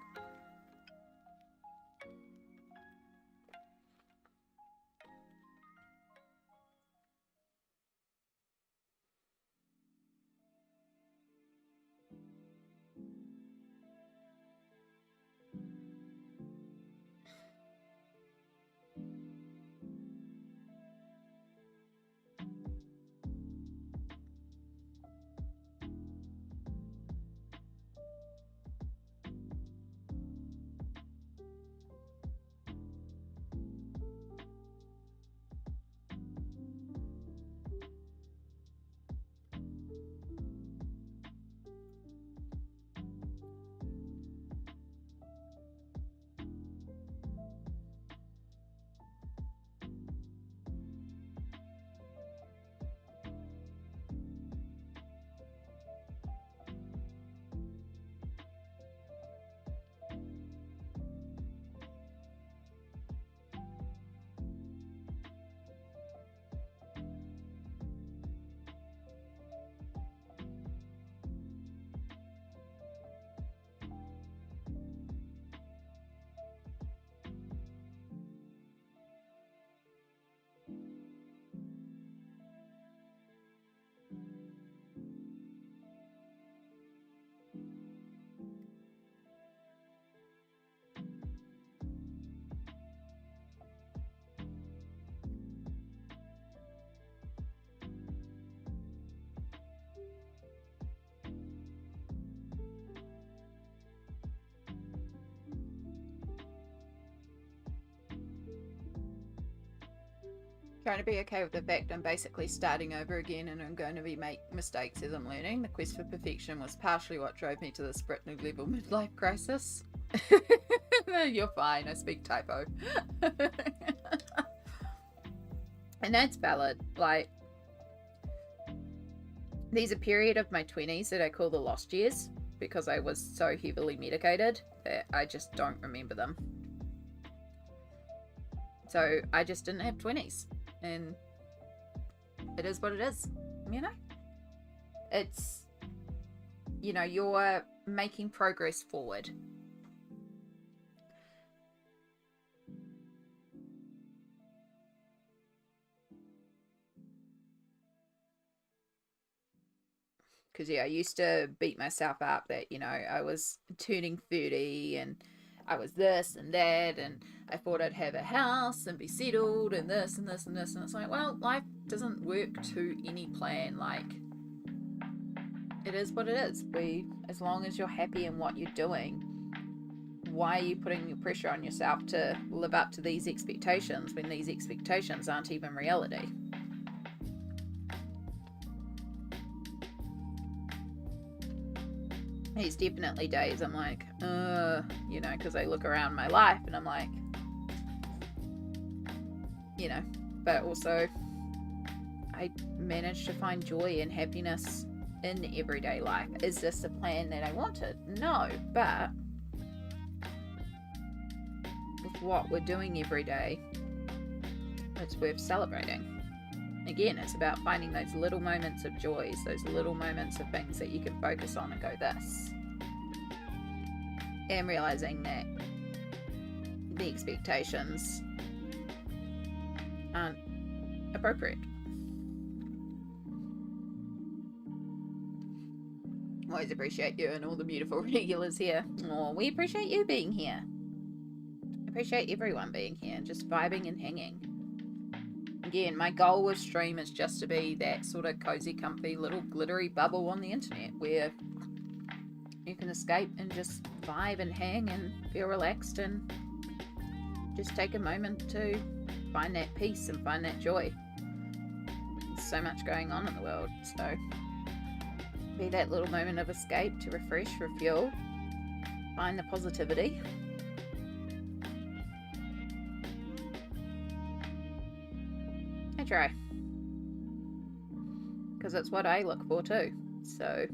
Trying to be okay with the fact I'm basically starting over again and I'm going to be make mistakes as I'm learning. The quest for perfection was partially what drove me to this Britney level midlife crisis. You're fine, I speak typo. And that's valid. Like, there's a period of my 20s that I call the lost years because I was so heavily medicated that I just don't remember them. So I just didn't have 20s. And it is what it is, you know? It's, you know, you're making progress forward. Because, yeah, I used to beat myself up that, you know, I was turning 30 and I was this and that, and I thought I'd have a house and be settled and this and this and this. And it's like, well, life doesn't work to any plan. Like, it is what it is. As long as you're happy in what you're doing, why are you putting your pressure on yourself to live up to these expectations when these expectations aren't even reality? There's definitely days I'm like, you know, because I look around my life and I'm like, you know, but also I managed to find joy and happiness in everyday life. Is this the plan that I wanted? No, but with what we're doing every day, it's worth celebrating. Again, it's about finding those little moments of joys, those little moments of things that you can focus on and go this. And realizing that the expectations aren't appropriate. Always appreciate you and all the beautiful regulars here. Oh, we appreciate you being here. Appreciate everyone being here, just vibing and hanging. Again, my goal with stream is just to be that sort of cozy, comfy, little glittery bubble on the internet where you can escape and just vibe and hang and feel relaxed and just take a moment to find that peace and find that joy. There's so much going on in the world, so be that little moment of escape to refresh, refuel, find the positivity. I try. because it's what I look for too. So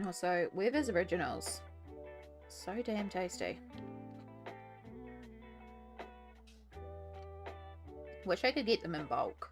also, Weaver's Originals. So damn tasty. Wish I could get them in bulk.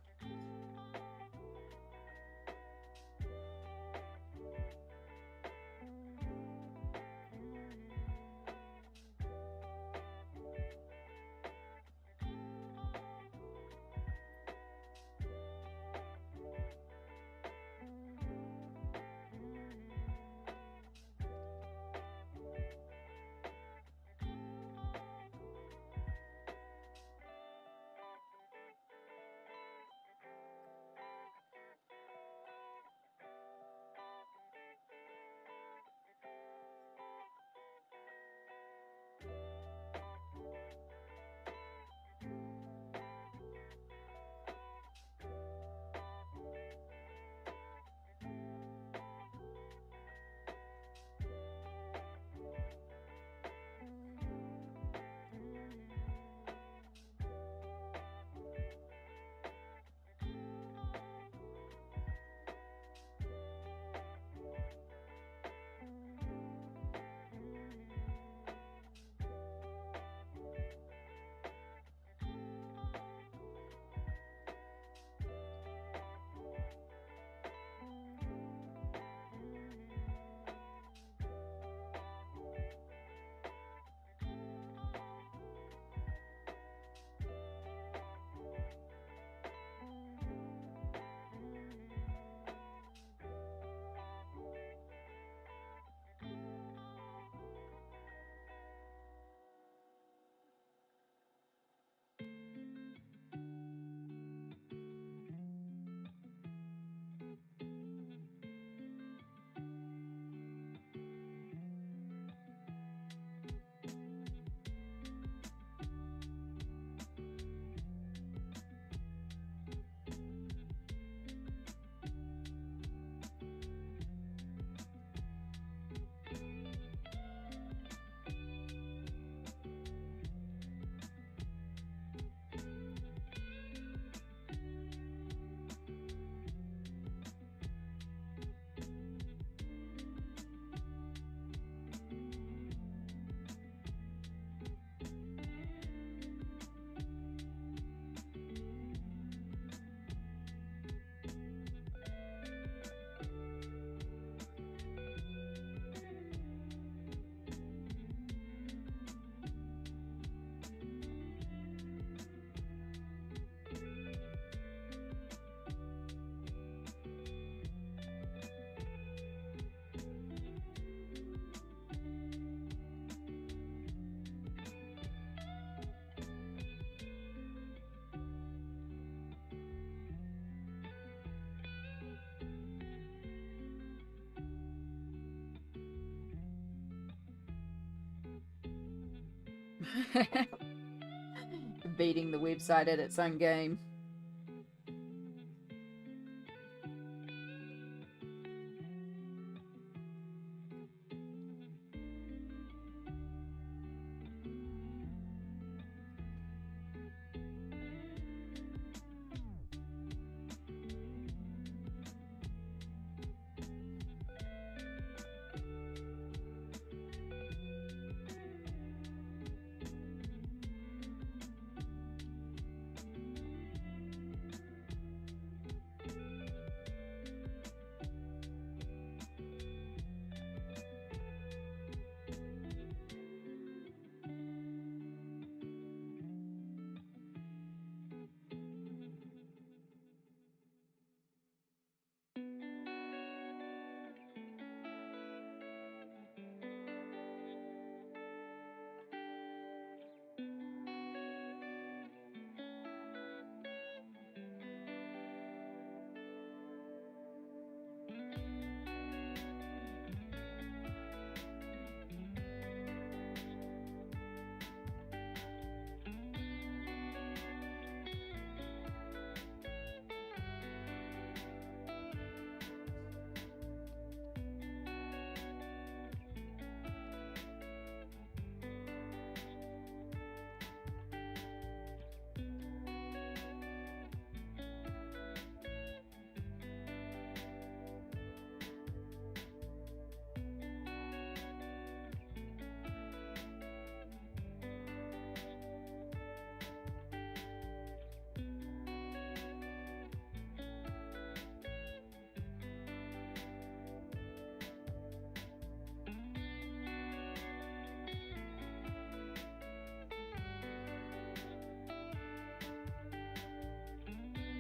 Beating the website at its own game.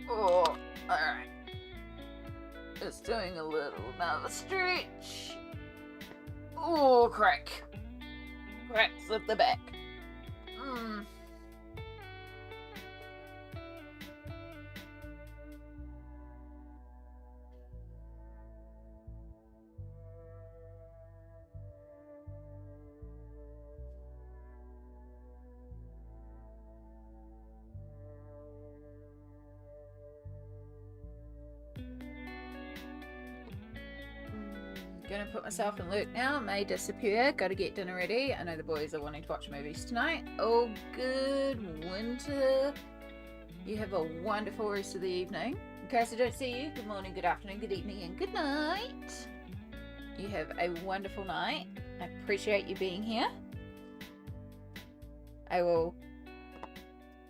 Oh, alright. It's doing a little another stretch. Oh, crack. Cracks at the back. Gonna put myself in Luke now. May disappear. Gotta get dinner ready. I know the boys are wanting to watch movies tonight. Oh, good winter. You have a wonderful rest of the evening. In case I don't see you, good morning, good afternoon, good evening, and good night. You have a wonderful night. I appreciate you being here. I will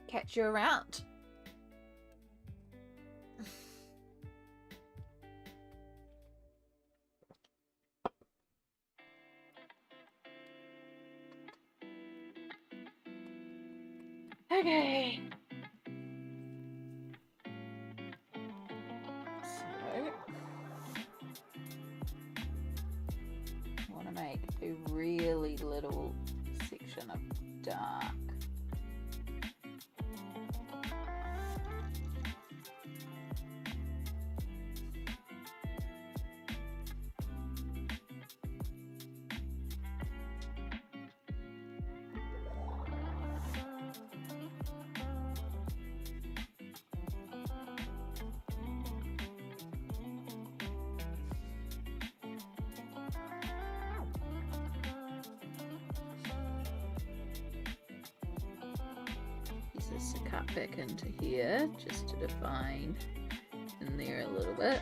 catch you around. Okay. So, I want to make a really little section of dark. Use this to cut back into here just to define in there a little bit.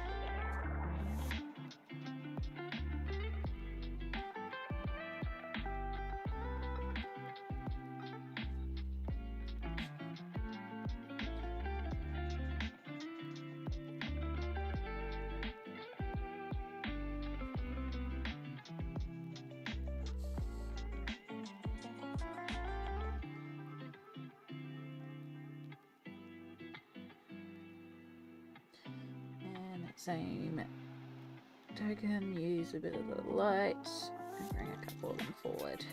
Same token, use a bit of the light and bring a couple of them forward.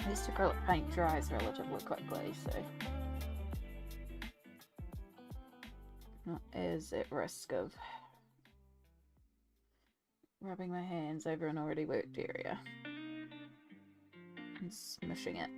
This acrylic paint dries relatively quickly, so not as at risk of rubbing my hands over an already worked area and smishing it.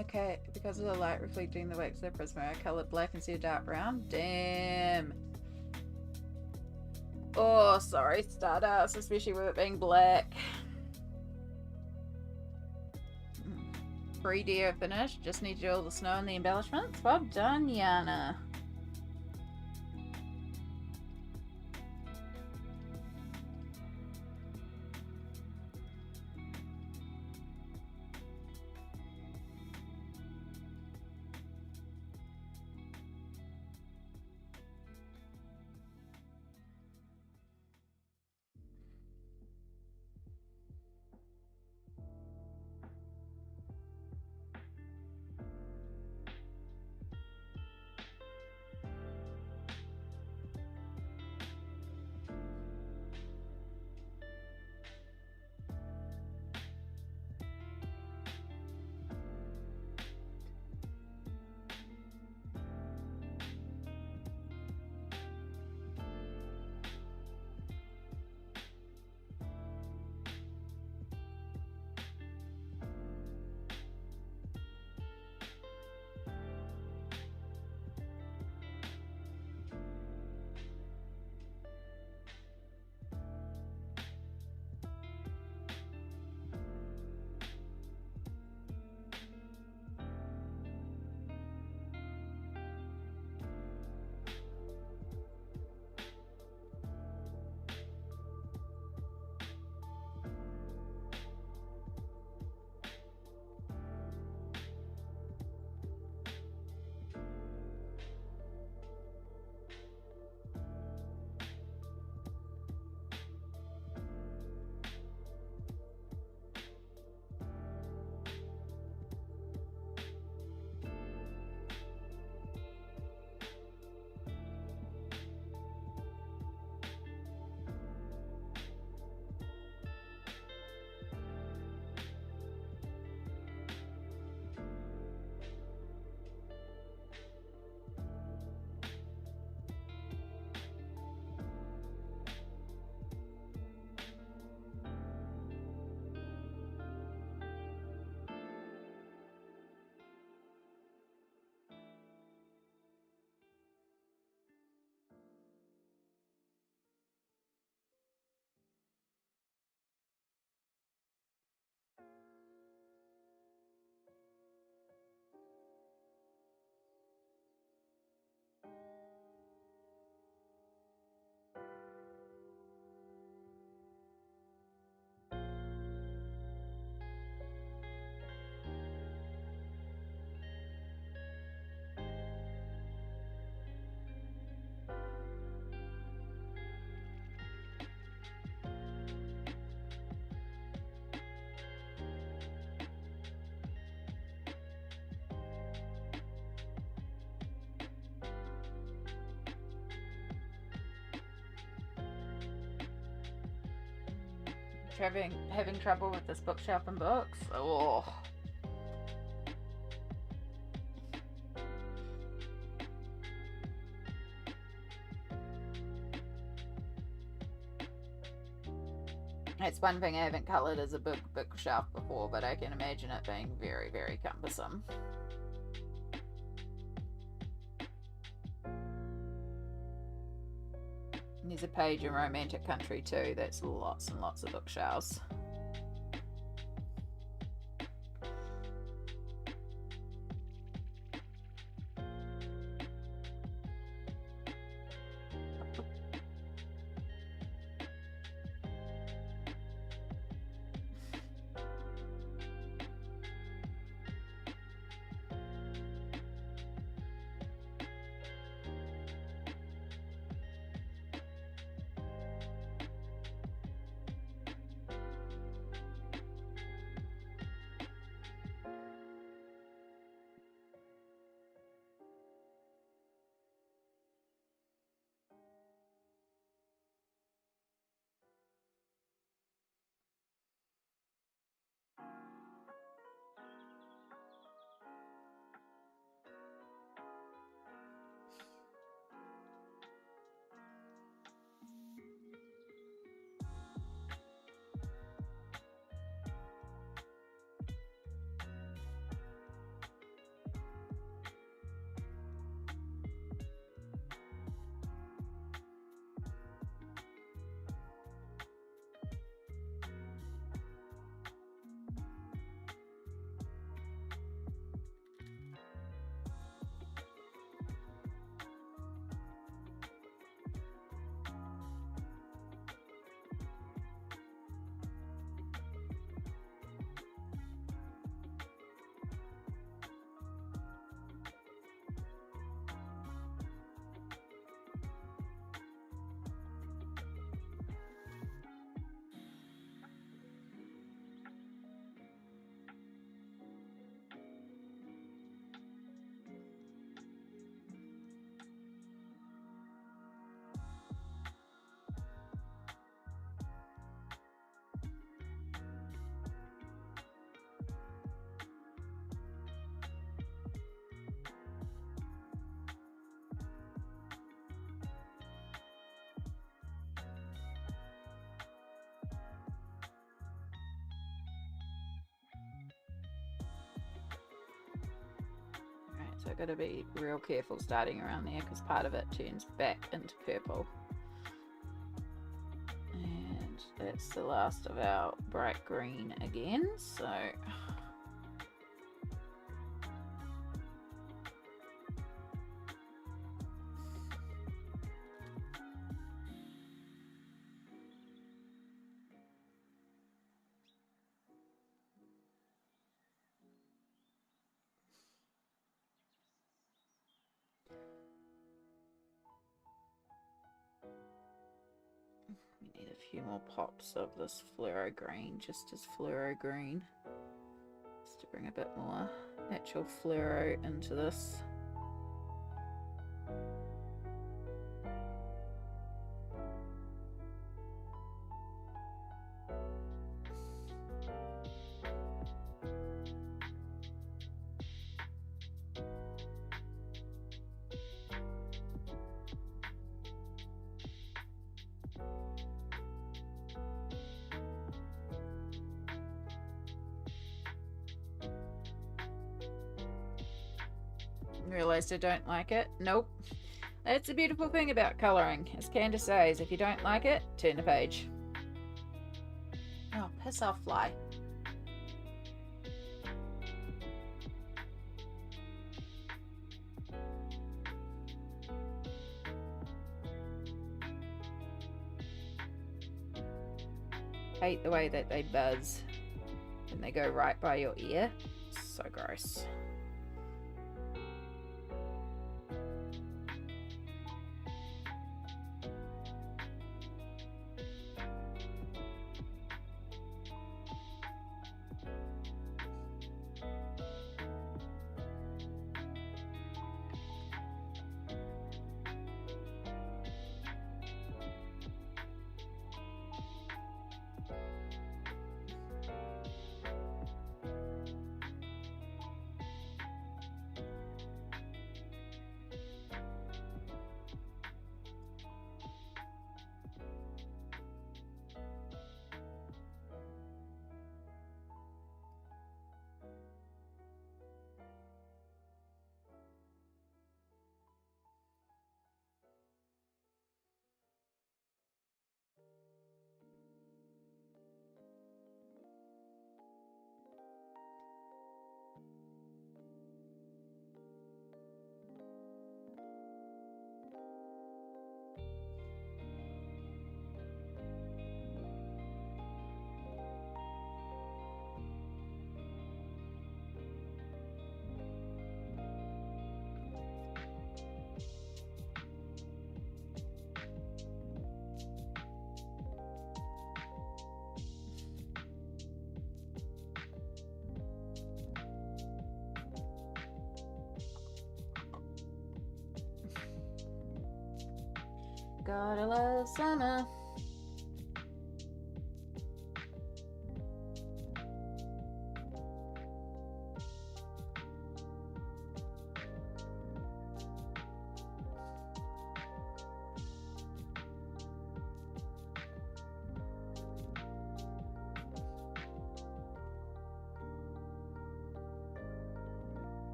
Okay, because of the light reflecting the wax of the prism, I coloured black instead of dark brown. Damn. Oh, sorry, Stardust, especially with it being black. 3D are finished. Just need to do all the snow and the embellishments. Well done, Yana. Having trouble with this bookshelf and books. Oh. It's one thing I haven't coloured as a big bookshelf before, but I can imagine it being very, very cumbersome. And there's a page in Romantic Country too. That's lots and lots of bookshelves. So I've got to be real careful starting around there because part of it turns back into purple. And that's the last of our bright green again, so we need a few more pops of this fluoro green, just as fluoro green, just to bring a bit more natural fluoro into this. Realized I don't like it. Nope. That's the beautiful thing about colouring. As Candace says, if you don't like it, turn the page. Oh, piss off, fly. Hate the way that they buzz and they go right by your ear. So gross. Gotta love summer.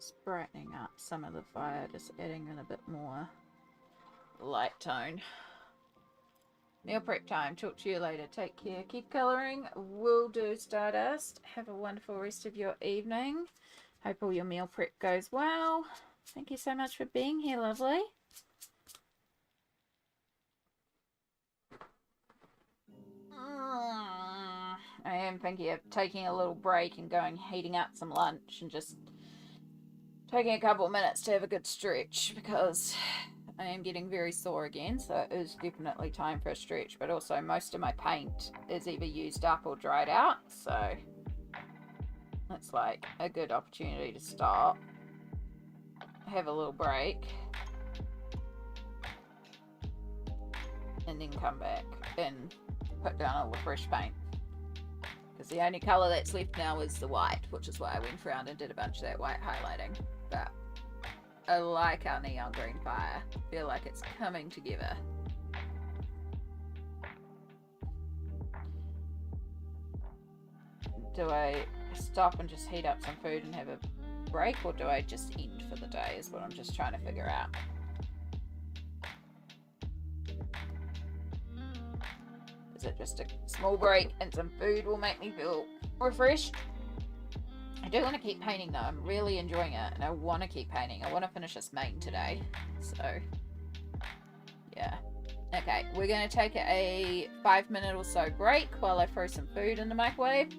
Just brightening up some of the fire, just adding in a bit more light tone. Meal prep time. Talk to you later. Take care. Keep colouring. Will do, Stardust. Have a wonderful rest of your evening. Hope all your meal prep goes well. Thank you so much for being here, lovely. I am thinking of taking a little break and going heating up some lunch and just taking a couple of minutes to have a good stretch, because I am getting very sore again, so it is definitely time for a stretch. But also most of my paint is either used up or dried out, so it's like a good opportunity to stop, have a little break, and then come back and put down all the fresh paint. Because the only colour that's left now is the white, which is why I went around and did a bunch of that white highlighting. But I like our neon green fire. I feel like it's coming together. Do I stop and just heat up some food and have a break, or do I just end for the day, is what I'm just trying to figure out. Is it just a small break and some food will make me feel refreshed? I do want to keep painting though. I'm really enjoying it and I want to keep painting. I want to finish this main today. So, yeah. Okay, we're going to take a 5-minute or so break while I throw some food in the microwave.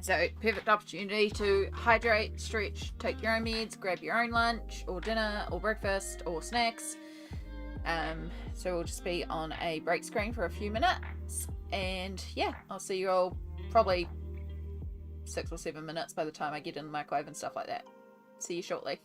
So, perfect opportunity to hydrate, stretch, take your own meds, grab your own lunch or dinner or breakfast or snacks. So we'll just be on a break screen for a few minutes, and yeah, I'll see you all probably 6 or 7 minutes by the time I get in the microwave and stuff like that. See you shortly.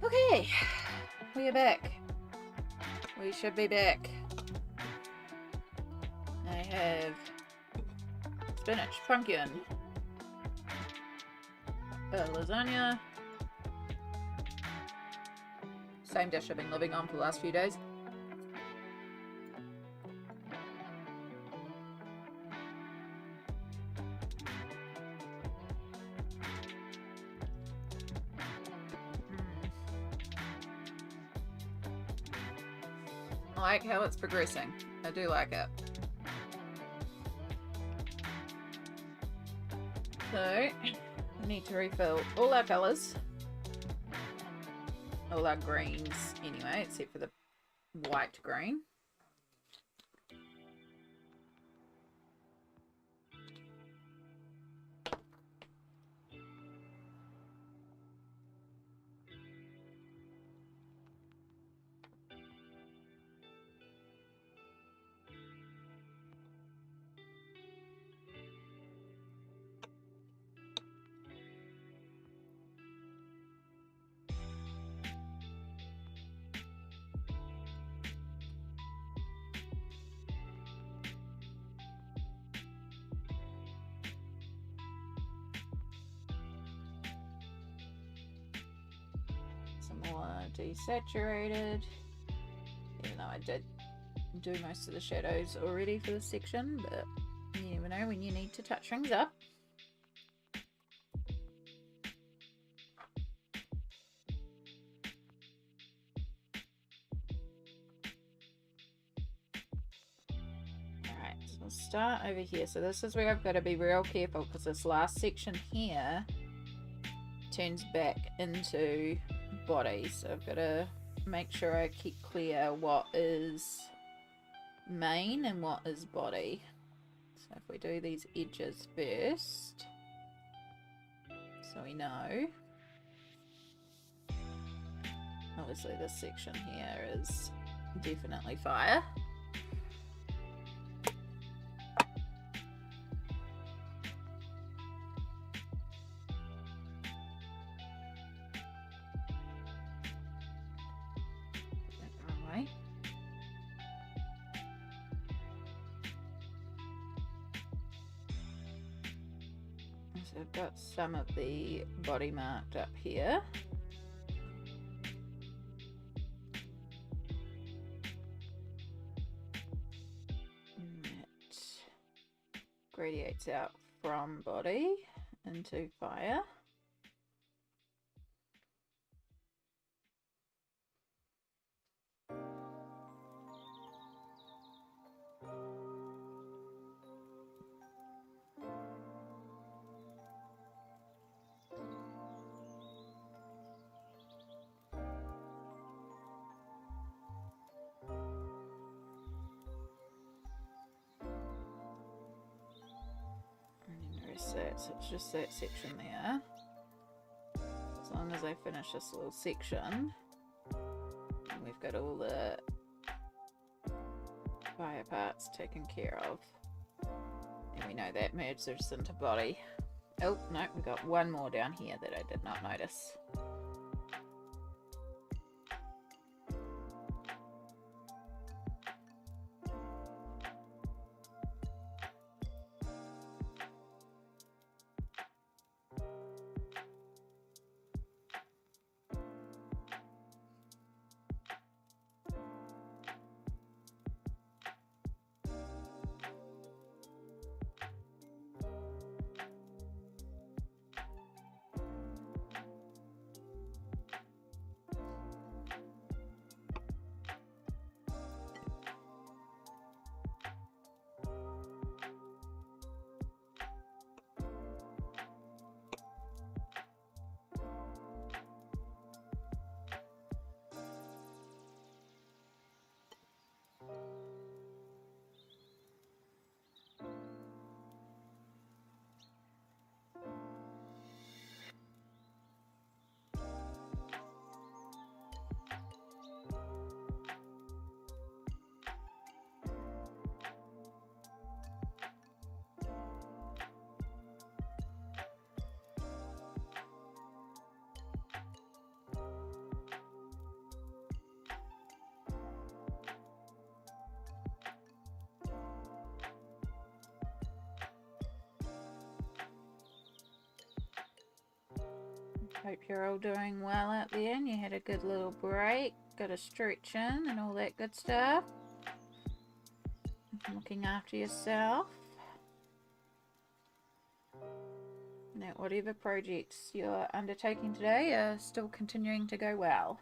Okay, we are back. We should be back. I have spinach, pumpkin, lasagna. Same dish I've been living on for the last few days. I like how it's progressing. I do like it. So, we need to refill all our colours. All our greens anyway, except for the white green. Some more desaturated, even though I did do most of the shadows already for this section, but you never know when you need to touch things up. Alright, so we'll start over here. So this is where I've got to be real careful because this last section here turns back into body, so I've got to make sure I keep clear what is main and what is body. So if we do these edges first, so we know, obviously this section here is definitely fire. So I've got some of the body marked up here. And that gradiates out from body into fire. That, so it's just that section there. As long as I finish this little section, and we've got all the fire parts taken care of, and we know that merges into body. Oh no, we've got one more down here that I did not notice. hope you're all doing well out there and you had a good little break, got a stretch in and all that good stuff. Looking after yourself. And that whatever projects you're undertaking today are still continuing to go well.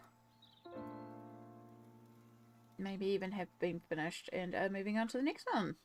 Maybe even have been finished and are moving on to the next one.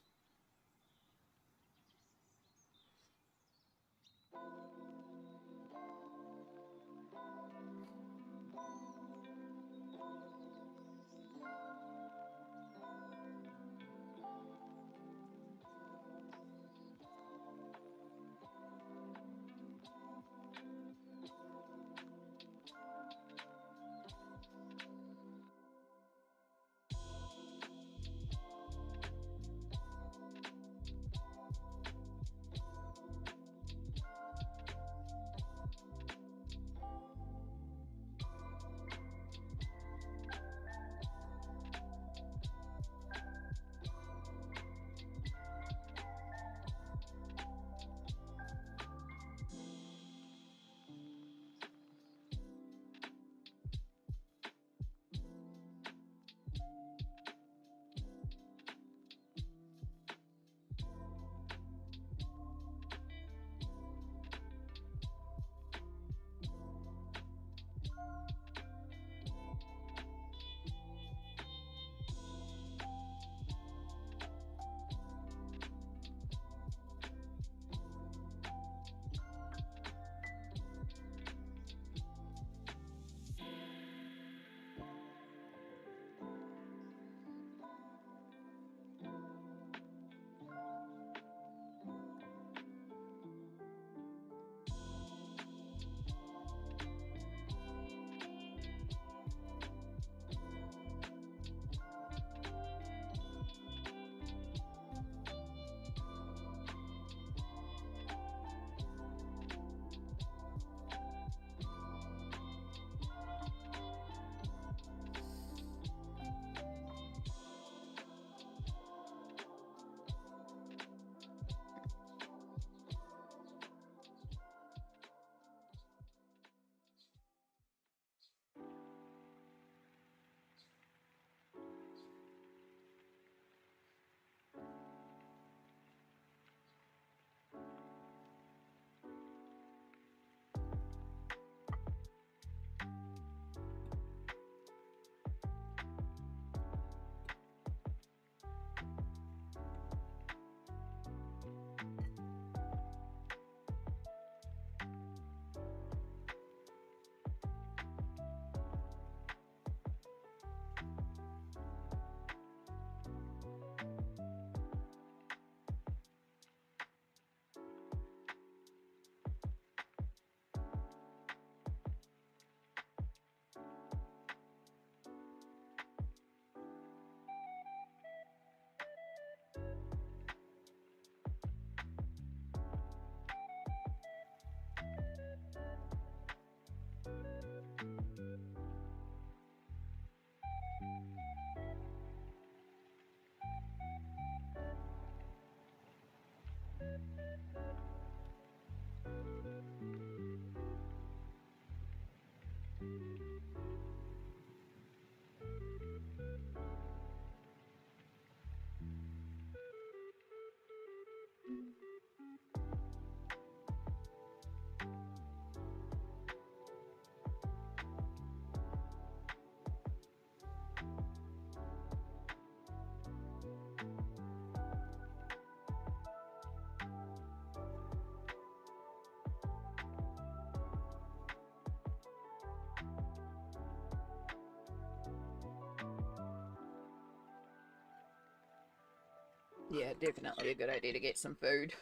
Yeah, definitely a good idea to get some food.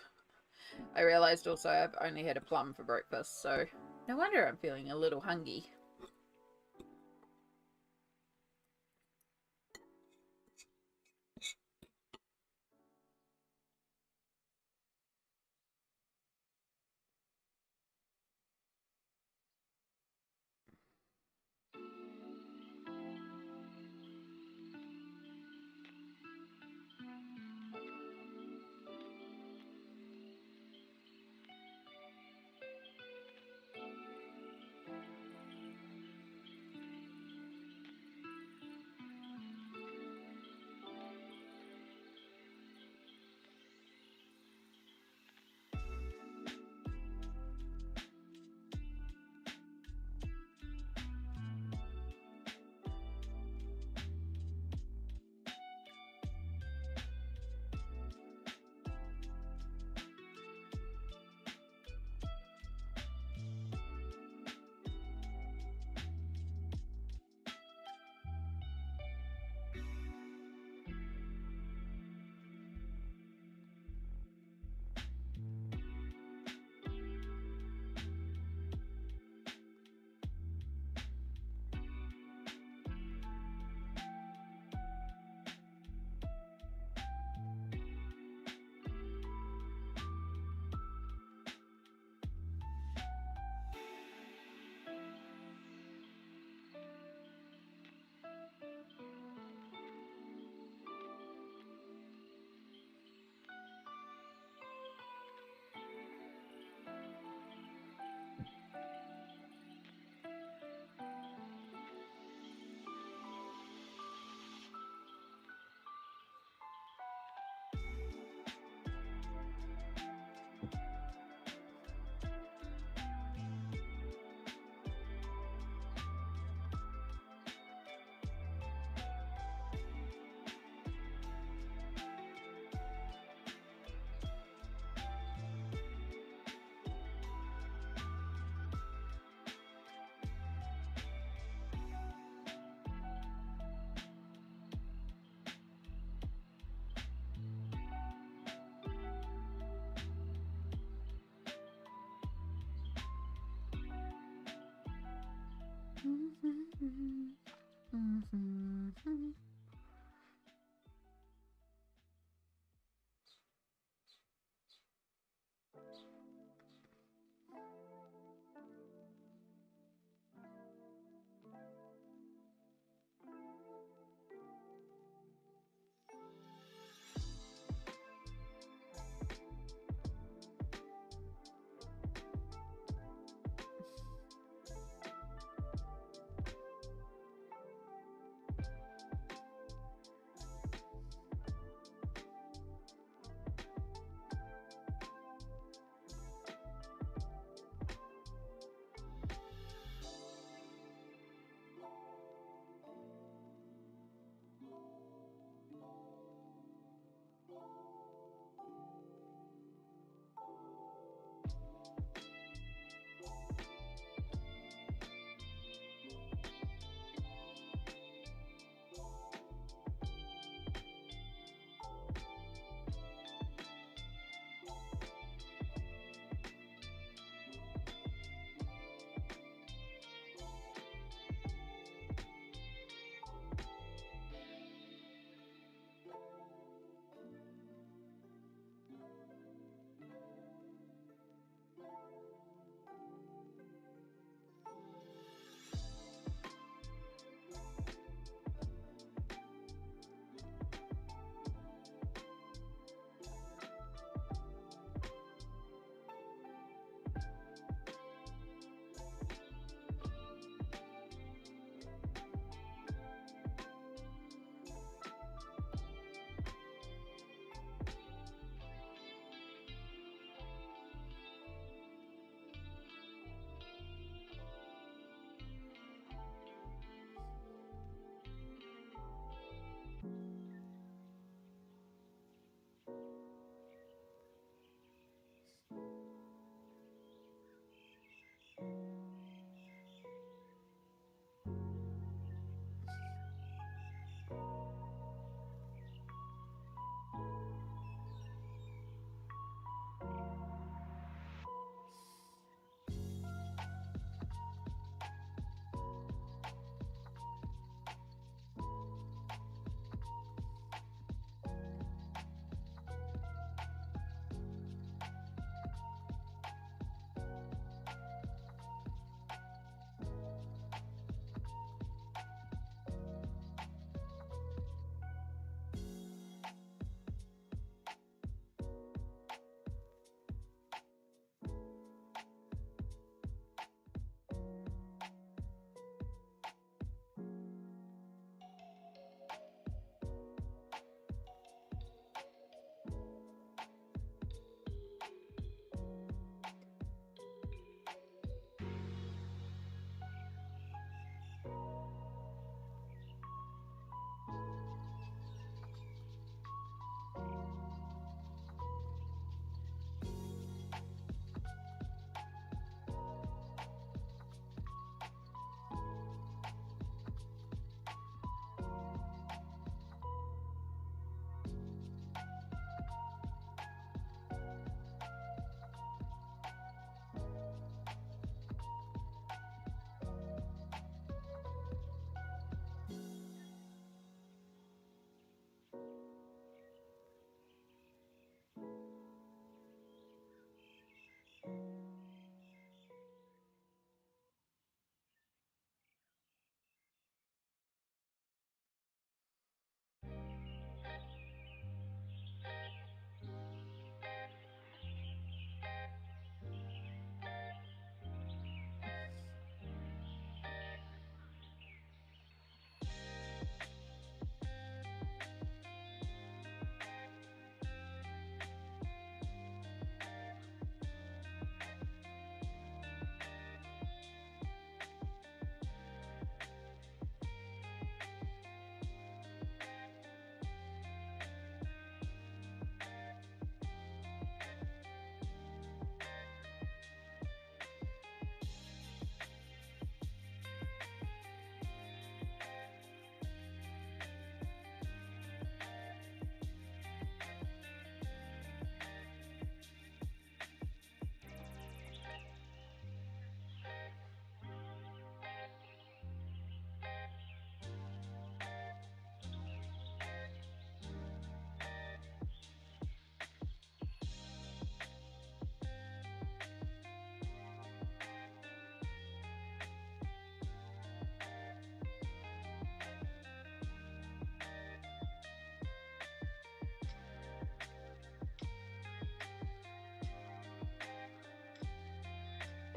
I realised also I've only had a plum for breakfast, so no wonder I'm feeling a little hungry.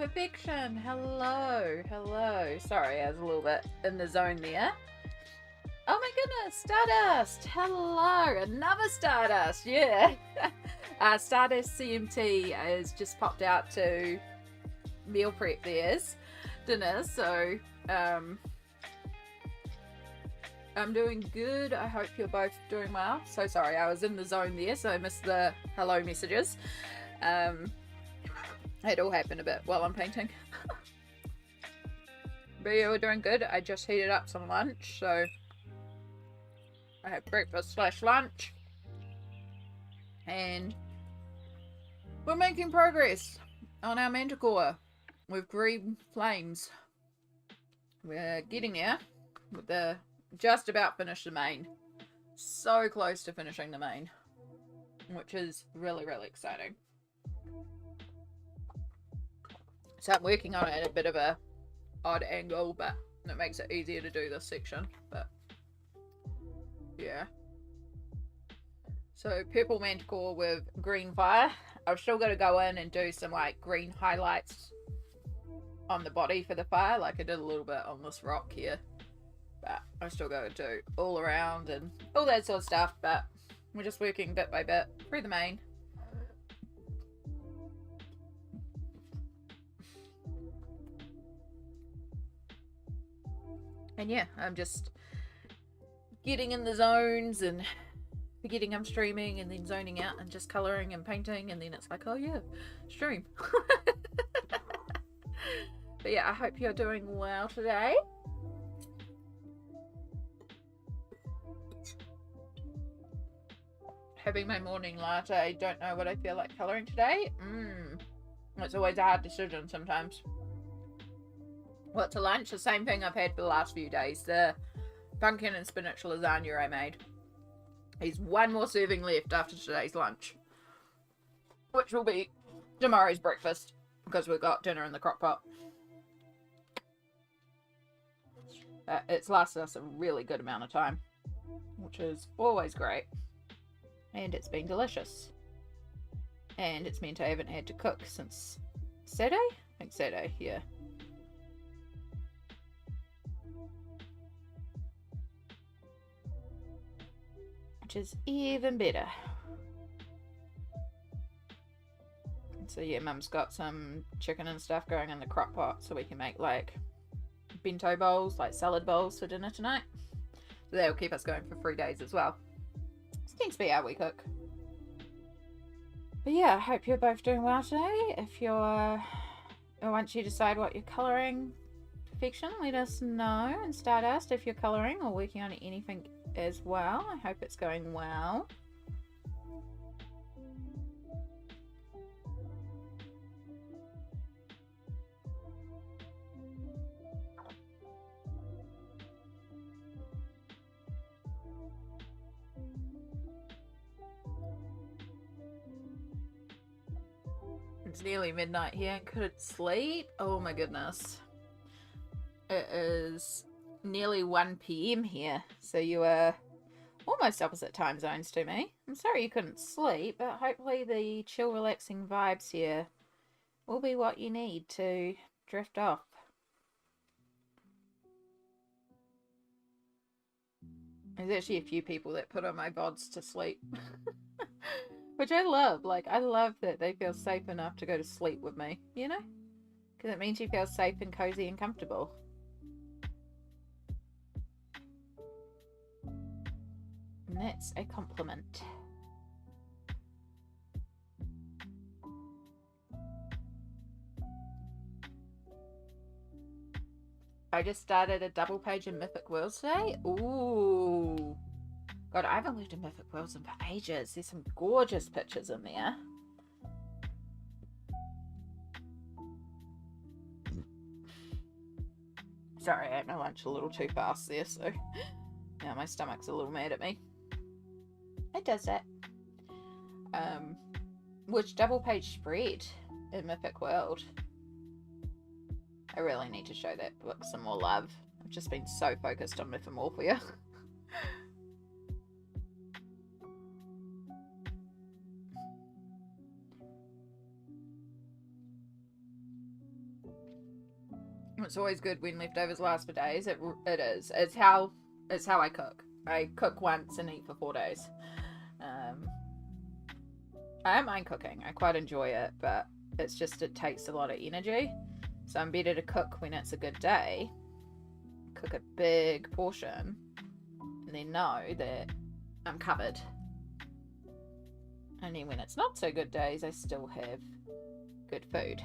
Perfection. Hello. Hello. Sorry, I was a little bit in the zone there. Oh my goodness, Stardust. Hello. Another Stardust. Yeah. Stardust CMT has just popped out to meal prep theirs dinner, so I'm doing good. I hope you're both doing well. So sorry, I was in the zone there, so I missed the hello messages. It all happened a bit while I'm painting. But yeah, we're doing good. I just heated up some lunch, so I had breakfast / lunch. And we're making progress on our manticore with green flames. We're getting there. With the just about finished the main. So close to finishing the main, which is really, really exciting. So I'm working on it at a bit of a odd angle, but it makes it easier to do this section. But yeah. So purple manticore with green fire. I've still got to go in and do some like green highlights on the body for the fire, like I did a little bit on this rock here. But I still got to do all around and all that sort of stuff. But we're just working bit by bit through the main. And yeah, I'm just getting in the zones and forgetting I'm streaming and then zoning out and just colouring and painting, and then it's like, oh yeah, stream. But yeah, I hope you're doing well today. Having my morning latte, don't know what I feel like colouring today. It's always a hard decision sometimes. What to lunch? The same thing I've had for the last few days. The pumpkin and spinach lasagna I made. There's one more serving left after today's lunch, which will be tomorrow's breakfast because we've got dinner in the crock pot. It's lasted us a really good amount of time, which is always great. And it's been delicious. And it's meant I haven't had to cook since Saturday? I think Saturday, yeah. Which is even better. So yeah, Mum's got some chicken and stuff going in the crock pot so we can make like bento bowls, like salad bowls for dinner tonight. So that'll keep us going for 3 days as well. This tends to be how we cook. But yeah, I hope you're both doing well today. If you're, once you decide what you're colouring, perfection, let us know. And Stardust, if you're colouring or working on anything as well, I hope it's going well. It's nearly midnight here and couldn't sleep. Oh my goodness. It is nearly 1 PM here, so you are almost opposite time zones to me. I'm sorry you couldn't sleep, but hopefully the chill, relaxing vibes here will be what you need to drift off. There's actually a few people that put on my VODs to sleep. Which I love. Like, I love that they feel safe enough to go to sleep with me, you know? Because it means you feel safe and cozy and comfortable. And that's a compliment. I just started a double page in Mythic Worlds today. Ooh. God, I haven't looked at Mythic Worlds in for ages. There's some gorgeous pictures in there. Sorry, I ate my lunch a little too fast there, so now my stomach's a little mad at me. It does that. Which double page spread in Mythic World? I really need to show that book some more love. I've just been so focused on Mythomorphia. It's always good when leftovers last for days. It is. It's how I cook. I cook once and eat for 4 days. I don't mind cooking. I quite enjoy it, but it's just it takes a lot of energy. So I'm better to cook when it's a good day. Cook a big portion and then know that I'm covered. And then when it's not so good days, I still have good food.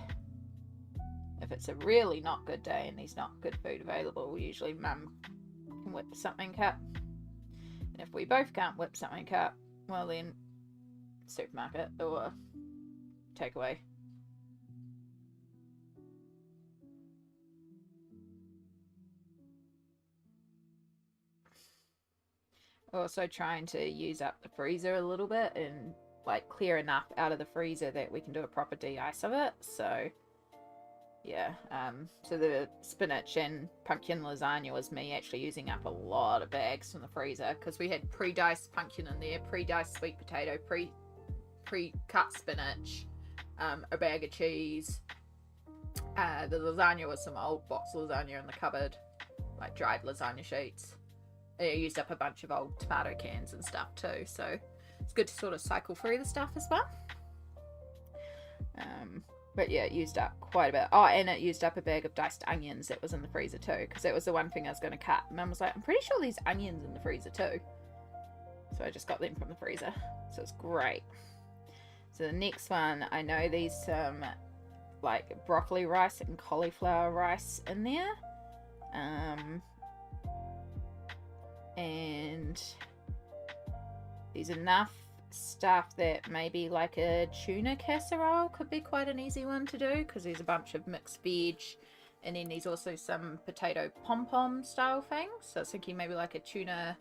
If it's a really not good day and there's not good food available, usually Mum can whip something up. And if we both can't whip something up, well then supermarket or takeaway. Also trying to use up the freezer a little bit and like clear enough out of the freezer that we can do a proper de-ice of it. So yeah, so the spinach and pumpkin lasagna was me actually using up a lot of bags from the freezer because we had pre-diced pumpkin in there, pre-diced sweet potato, pre-cut spinach, a bag of cheese. The lasagna was some old box lasagna in the cupboard, like dried lasagna sheets. I used up a bunch of old tomato cans and stuff too, so it's good to sort of cycle through the stuff as well. But yeah, it used up quite a bit. Oh, and it used up a bag of diced onions that was in the freezer too, because that was the one thing I was going to cut. Mum was like, I'm pretty sure there's onions in the freezer too. So I just got them from the freezer. So it's great. So the next one, I know there's some like broccoli rice and cauliflower rice in there. And there's enough stuff that maybe like a tuna casserole could be quite an easy one to do because there's a bunch of mixed veg, and then there's also some potato pom-pom style things. So I was thinking maybe like a tuna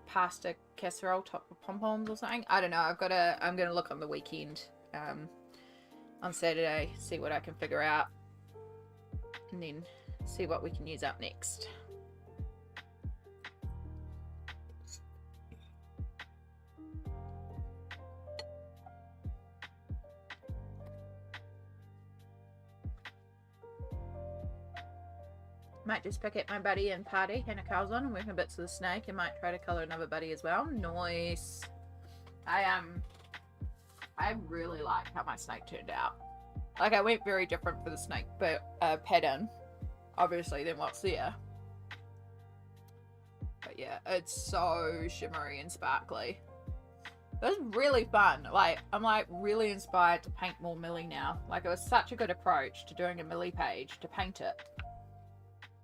pasta casserole topped with pom-poms or something. I don't know. I'm gonna look on the weekend on Saturday, see what I can figure out, and then see what we can use up next. Might just pick at my buddy and party, Hannah Carl's on, and working bits of the snake, and might try to colour another buddy as well. Nice. I really like how my snake turned out. Like, I went very different for the snake, but pattern, obviously, than what's there. But yeah, it's so shimmery and sparkly. It was really fun. Like, I'm like really inspired to paint more Millie now. Like, it was such a good approach to doing a Millie page to paint it.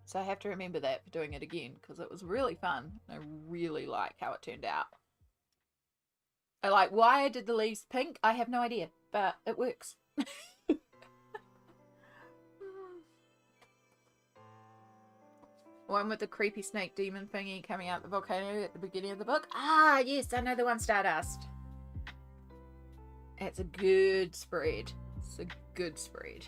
So I have to remember that for doing it again because it was really fun. I really like how it turned out. I like why I did the leaves pink. I have no idea, but it works. One with the creepy snake demon thingy coming out the volcano at the beginning of the book. Ah, yes, I know the one, Stardust. It's a good spread. It's a good spread.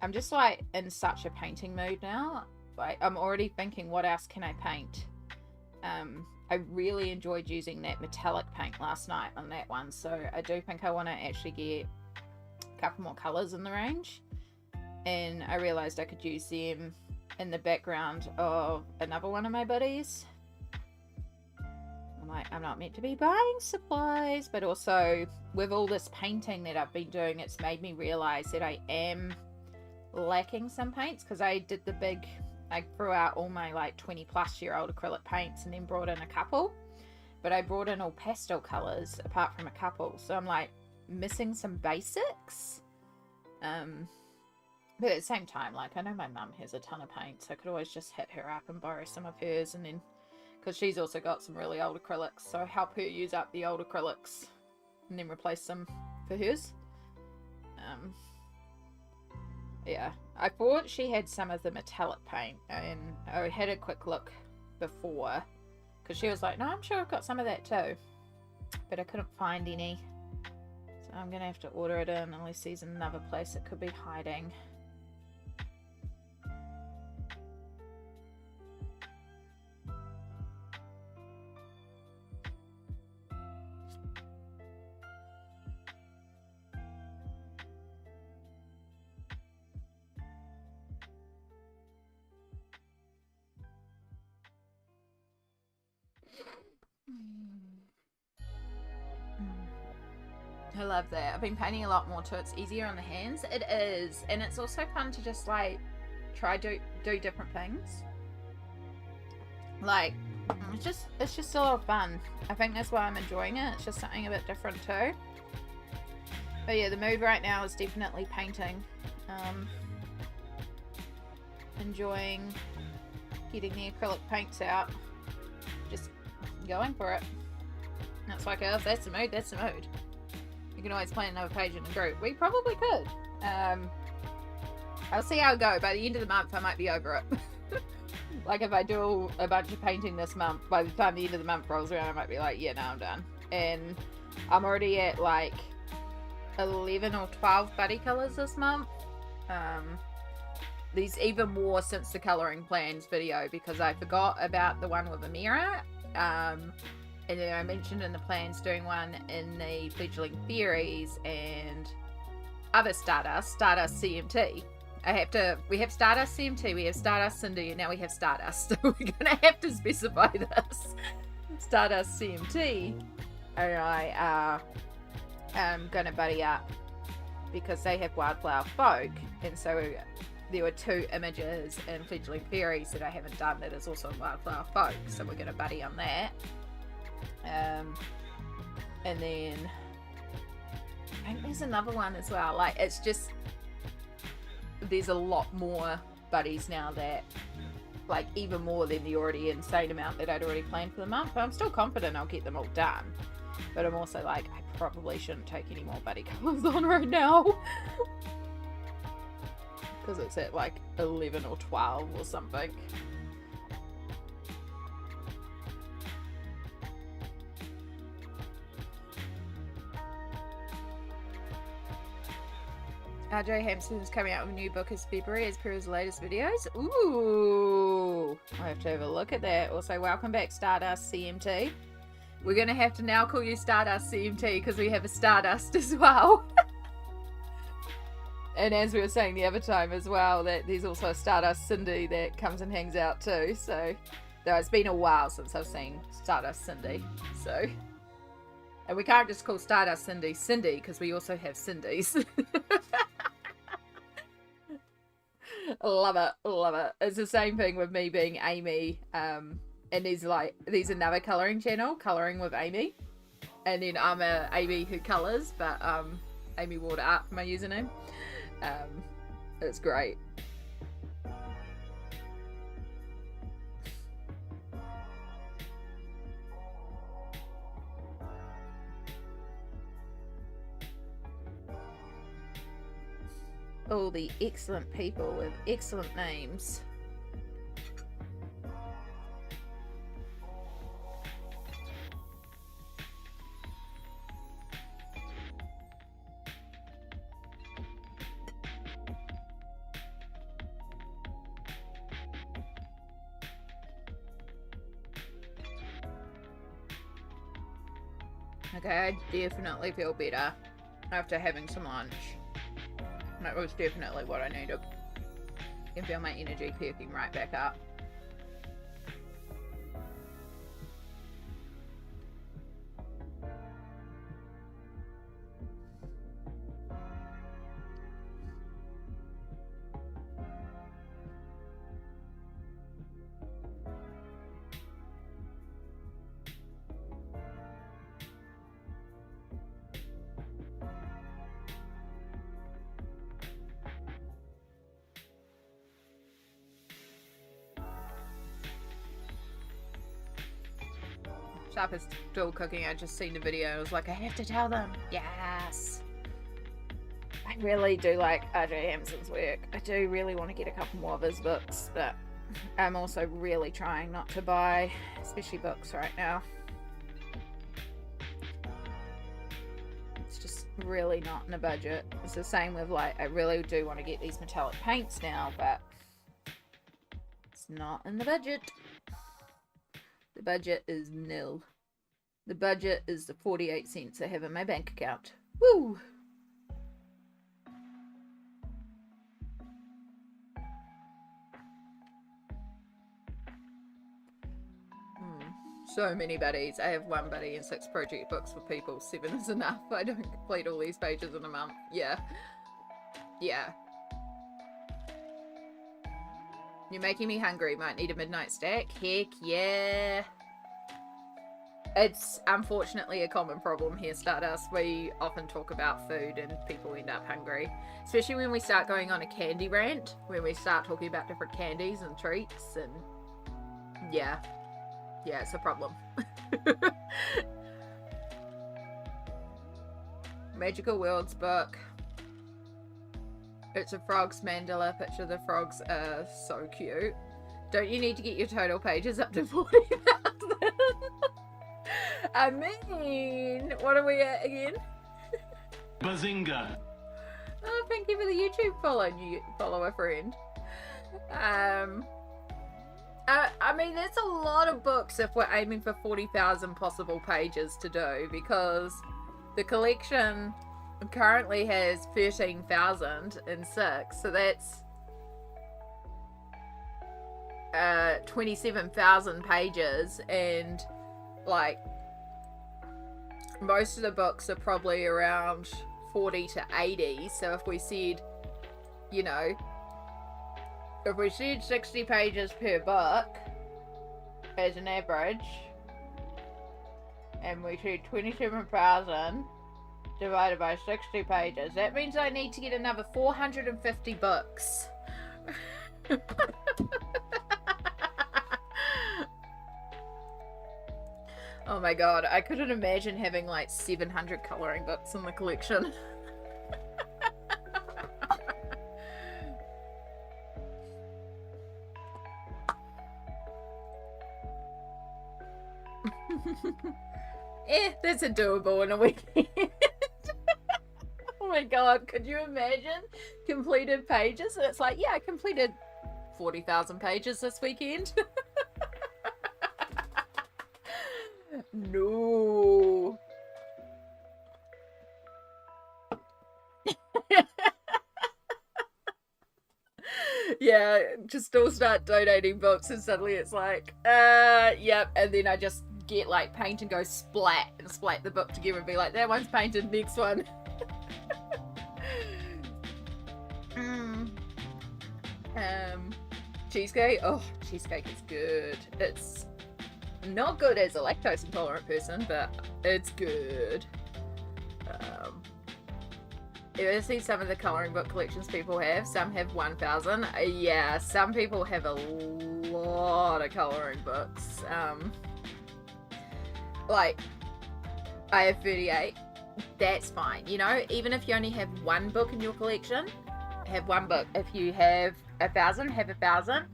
I'm just like in such a painting mood now. Like, I'm already thinking, what else can I paint? I really enjoyed using that metallic paint last night on that one, so I do think I want to actually get a couple more colours in the range. And I realised I could use them in the background of another one of my buddies. I'm like, I'm not meant to be buying supplies, but also with all this painting that I've been doing, it's made me realise that I am lacking some paints, because I did the big, I threw out all my like 20+ year old acrylic paints and then brought in a couple, but I brought in all pastel colors apart from a couple, so I'm like missing some basics. But at the same time, like, I know my mum has a ton of paints, so I could always just hit her up and borrow some of hers, and then because she's also got some really old acrylics, so help her use up the old acrylics and then replace some for hers. Yeah, I thought she had some of the metallic paint, and I had a quick look before because she was like, no, I'm sure I've got some of that too, but I couldn't find any, so I'm gonna have to order it in unless there's another place it could be hiding. I love that. I've been painting a lot more too. It's easier on the hands. It is. And it's also fun to just like try do different things. Like it's just a lot of fun. I think that's why I'm enjoying it. It's just something a bit different too. But yeah, the mood right now is definitely painting. Enjoying getting the acrylic paints out. Just going for it. That's like, oh, that's the mood, that's the mood. You can always plan another page in the group. We probably could. I'll see how I go. By the end of the month, I might be over it. Like, if I do a bunch of painting this month, by the time the end of the month rolls around, I might be like, yeah, no, I'm done. And I'm already at, like, 11 or 12 buddy colours this month. There's even more since the colouring plans video, because I forgot about the one with a mirror. And then I mentioned in the plans doing one in the Fledgling Fairies and other Stardust CMT. We have Stardust CMT, we have Stardust Cindy, and now we have Stardust. So we're gonna have to specify this. Stardust CMT and I are gonna buddy up because they have Wildflower Folk, and so there were 2 images in Fledgling Fairies that I haven't done that is also in Wildflower Folk, so we're gonna buddy on that. And then I think there's another one as well. Like, it's just, there's a lot more buddies now that, like, even more than the already insane amount that I'd already planned for the month. But I'm still confident I'll get them all done. But I'm also like, I probably shouldn't take any more buddy colours on right now. Because it's at like 11 or 12 or something. RJ Hampson's coming out with a new book as February as per his latest videos. Ooh, I have to have a look at that. Also, welcome back Stardust CMT. We're going to have to now call you Stardust CMT because we have a Stardust as well. And as we were saying the other time as well, that there's also a Stardust Cindy that comes and hangs out too. So, though it's been a while since I've seen Stardust Cindy. So, and we can't just call Stardust Cindy Cindy because we also have Cindy's. Love it, love it. It's the same thing with me being Amy, and there's another colouring channel, Colouring with Amy, and then I'm a Amy who colours, but Amy Water Art for my username. It's great. All the excellent people with excellent names. Okay, I definitely feel better after having some lunch. That was definitely what I needed. I can feel my energy perking right back up. Sharp is still cooking. I just seen the video. I was like, I have to tell them. Yes. I really do like RJ Hampson's work. I do really want to get a couple more of his books, but I'm also really trying not to buy especially books right now. It's just really not in a budget. It's the same with, like, I really do want to get these metallic paints now, but it's not in the budget. The budget is nil. The budget is the 48 cents I have in my bank account. Woo! so many buddies. I have 1 buddy and 6 project books for people. 7 is enough. I don't complete all these pages in a month. Yeah. Yeah. You're making me hungry. Might need a midnight stack. Heck yeah. It's unfortunately a common problem here, Stardust. We often talk about food and people end up hungry. Especially when we start going on a candy rant. When we start talking about different candies and treats and... yeah. Yeah, it's a problem. Magical Worlds book. It's a frog's mandala picture. The frogs are so cute. Don't you need to get your total pages up to 40,000? I mean, what are we at again? Bazinga. Oh, thank you for the YouTube follow a friend. I mean, that's a lot of books if we're aiming for 40,000 possible pages to do, because the collection currently has 13,006, so that's 27,000 pages, and like most of the books are probably around 40 to 80, so if we said, you know, if we said 60 pages per book as an average, and we said 27,000 divided by 60 pages, that means I need to get another 450 books. Oh my god, I couldn't imagine having like 700 colouring books in the collection. That's a doable in a weekend. Oh my god, could you imagine completed pages? And it's like, yeah, I completed 40,000 pages this weekend. No. Yeah, just all start donating books and suddenly it's like, yep, and then I just get like paint and go splat and splat the book together and be like, that one's painted, next one. Cheesecake? Oh, cheesecake is good. It's not good as a lactose intolerant person, but it's good. You ever see some of the colouring book collections people have? Some have 1,000. Yeah, some people have a lot of colouring books. Like, I have 38. That's fine. You know, even if you only have 1 book in your collection, have 1 book. If you have 1,000, have 1,000.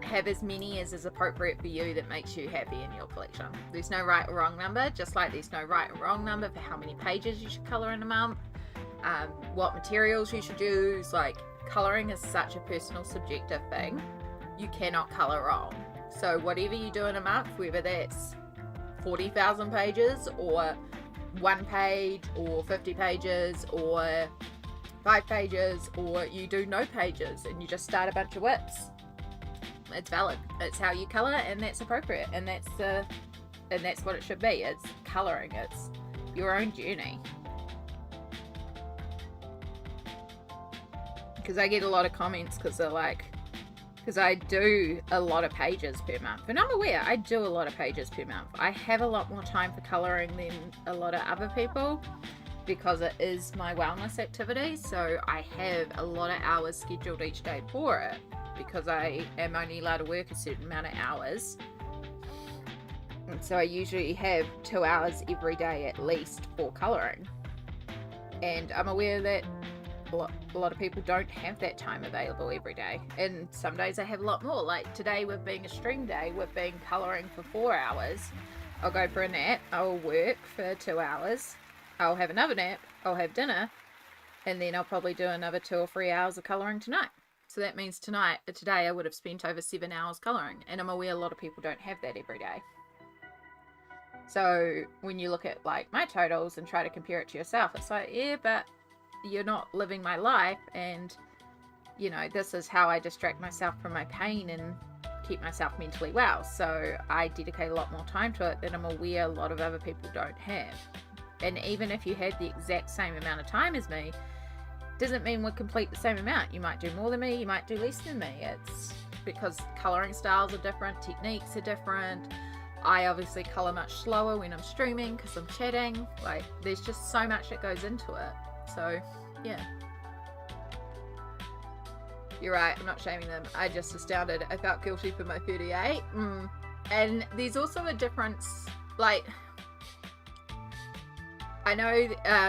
Have as many as is appropriate for you that makes you happy in your collection. There's no right or wrong number, just like there's no right or wrong number for how many pages you should colour in a month, what materials you should use. Like, colouring is such a personal, subjective thing. You cannot colour wrong. So whatever you do in a month, whether that's 40,000 pages or 1 page or 50 pages or 5 pages, or you do no pages and you just start a bunch of whips, it's valid. It's how you colour, and that's appropriate, and that's what it should be. It's colouring. It's your own journey. Because I get a lot of comments because they're like, because I do a lot of pages per month, and I'm aware I do a lot of pages per month. I have a lot more time for colouring than a lot of other people because it is my wellness activity, so I have a lot of hours scheduled each day for it, because I am only allowed to work a certain amount of hours. And so I usually have 2 hours every day at least for colouring. And I'm aware that a lot of people don't have that time available every day. And some days I have a lot more. Like today, with being a stream day, with being colouring for 4 hours, I'll go for a nap, I'll work for 2 hours, I'll have another nap, I'll have dinner, and then I'll probably do another 2 or 3 hours of colouring tonight. So that means today I would have spent over 7 hours colouring, and I'm aware a lot of people don't have that every day. So when you look at like my totals and try to compare it to yourself, it's like, yeah, but you're not living my life, and you know, this is how I distract myself from my pain and keep myself mentally well. So I dedicate a lot more time to it that I'm aware a lot of other people don't have. And even if you had the exact same amount of time as me, doesn't mean we'll complete the same amount. You might do more than me, you might do less than me. It's because colouring styles are different, techniques are different. I obviously colour much slower when I'm streaming because I'm chatting. Like, there's just so much that goes into it. So, yeah. You're right, I'm not shaming them. I just astounded. I felt guilty for my 38. And there's also a difference, like, I know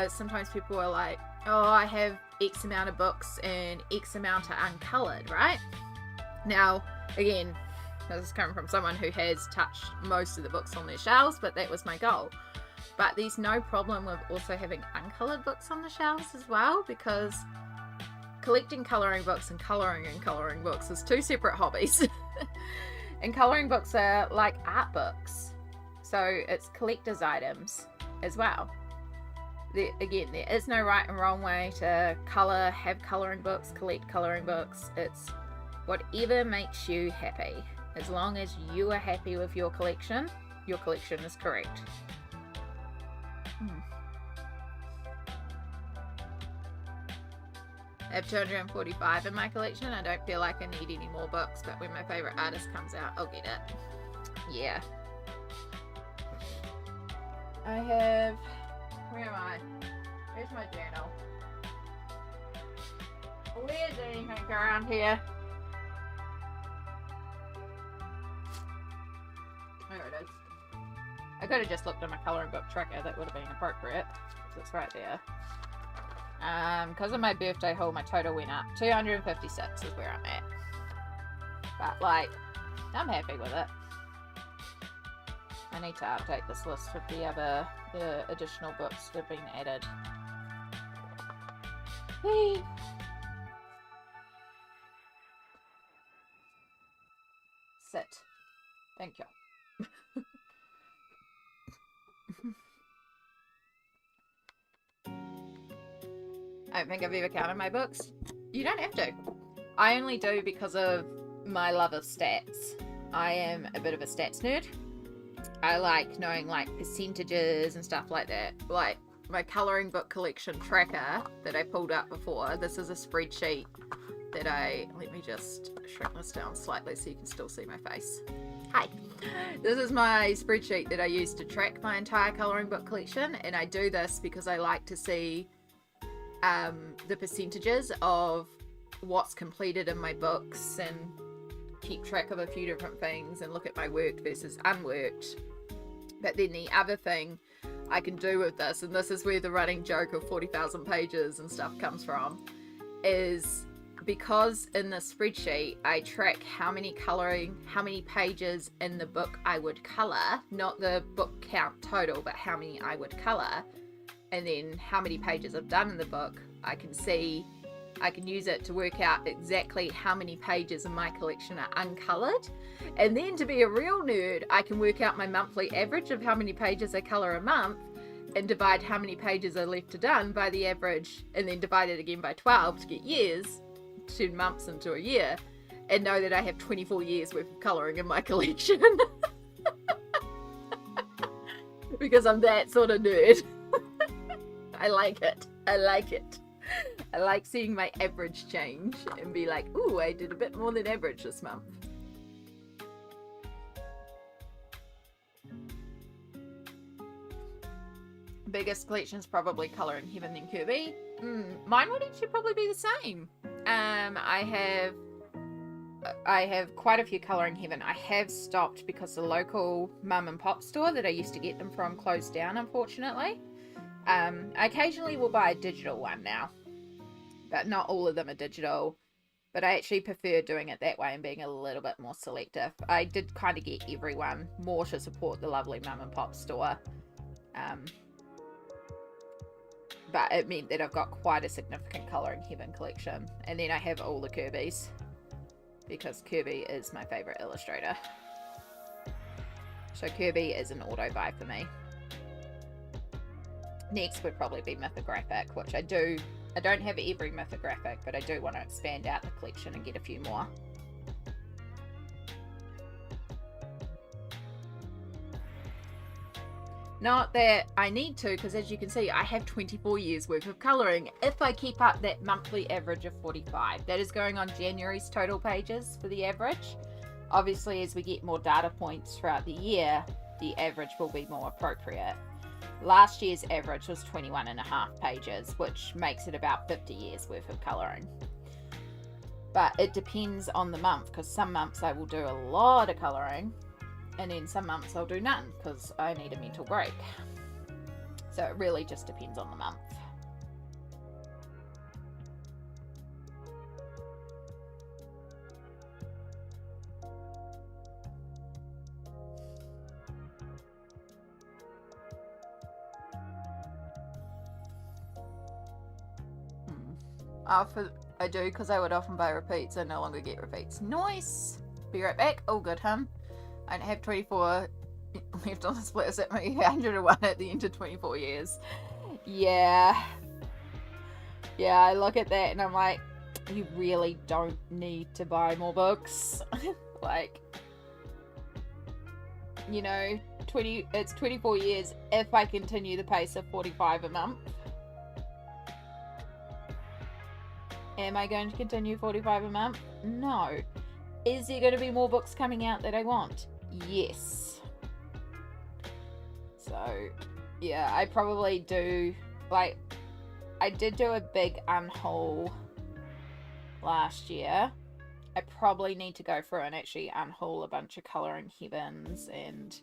sometimes people are like, oh, I have X amount of books and X amount are uncoloured, right? Now, again, this is coming from someone who has touched most of the books on their shelves, but that was my goal. But there's no problem with also having uncoloured books on the shelves as well, because collecting colouring books and colouring books is two separate hobbies. And colouring books are like art books, so it's collector's items as well. Again, there is no right and wrong way to colour, have colouring books, collect colouring books. It's whatever makes you happy. As long as you are happy with your collection is correct. I have 245 in my collection. I don't feel like I need any more books, but when my favourite artist comes out, I'll get it. Yeah. I have... Where am I? Where's my journal? Where's anything around here? There it is. I could have just looked at my colouring book tracker. That would have been appropriate. So it's right there. Because of my birthday haul, my total went up. 256 is where I'm at. But, like, I'm happy with it. I need to update this list with the additional books that have been added. Whee! Sit. Thank you. I don't think I've ever counted my books. You don't have to. I only do because of my love of stats. I am a bit of a stats nerd. I like knowing like percentages and stuff like that. Like my colouring book collection tracker that I pulled up before. This is a spreadsheet that let me just shrink this down slightly so you can still see my face. Hi. This is my spreadsheet that I use to track my entire colouring book collection, and I do this because I like to see the percentages of what's completed in my books and keep track of a few different things and look at my worked versus unworked. But then the other thing I can do with this, and this is where the running joke of 40,000 pages and stuff comes from, is because in the spreadsheet I track how many pages in the book I would colour, not the book count total, but how many I would colour, and then how many pages I've done in the book. I can use it to work out exactly how many pages in my collection are uncoloured, and then to be a real nerd, I can work out my monthly average of how many pages I colour a month and divide how many pages are left to done by the average, and then divide it again by 12 to get years, 10 months into a year, and know that I have 24 years worth of colouring in my collection. Because I'm that sort of nerd. I like it. I like seeing my average change and be like, ooh, I did a bit more than average this month. Biggest collection's probably Colouring Heaven then Kerby. Mine would actually probably be the same. I have quite a few Colouring Heaven. I have stopped because the local mum and pop store that I used to get them from closed down, unfortunately. I occasionally will buy a digital one now, but not all of them are digital. But I actually prefer doing it that way and being a little bit more selective. I did kind of get everyone more to support the lovely mum and pop store. But it meant that I've got quite a significant Colouring Heaven collection. And then I have all the Kerbys, because Kerby is my favourite illustrator. So Kerby is an auto buy for me. Next would probably be Mythographic, which I don't have every Mythographic, but I do want to expand out the collection and get a few more. Not that I need to, because as you can see, I have 24 years worth of colouring if I keep up that monthly average of 45. That is going on January's total pages for the average. Obviously, as we get more data points throughout the year, the average will be more appropriate. Last year's average was 21.5 pages, which makes it about 50 years worth of colouring. But it depends on the month, because some months I will do a lot of colouring, and then some months I'll do none because I need a mental break. So it really just depends on the month. I do, because I would often buy repeats. I no longer get repeats. Nice! Be right back. All good, hon. I don't have 24 left on the split. Is at me 101 at the end of 24 years. Yeah. Yeah, I look at that and I'm like, you really don't need to buy more books. Like, you know, it's 24 years if I continue the pace of 45 a month. Am I going to continue 45 a month? No. Is there going to be more books coming out that I want? Yes. So, yeah, I probably do, like, I did do a big unhaul last year. I probably need to go through and actually unhaul a bunch of Colouring Heavens, and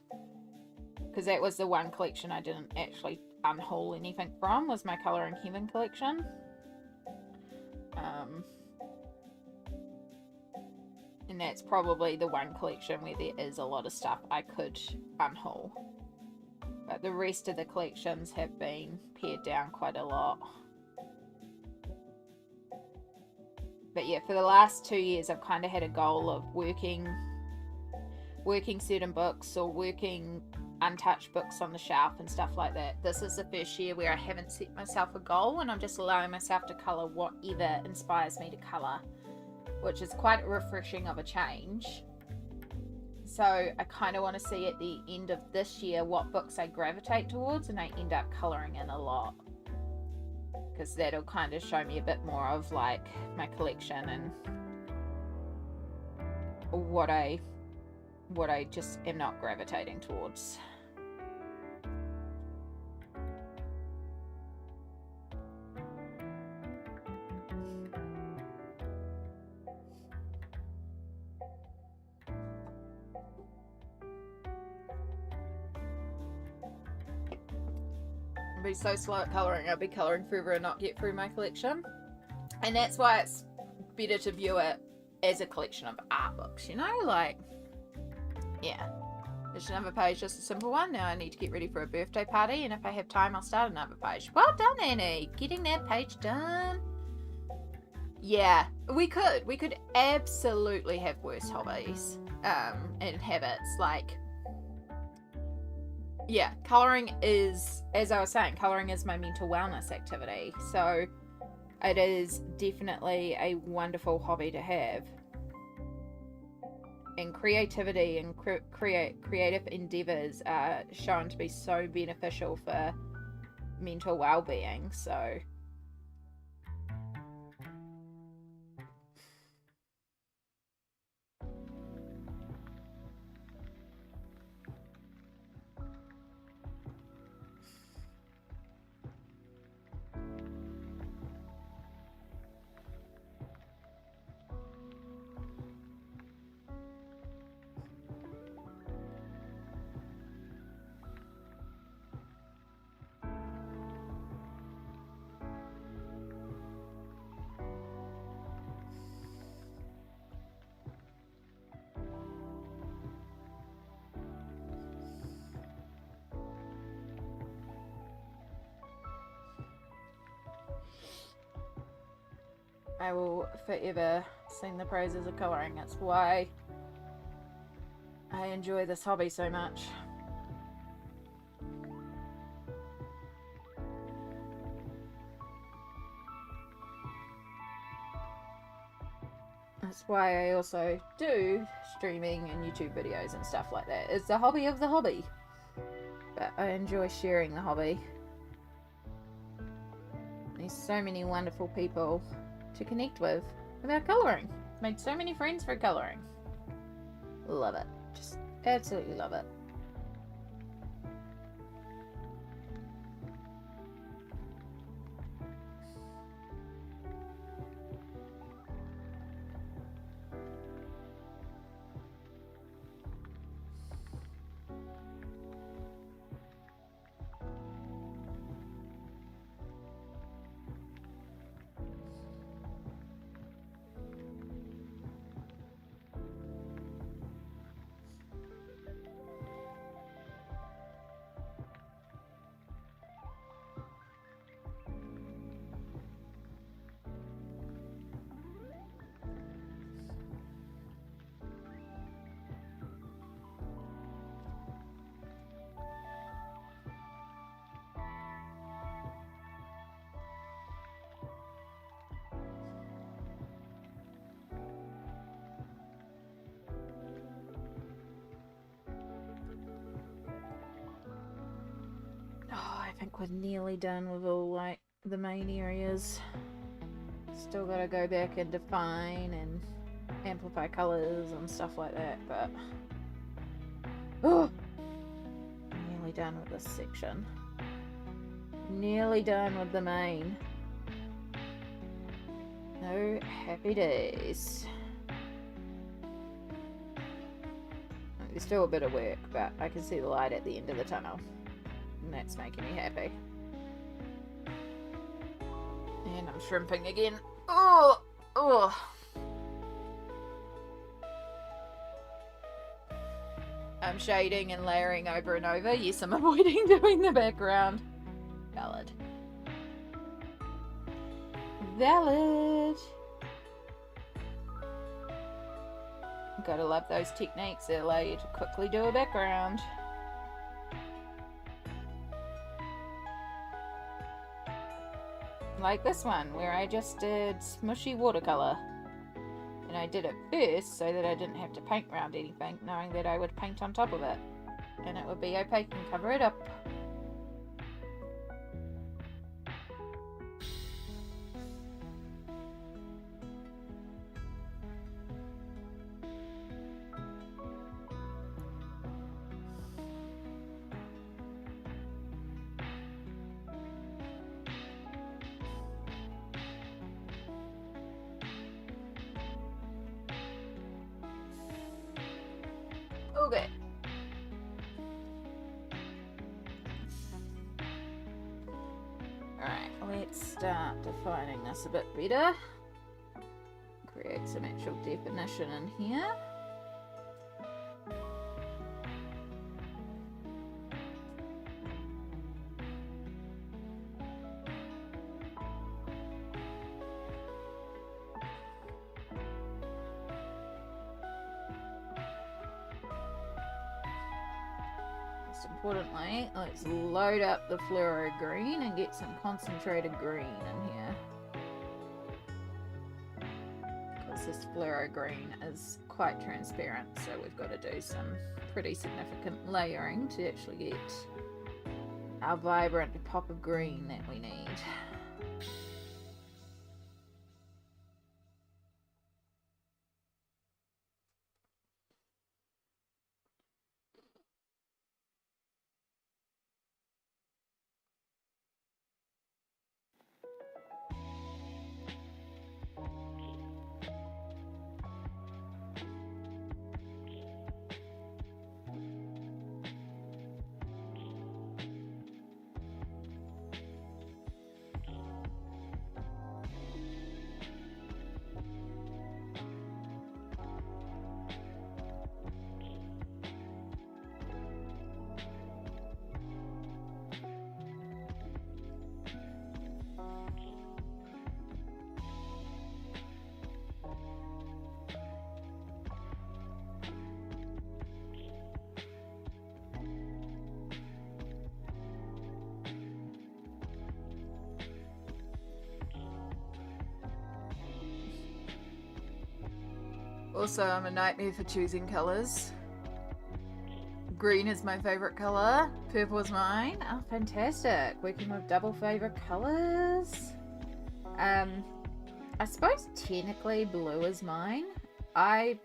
because that was the one collection I didn't actually unhaul anything from, was my Colouring Heaven collection. And that's probably the one collection where there is a lot of stuff I could unhaul. But the rest of the collections have been pared down quite a lot. But yeah, for the last 2 years I've kind of had a goal of working certain books or working untouched books on the shelf and stuff like that. This is the first year where I haven't set myself a goal and I'm just allowing myself to colour whatever inspires me to colour, which is quite refreshing of a change. So I kind of want to see at the end of this year what books I gravitate towards and I end up colouring in a lot, because that'll kind of show me a bit more of like my collection and what I just am not gravitating towards. I'll be so slow at colouring, I'll be colouring forever and not get through my collection. And that's why it's better to view it as a collection of art books, you know, like, yeah. Just another page, just a simple one. Now I need to get ready for a birthday party, and if I have time I'll start another page. Well done, Annie, getting that page done. Yeah, we could absolutely have worse hobbies and habits. Like, yeah, colouring is, as I was saying, colouring is my mental wellness activity, so it is definitely a wonderful hobby to have. And creativity and creative endeavours are shown to be so beneficial for mental well-being, so I will forever sing the praises of colouring. That's why I enjoy this hobby so much. That's why I also do streaming and YouTube videos and stuff like that. It's the hobby of the hobby. but I enjoy sharing the hobby. There's so many wonderful people to connect with about colouring. Made so many friends for colouring. Love it. Just absolutely love it. I think we're nearly done with all like the main areas. Still gotta go back and define and amplify colours and stuff like that, but nearly done with this section. Nearly done with the main. No happy days. There's still a bit of work, but I can see the light at the end of the tunnel. And that's making me happy. And I'm shrimping again. Oh! I'm shading and layering over and over. Yes, I'm avoiding doing the background. Valid. Gotta love those techniques that allow you to quickly do a background. Like this one, where I just did smushy watercolour. And I did it first so that I didn't have to paint around anything, knowing that I would paint on top of it. And it would be opaque and cover it up. Okay. Alright, let's start defining this a bit better. Create some actual definition in here. Importantly, let's load up the fluoro green and get some concentrated green in here. Because this fluoro green is quite transparent, so we've got to do some pretty significant layering to actually get our vibrant pop of green that we need. Also, I'm a nightmare for choosing colours. Green is my favorite color. Purple is mine. Oh, fantastic. Working with double favorite colors. I suppose technically blue is mine. I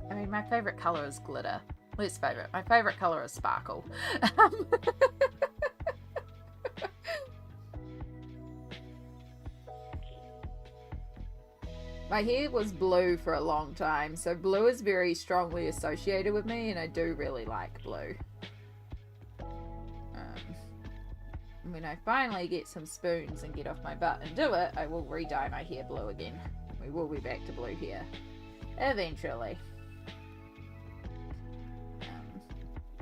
mean, my favorite color is glitter. Least favorite. My favorite color is sparkle. My hair was blue for a long time, so blue is very strongly associated with me, and I do really like blue. When I finally get some spoons and get off my butt and do it, I will re-dye my hair blue again. We will be back to blue hair. Eventually.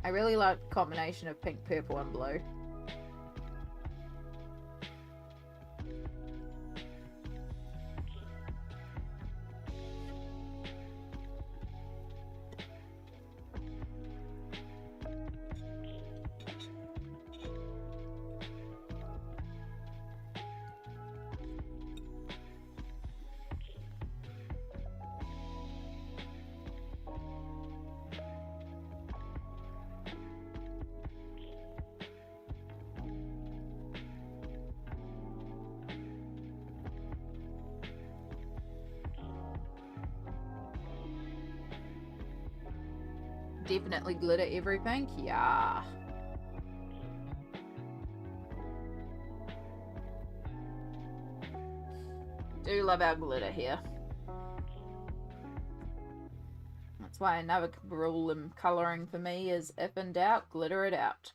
I really like the combination of pink, purple, and blue. Definitely glitter everything. Yeah. Do love our glitter here. That's why another rule in colouring for me is if in doubt, glitter it out.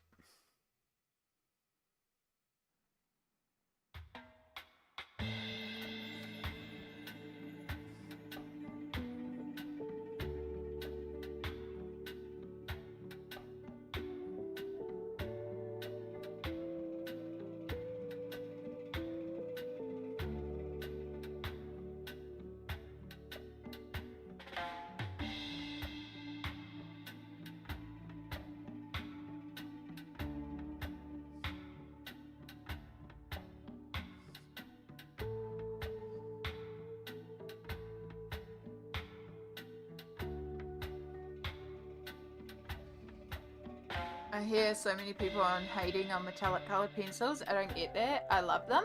I hear so many people on hating on metallic colored pencils. I don't get that. I love them.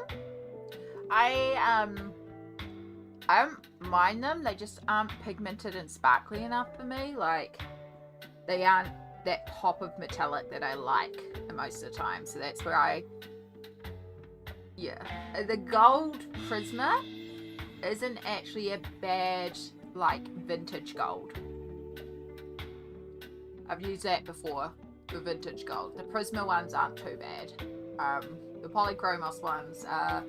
I don't mind them. They just aren't pigmented and sparkly enough for me. Like, they aren't that pop of metallic that I like most of the time. So that's where yeah. The gold Prisma isn't actually a bad, like, vintage gold. I've used that before. The vintage gold. The Prisma ones aren't too bad. The Polychromos ones are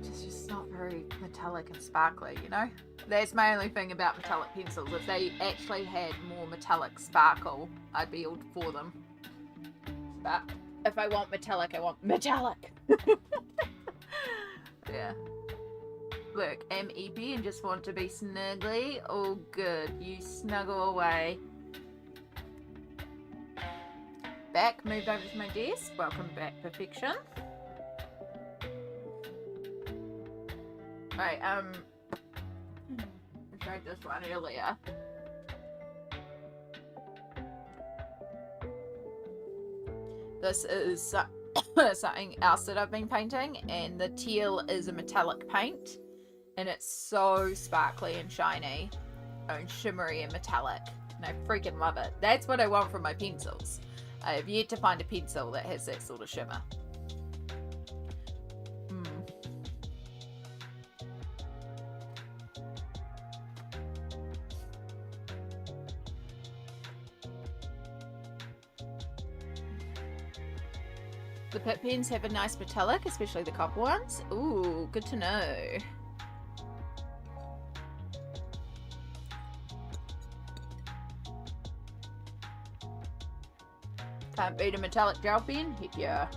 just not very metallic and sparkly, you know? That's my only thing about metallic pencils. If they actually had more metallic sparkle, I'd be all for them. But if I want metallic, I want metallic. Yeah. Look, I'm eepy and just want to be snuggly. Oh good, you snuggle away. Back, moved over to my desk. Welcome back, perfection. Right, I tried this one earlier. This is something else that I've been painting, and the teal is a metallic paint, and it's so sparkly and shiny and shimmery and metallic, and I freaking love it. That's what I want from my pencils. I have yet to find a pencil that has that sort of shimmer. The Pit pens have a nice metallic, especially the copper ones. Ooh, good to know. Can't beat a metallic gel pen? Heck yeah.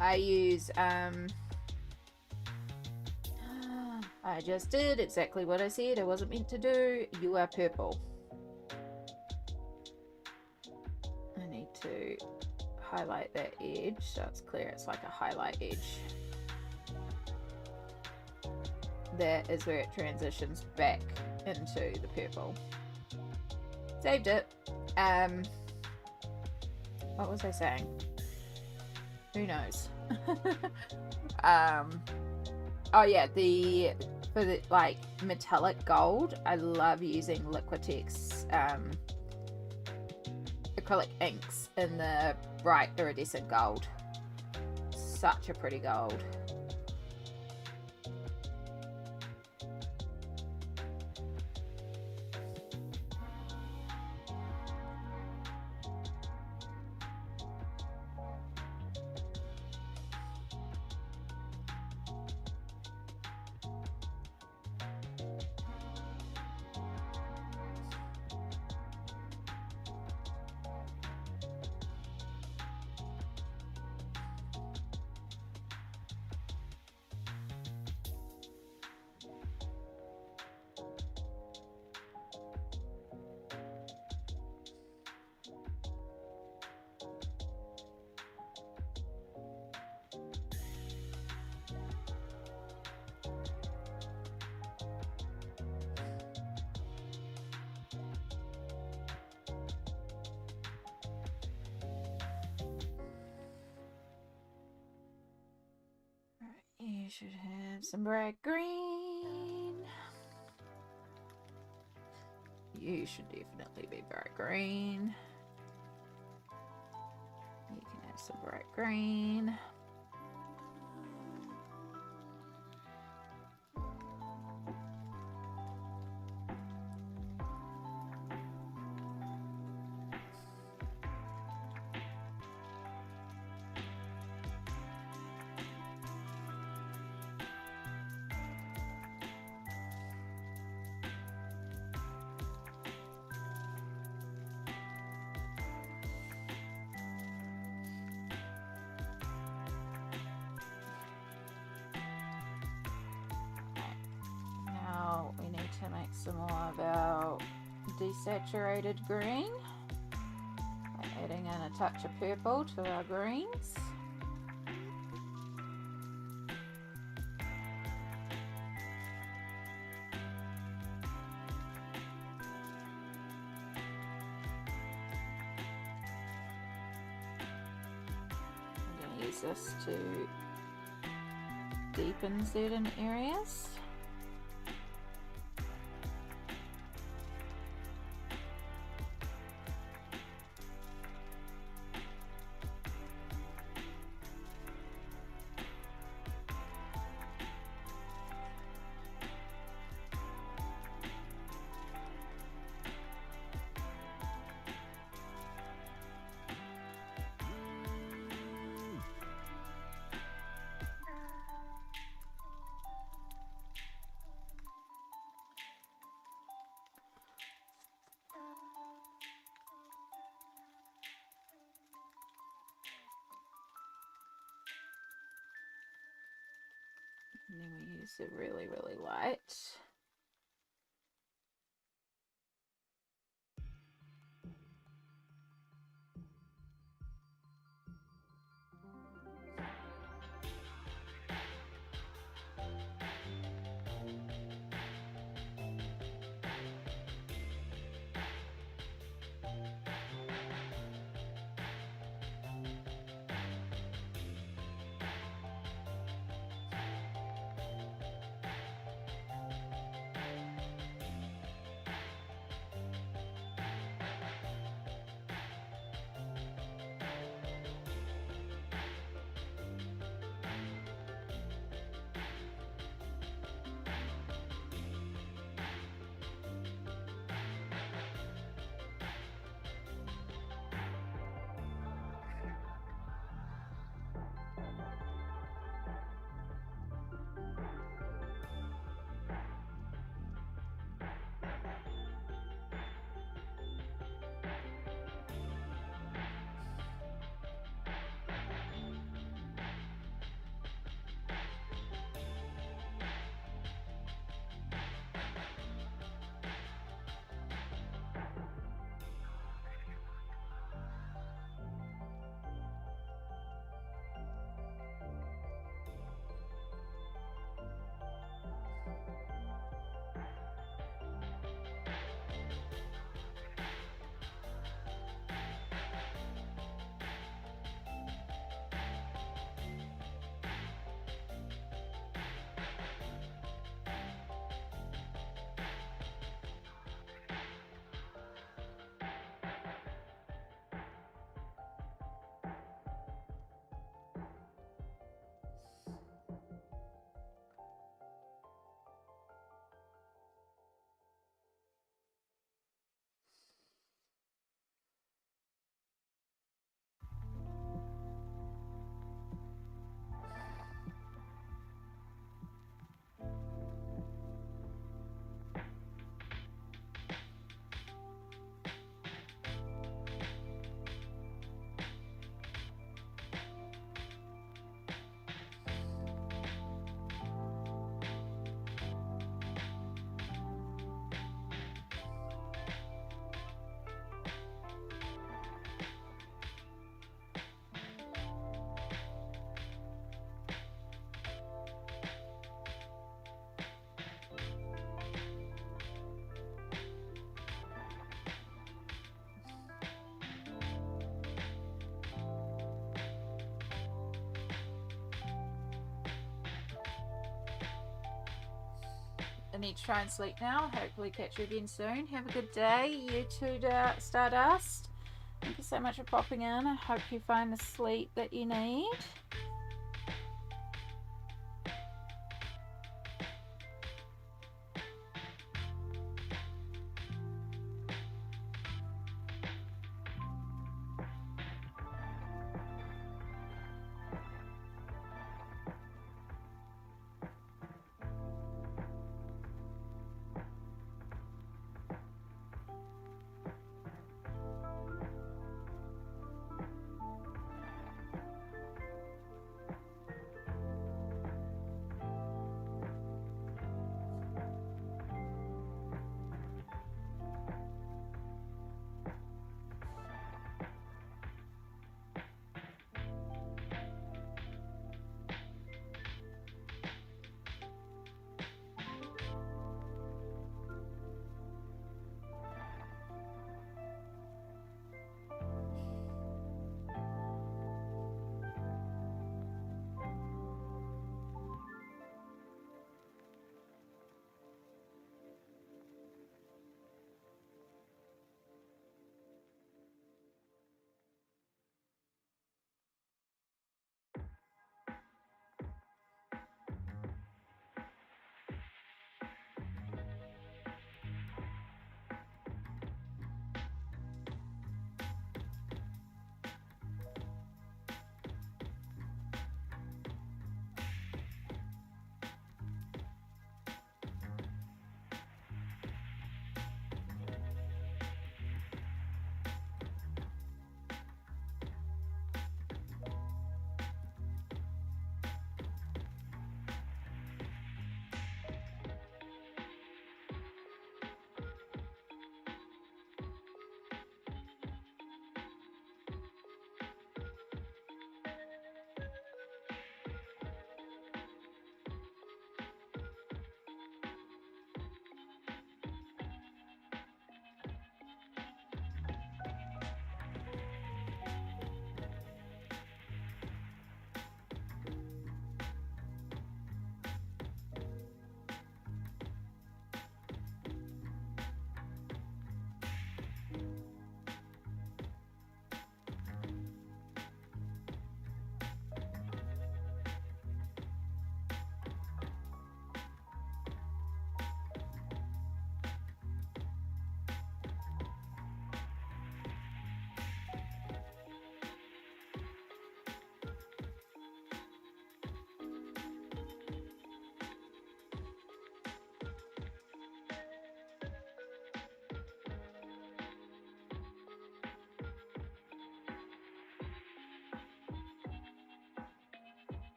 I use, I just did exactly what I said I wasn't meant to do. You are purple. I need to highlight that edge so it's clear. It's like a highlight edge. that is where it transitions back into the purple. Saved it. What was I saying? Who knows? Oh yeah, for the like metallic gold, I love using Liquitex acrylic inks in the bright iridescent gold. Such a pretty gold. You should have some bright green. You should definitely be bright green. You can have some bright green. We need to make some more of our desaturated green by adding in a touch of purple to our greens. I'm going to use this to deepen certain areas. And then we use it really, really light. need to try and sleep now. Hopefully catch you again soon. Have a good day, you two Stardust. Thank you so much for popping in. I hope you find the sleep that you need.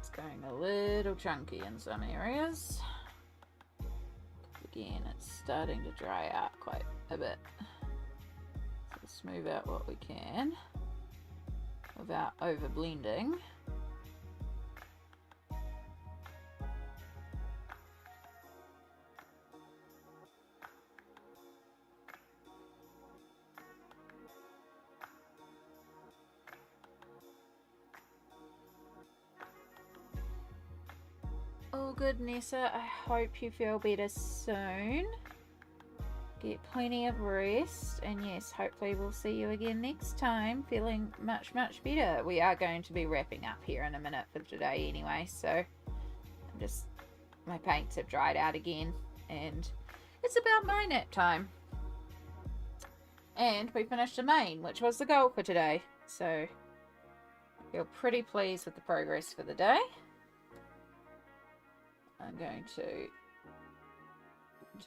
It's going a little chunky in some areas. Again, it's starting to dry out quite a bit. So smooth out what we can without over blending. All good, Nessa. I hope you feel better soon. Get plenty of rest, and yes, hopefully we'll see you again next time feeling much better. We are going to be wrapping up here in a minute for today anyway, so my paints have dried out again and it's about my nap time. And we finished the main, which was the goal for today, so I feel pretty pleased with the progress for the day. I'm going to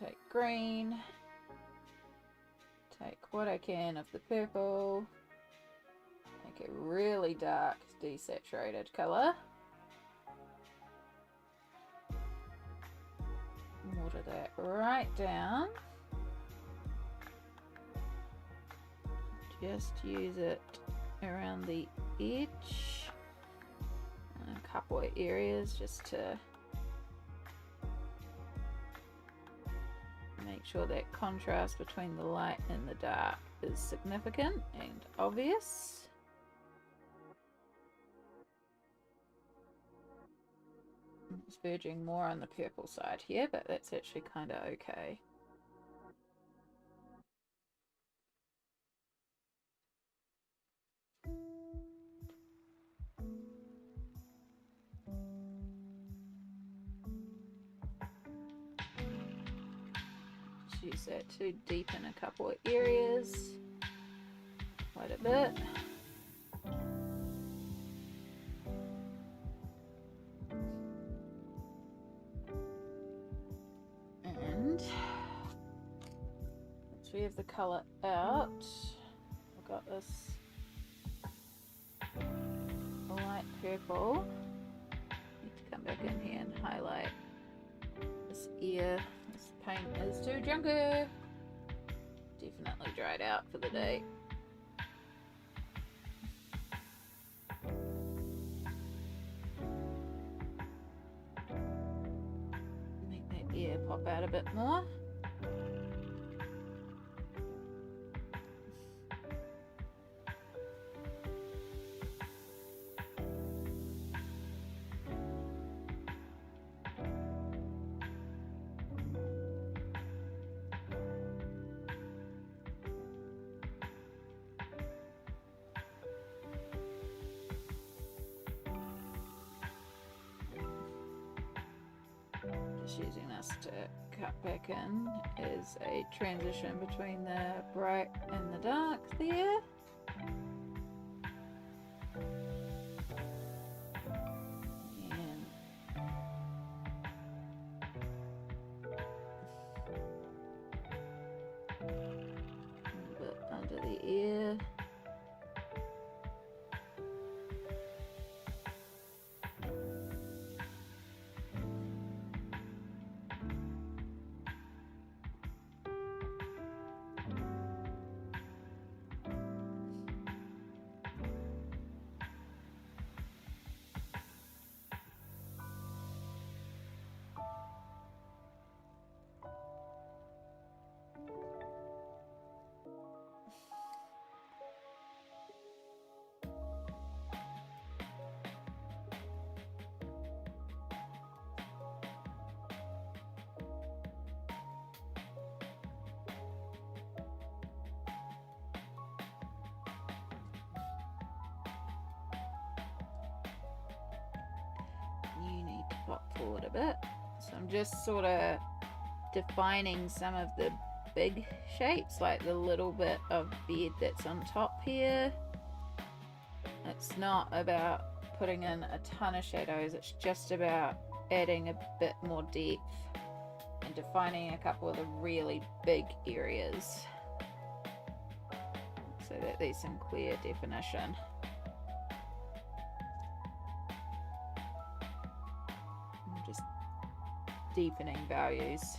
take green, take what I can of the purple, make a really dark desaturated colour, water that right down, just use it around the edge, a couple of areas just to make sure that contrast between the light and the dark is significant and obvious. It's verging more on the purple side here, but that's actually kind of okay. Use that to deepen a couple of areas quite a bit. And once we have the colour out, I've got this light purple. Need to come back in here and highlight this ear. This paint is too junky. Definitely dried out for the day. Make that ear pop out a bit more. Using this to cut back in is a transition between the bright and the dark there. And a little bit under the ear. You need to pop forward a bit. So I'm just sort of defining some of the big shapes, like the little bit of beard that's on top here. It's not about putting in a ton of shadows, it's just about adding a bit more depth and defining a couple of the really big areas so that there's some clear definition. deepening values.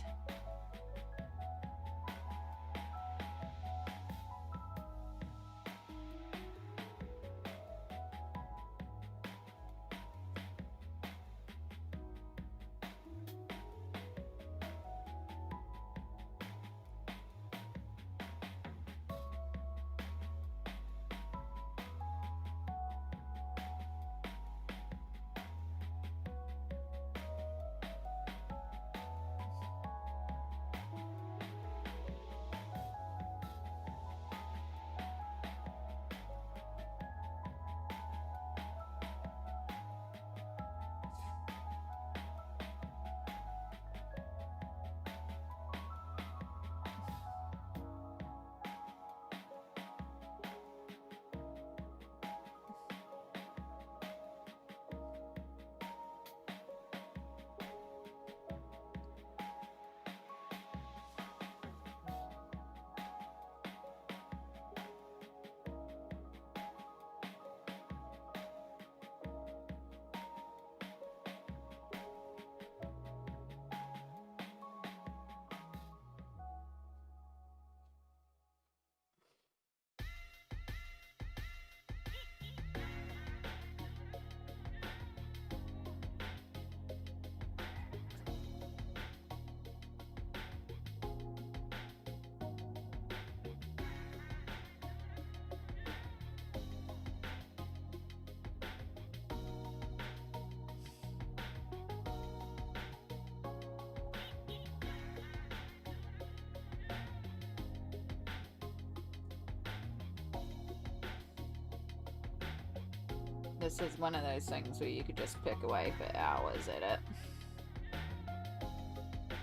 This is one of those things where you could just pick away for hours at it.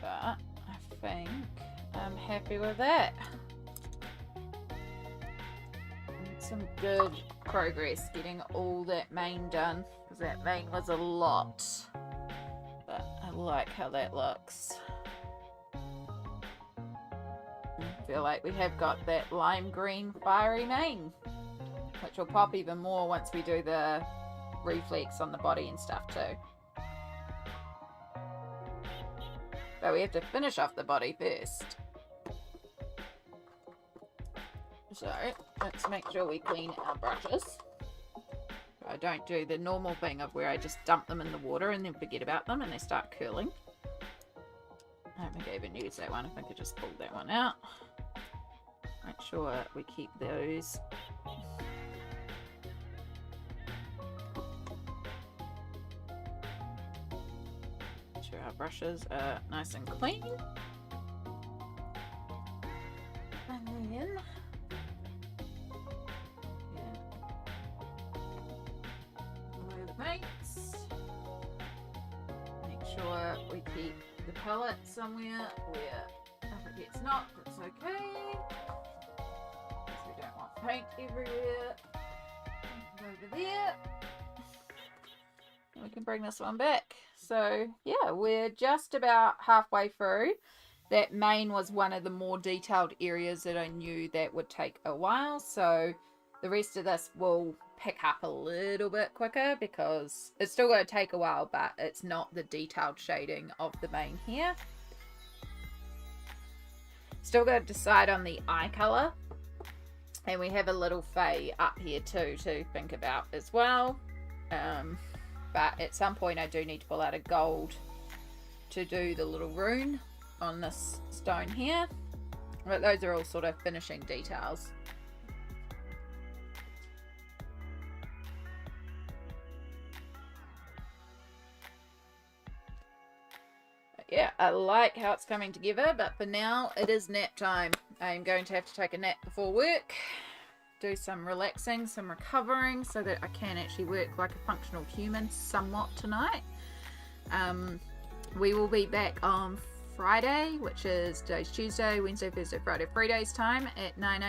But I think I'm happy with that. And some good progress getting all that mane done, because that mane was a lot. But I like how that looks. I feel like we have got that lime green fiery mane, which will pop even more once we do the reflex on the body and stuff too. But we have to finish off the body first. So let's make sure we clean our brushes. I don't do the normal thing of where I just dump them in the water and then forget about them and they start curling. I don't think I even used that one. I think I just pulled that one out. Make sure we keep those. Make sure our brushes are nice and clean. And then remove the paints. Make sure we keep the palette somewhere where if it gets knocked, it's okay. Because we don't want paint everywhere. Over there. And we can bring this one back. So yeah, we're just about halfway through. That mane was one of the more detailed areas that I knew that would take a while. So the rest of this will pick up a little bit quicker because it's still going to take a while, but it's not the detailed shading of the mane here. Still got to decide on the eye color. And we have a little fade up here too to think about as well. But at some point I do need to pull out a gold to do the little rune on this stone here. But those are all sort of finishing details. Yeah, I like how it's coming together, but for now it is nap time. I'm going to have to take a nap before work, do some relaxing, some recovering, so that I can actually work like a functional human somewhat tonight. We will be back on Friday, which is today's Tuesday, Wednesday, Thursday, Friday, 3 days time at 9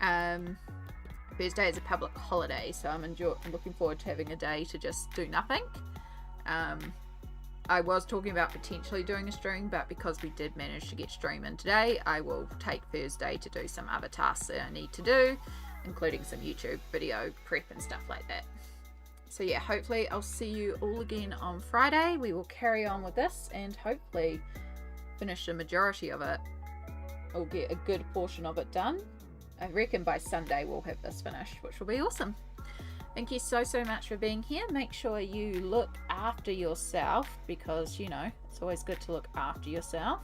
AM. Thursday is a public holiday, so I'm looking forward to having a day to just do nothing. I was talking about potentially doing a stream, but because we did manage to get stream in today, I will take Thursday to do some other tasks that I need to do, including some YouTube video prep and stuff like that. So yeah, hopefully I'll see you all again on Friday. We will carry on with this and hopefully finish the majority of it. We'll get a good portion of it done. I reckon by Sunday we'll have this finished, which will be awesome. Thank you so much for being here. Make sure you look after yourself, because you know it's always good to look after yourself.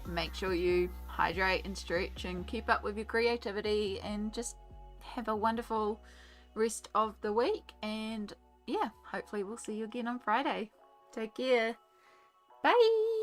Make sure you hydrate and stretch and keep up with your creativity, and just have a wonderful rest of the week. And yeah, hopefully we'll see you again on Friday. Take care. Bye.